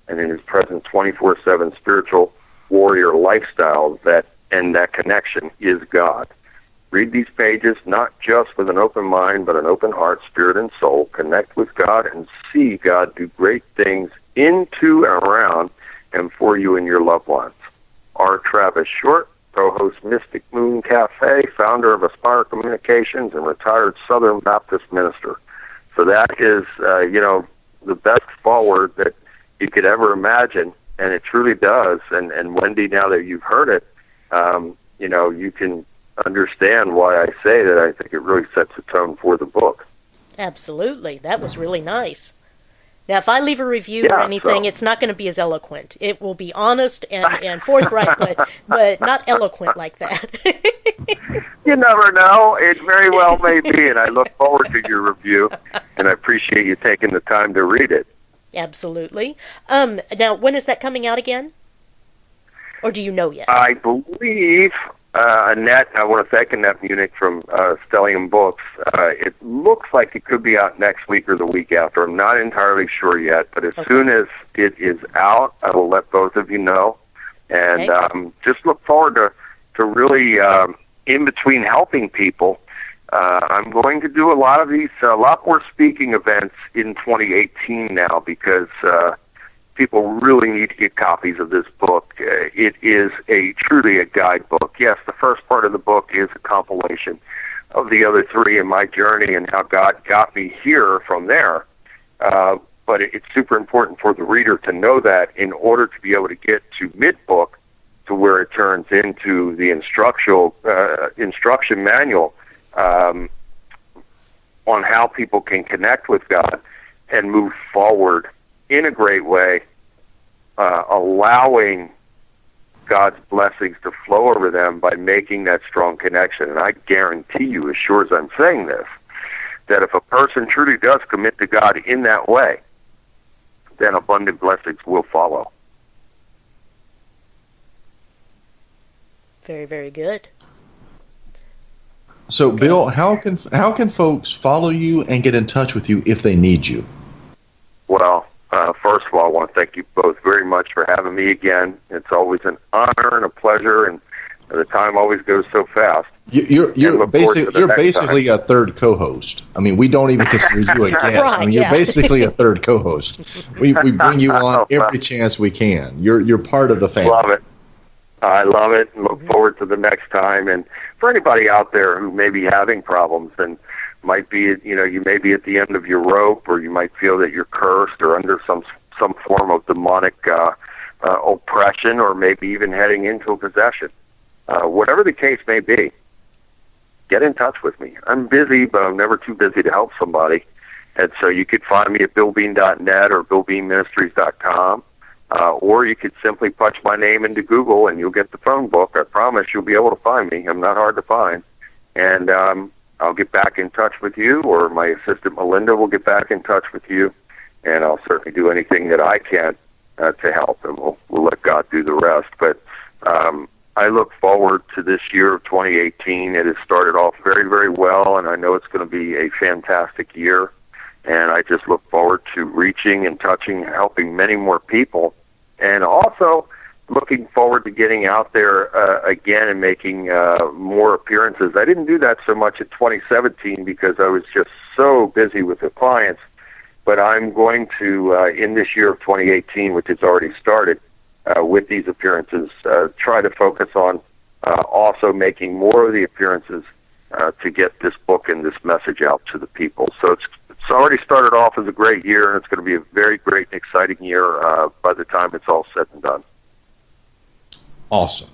Speaker 4: and in his present 24/7 spiritual warrior lifestyle, and that connection is God. Read these pages not just with an open mind, but an open heart, spirit, and soul. Connect with God and see God do great things into and around and for you and your loved ones. R. Travis Short, co-host Mystic Moon Cafe, founder of Aspire Communications, and retired Southern Baptist minister. So that is, the best forward that you could ever imagine, and it truly does. And Wendy, now that you've heard it, you can understand why I say that I think it really sets the tone for the book.
Speaker 2: Absolutely. That was really nice. Now, if I leave a review or anything, it's not going to be as eloquent. It will be honest and forthright, but not eloquent like that.
Speaker 4: You never know. It very well may be, and I look forward to your review, and I appreciate you taking the time to read it.
Speaker 2: Absolutely. Now, when is that coming out again? Or do you know yet?
Speaker 4: I believe Annette, I want to thank Annette Munich from Stellium Books. It looks like it could be out next week or the week after. I'm not entirely sure yet, but as soon as it is out, I will let both of you know. And just look forward to really, in between helping people, I'm going to do a lot more speaking events in 2018 now, because people really need to get copies of this book. It is truly a guidebook. Yes, the first part of the book is a compilation of the other 3 in my journey and how God got me here from there. But it's super important for the reader to know that in order to be able to get to mid-book, to where it turns into the instruction manual on how people can connect with God and move forward in a great way, allowing God's blessings to flow over them by making that strong connection. And I guarantee you, as sure as I'm saying this, that if a person truly does commit to God in that way, then abundant blessings will follow.
Speaker 2: Very, very good.
Speaker 3: So, Bill, how can folks follow you and get in touch with you if they need you?
Speaker 4: Well, first of all, I want to thank you both very much for having me again. It's always an honor and a pleasure, and the time always goes so fast.
Speaker 3: You're basically a third co-host. I mean, we don't even consider you a guest.
Speaker 2: Right,
Speaker 3: I mean, you're basically a third co-host. We bring you on every chance we can. You're part of the family.
Speaker 4: Love it. I love it, and look forward to the next time. And for anybody out there who may be having problems and might be, you may be at the end of your rope, or you might feel that you're cursed or under some form of demonic oppression, or maybe even heading into a possession. whatever the case may be, get in touch with me. I'm busy, but I'm never too busy to help somebody. And so you could find me at billbean.net or billbeanministries.com, or you could simply punch my name into Google and you'll get the phone book. I promise you'll be able to find me. I'm not hard to find. And I'll get back in touch with you, or my assistant Melinda will get back in touch with you, and I'll certainly do anything that I can to help, and we'll let God do the rest. But I look forward to this year of 2018. It has started off very, very well, and I know it's going to be a fantastic year. And I just look forward to reaching and touching, helping many more people, and also looking forward to getting out there again and making more appearances. I didn't do that so much in 2017 because I was just so busy with the clients, but I'm going to, in this year of 2018, which has already started, with these appearances, try to focus on also making more of the appearances to get this book and this message out to the people. So it's already started off as a great year, and it's going to be a very great and exciting year by the time it's all said and done.
Speaker 3: Awesome.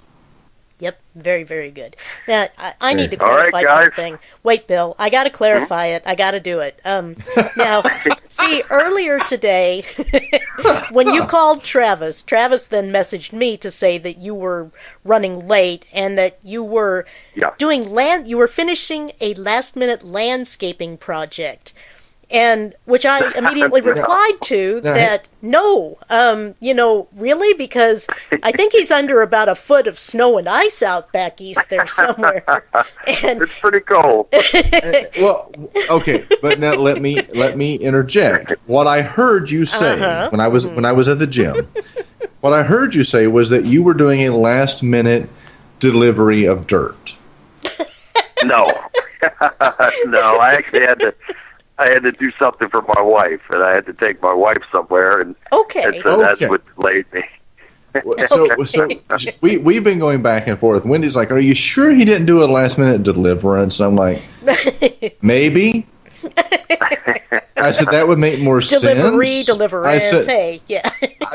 Speaker 2: Yep, very, very good. Now, I need to clarify something. Wait, Bill, I got to clarify it. I got to do it. Now, see, earlier today, when you called Travis then messaged me to say that you were running late and that you were you were finishing a last-minute landscaping project. And which I immediately replied to that no, really, because I think he's under about a foot of snow and ice out back east there somewhere. And
Speaker 4: it's pretty cold.
Speaker 3: Well, okay, but now let me interject. What I heard you say when I was at the gym, what I heard you say was that you were doing a last minute delivery of dirt.
Speaker 4: No, no, I actually had to do something for my wife, and I had to take my wife somewhere, and so that's what delayed me.
Speaker 3: So we've been going back and forth. Wendy's like, "Are you sure he didn't do a last minute deliverance?" I'm like, "Maybe." I said that would make more sense.
Speaker 2: Deliverance. I said, hey, yeah.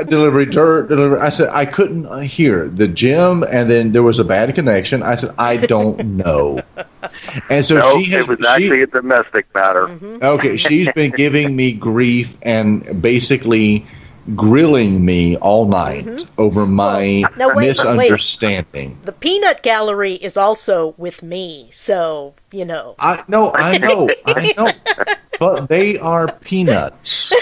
Speaker 3: Delivery dirt. I said I couldn't hear the gym, and then there was a bad connection. I said I don't know, and so
Speaker 4: it was actually a domestic matter.
Speaker 2: Mm-hmm.
Speaker 3: Okay, she's been giving me grief and basically grilling me all night over my misunderstanding.
Speaker 2: Wait. The peanut gallery is also with me, so
Speaker 3: I know, but they are peanuts.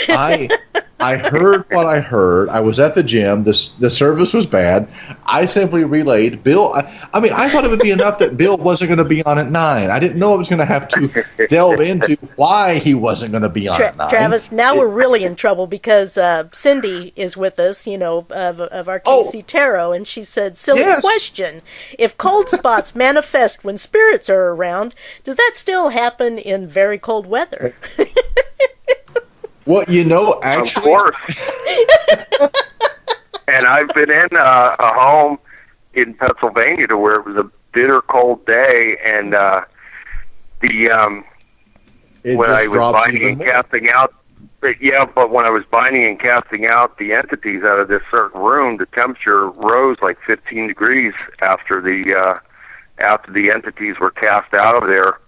Speaker 3: I heard what I heard. I was at the gym. The service was bad. I simply relayed. Bill, I mean, I thought it would be enough that Bill wasn't going to be on at 9. I didn't know I was going to have to delve into why he wasn't going to be on at 9.
Speaker 2: Travis, now we're really in trouble because Cindy is with us, of our KC Tarot, and she said, silly question. If cold spots manifest when spirits are around, does that still happen in very cold weather?
Speaker 3: Well, actually...
Speaker 4: Of course. And I've been in a home in Pennsylvania to where it was a bitter cold day, and when I was binding and casting out... but when I was binding and casting out the entities out of this certain room, the temperature rose like 15 degrees after the entities were cast out of there.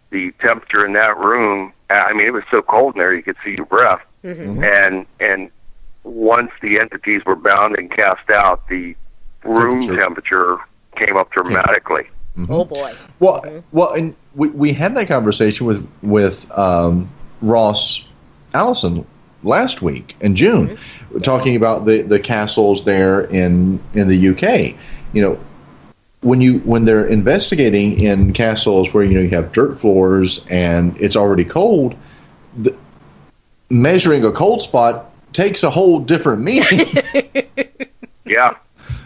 Speaker 4: The temperature in that room, I mean, it was so cold in there you could see your breath. Mm-hmm. And once the entities were bound and cast out, the room temperature came up dramatically.
Speaker 3: Mm-hmm.
Speaker 2: Oh boy!
Speaker 3: Well, and we had that conversation with Ross Allison last week in June, talking about the castles there in the UK. When they're investigating in castles where you have dirt floors and it's already cold, measuring a cold spot takes a whole different meaning.
Speaker 4: Yeah.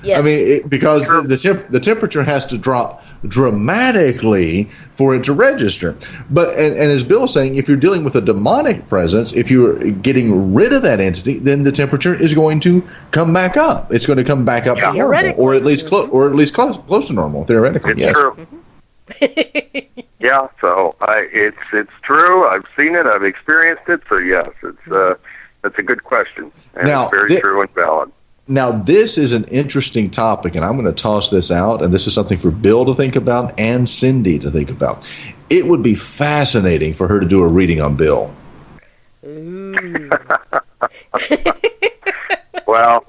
Speaker 2: Yes.
Speaker 3: I mean, because the temperature has to drop dramatically for it to register. But and as Bill is saying, if you're dealing with a demonic presence, if you're getting rid of that entity, then the temperature is going to come back up. It's going to come back up to normal, or at least close to normal theoretically.
Speaker 4: It's true. Yeah. So it's true. I've seen it. I've experienced it. So yes, it's that's a good question, and
Speaker 3: now,
Speaker 4: it's very true and valid.
Speaker 3: Now, this is an interesting topic, and I'm going to toss this out, and this is something for Bill to think about and Cindy to think about. It would be fascinating for her to do a reading on Bill.
Speaker 2: Ooh.
Speaker 4: Well,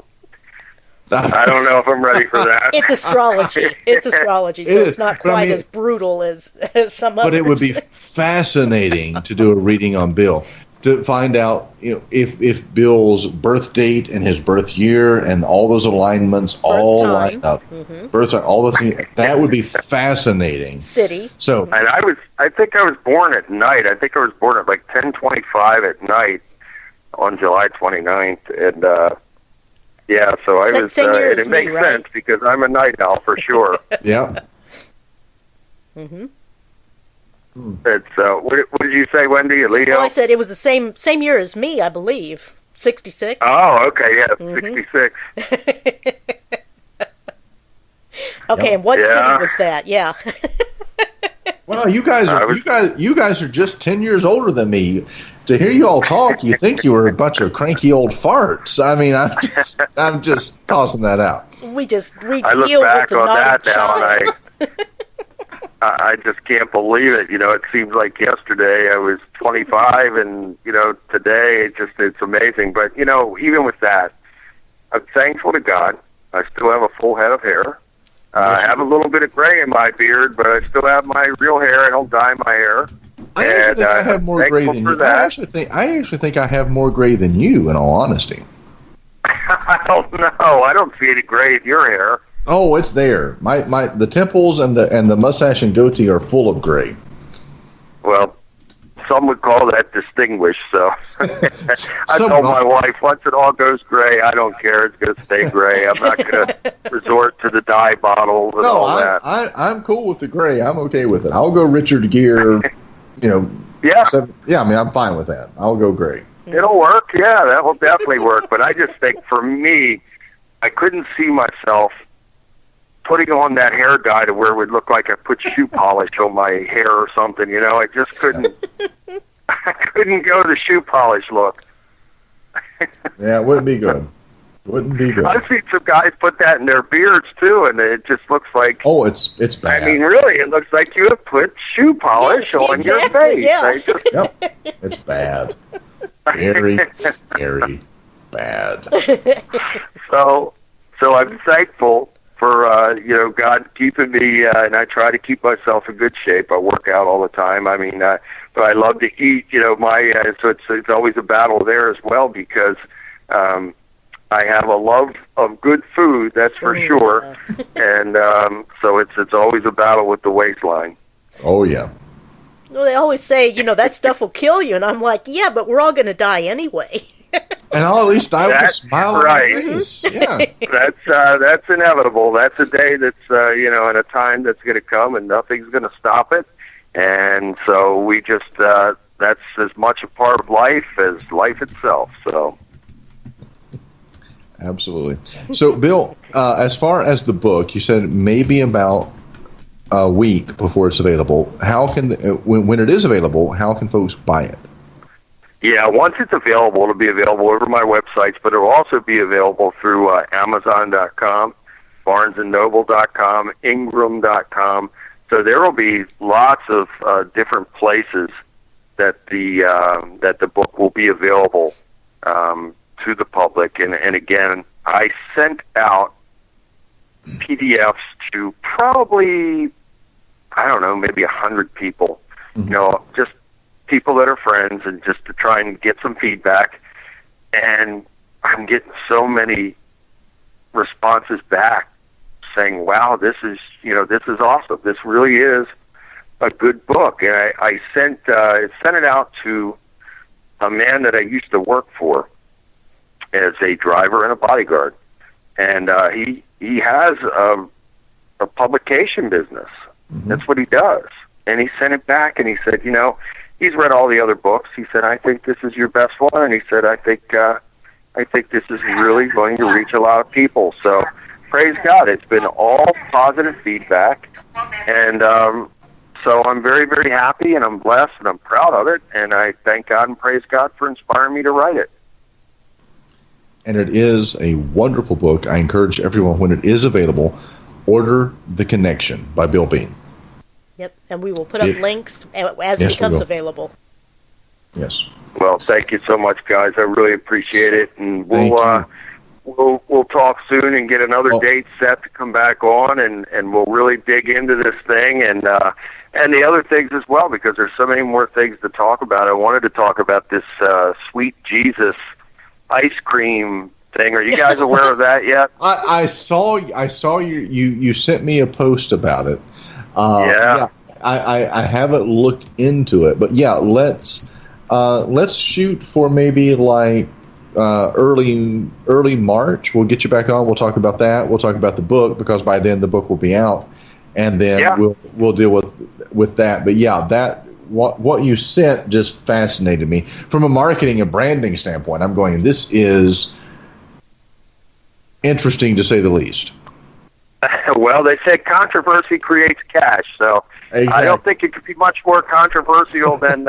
Speaker 4: I don't know if I'm ready for that.
Speaker 2: It's astrology. It's astrology, so it's not quite as brutal as some others.
Speaker 3: But it would be fascinating to do a reading on Bill, to find out, if Bill's birth date and his birth year and all those alignments all line up. Mm-hmm. Birth time, all those things. That would be fascinating.
Speaker 2: City.
Speaker 3: So,
Speaker 4: and I think I was born at night. I think I was born at like 10:25 at night on July 29th, and yeah, so I was.
Speaker 2: Same year
Speaker 4: and
Speaker 2: as
Speaker 4: it makes
Speaker 2: me, right?
Speaker 4: sense because I'm a night owl for sure.
Speaker 3: yeah.
Speaker 2: Mm-hmm.
Speaker 4: It's what did you say, Wendy? Leo?
Speaker 2: Well, I said it was the same year as me, I believe. 66.
Speaker 4: Oh, okay, yeah,
Speaker 2: Mm-hmm.
Speaker 4: 66.
Speaker 2: Okay, and what
Speaker 4: Yeah.
Speaker 2: city was that? Yeah.
Speaker 3: Well, you guys are just 10 years older than me. To hear you all talk, you think you were a bunch of cranky old farts. I mean, I'm just tossing that out.
Speaker 2: we
Speaker 4: I look
Speaker 2: deal
Speaker 4: back
Speaker 2: with the
Speaker 4: on
Speaker 2: naughty
Speaker 4: that now,
Speaker 2: child.
Speaker 4: and I just can't believe it. It seems like yesterday I was 25, and today it's amazing. But even with that, I'm thankful to God. I still have a full head of hair. I have a little bit of gray in my beard, but I still have my real hair. I don't dye my hair.
Speaker 3: I actually think I have more gray than you. I actually think I have more gray than you, in all honesty.
Speaker 4: I don't know. I don't see any gray in your hair.
Speaker 3: Oh, it's there. The temples and the mustache and goatee are full of gray.
Speaker 4: Well, some would call that distinguished. So I told my wife, once it all goes gray, I don't care. It's going to stay gray. I'm not going to resort to the dye bottles and all that.
Speaker 3: I'm cool with the gray. I'm okay with it. I'll go Richard Gere.
Speaker 4: Yeah.
Speaker 3: I mean, I'm fine with that. I'll go gray.
Speaker 4: It'll work. Yeah, that will definitely work. But I just think for me, I couldn't see myself putting on that hair dye to where it would look like I put shoe polish on my hair or something. I just couldn't. I couldn't go the shoe polish look.
Speaker 3: Yeah, it wouldn't be good. Wouldn't be good.
Speaker 4: I've seen some guys put that in their beards too, and it just looks like.
Speaker 3: Oh, it's bad.
Speaker 4: I mean, really, it looks like you have put shoe polish on your face.
Speaker 2: Yeah.
Speaker 3: Yep, it's bad. Very, very bad.
Speaker 4: So I'm thankful for God keeping me, and I try to keep myself in good shape. I work out all the time. I mean, but I love to eat. So it's always a battle there as well because I have a love of good food, that's for sure, and so it's always a battle with the waistline.
Speaker 3: Oh yeah.
Speaker 2: Well, they always say, that stuff will kill you, and I'm like, yeah, but we're all going to die anyway.
Speaker 3: And I'll at least die with a smile on my face. Yeah.
Speaker 4: That's inevitable. That's a day that's and a time that's going to come, and nothing's going to stop it. And so we just that's as much a part of life as life itself. So.
Speaker 3: Absolutely. So, Bill, as far as the book, you said maybe about a week before it's available. How can when it is available, how can folks buy it?
Speaker 4: Yeah, once it's available, it'll be available over my websites, but it'll also be available through Amazon.com, BarnesandNoble.com, Ingram.com. So there will be lots of different places that the book will be available to the public. And again, I sent out PDFs to probably, I don't know, maybe 100 people.
Speaker 3: Mm-hmm.
Speaker 4: Just people that are friends, and just to try and get some feedback. And I'm getting so many responses back saying, wow, this is awesome. This really is a good book. And I sent it out to a man that I used to work for as a driver and a bodyguard. And he has a publication business.
Speaker 3: Mm-hmm.
Speaker 4: That's what he does. And he sent it back, and he said, he's read all the other books. He said, I think this is your best one. And he said, I think this is really going to reach a lot of people. So praise God. It's been all positive feedback. And so I'm very, very happy, and I'm blessed, and I'm proud of it. And I thank God and praise God for inspiring me to write it.
Speaker 3: And it is a wonderful book. I encourage everyone, when it is available, order The Connection by Bill Bean.
Speaker 2: Yep, and we will put up links as it becomes available.
Speaker 3: Yes.
Speaker 4: Well, thank you so much, guys. I really appreciate it, and we'll talk soon and get another date set to come back on, and we'll really dig into this thing and the other things as well, because there's so many more things to talk about. I wanted to talk about this Sweet Jesus ice cream thing. Are you guys aware of that yet?
Speaker 3: I saw you sent me a post about it. I haven't looked into it, but yeah, let's shoot for maybe like early March. We'll get you back on. We'll talk about that. We'll talk about the book, because by then the book will be out, and then we'll deal with that. But yeah, that what you sent just fascinated me from a marketing and branding standpoint. I'm going, this is interesting to say the least.
Speaker 4: Well, they say controversy creates cash, so exactly. I don't think it could be much more controversial than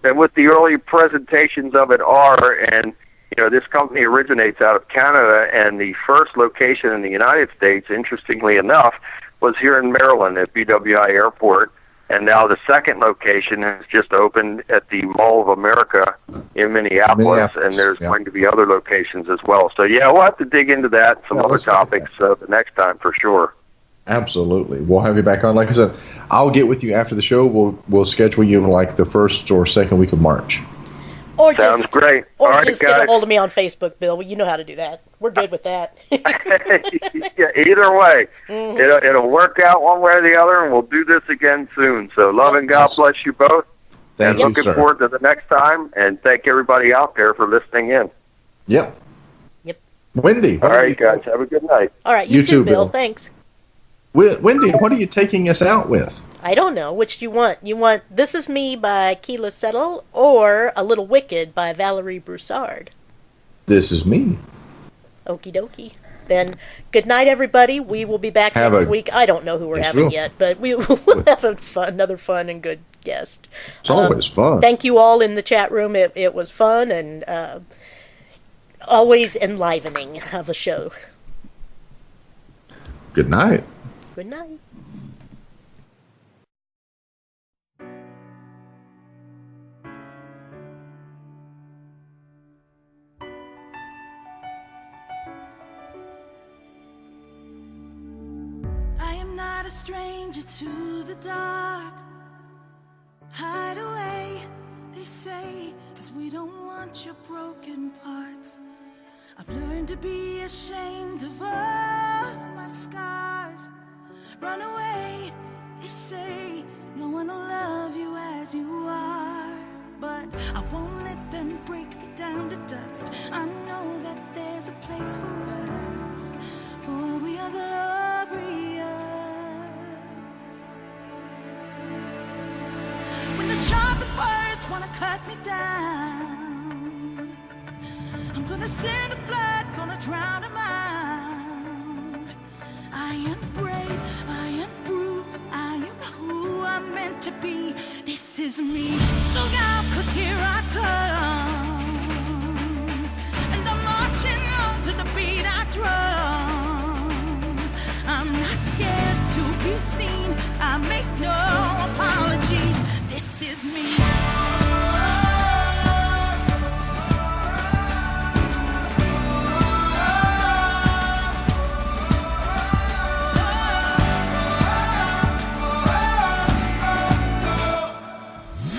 Speaker 4: what the early presentations of it are. And this company originates out of Canada, and the first location in the United States, interestingly enough, was here in Maryland at BWI Airport. And now the second location has just opened at the Mall of America in Minneapolis, and there's going to be other locations as well. So, we'll have to dig into that, some other topics the next time for sure.
Speaker 3: Absolutely. We'll have you back on. Like I said, I'll get with you after the show. We'll schedule you like the first or second week of March.
Speaker 2: Or
Speaker 4: Sounds great.
Speaker 2: Or
Speaker 4: all
Speaker 2: just
Speaker 4: right,
Speaker 2: get a hold of me on Facebook, Bill. You know how to do that. We're good with that.
Speaker 4: Either way, it'll work out one way or the other, and we'll do this again soon. So love and God bless you both.
Speaker 3: Thank you,
Speaker 4: looking forward to the next time, and thank everybody out there for listening in.
Speaker 3: Yep. Wendy.
Speaker 4: All right, guys. Have a good night.
Speaker 2: All right, you too, Bill. Thanks.
Speaker 3: Wendy, what are you taking us out with?
Speaker 2: I don't know. Which do you want? You want This Is Me by Keela Settle or A Little Wicked by Valerie Broussard?
Speaker 3: This Is Me.
Speaker 2: Okie dokie. Then, good night, everybody. We will be back next week. I don't know who we're having yet, but we'll have another fun and good guest.
Speaker 3: It's always fun.
Speaker 2: Thank you all in the chat room. It was fun and always enlivening of a show.
Speaker 3: Good night.
Speaker 2: Good night.
Speaker 5: A stranger to the dark. Hide away, they say, 'cause we don't want your broken parts. I've learned to be ashamed of all my scars. Run away, they say, no one will love you as you are. But I won't let them break me down to dust. I know that there's a place for us, for we are glorious. When the sharpest words wanna cut me down, I'm gonna send the blood, gonna drown them out. I am brave, I am bruised, I am who I'm meant to be. This is me. Look out, 'cause here I come, and I'm marching on to the beat I drum. I'm not scared to be seen, I make no apologies. This is me.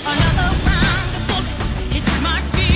Speaker 5: Another round of bullets, it's my speed.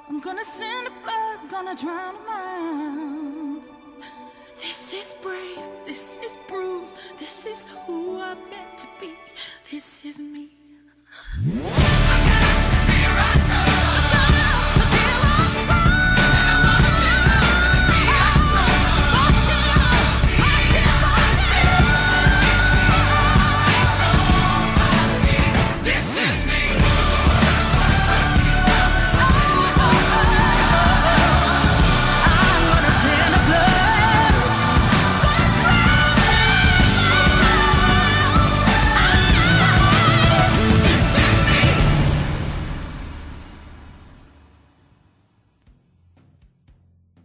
Speaker 5: I'm gonna send a blood, I'm gonna drown a mind. This is brave, this is bruised, this is who I'm meant to be. This is me.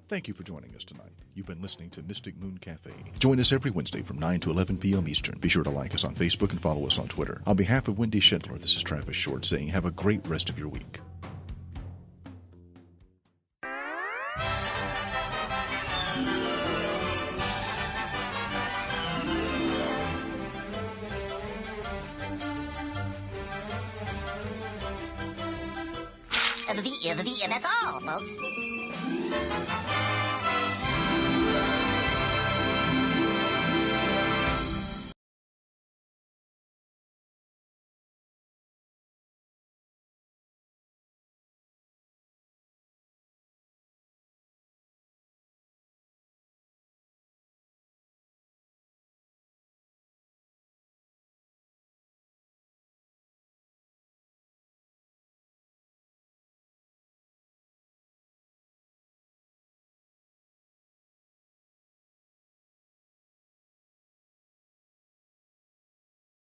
Speaker 1: Thank you for joining us tonight. You've been listening to Mystic Moon Cafe. Join us every Wednesday from 9 to 11 p.m. Eastern. Be sure to like us on Facebook and follow us on Twitter. On behalf of Wendy Schindler, this is Travis Short saying have a great rest of your week.
Speaker 6: That's all, folks.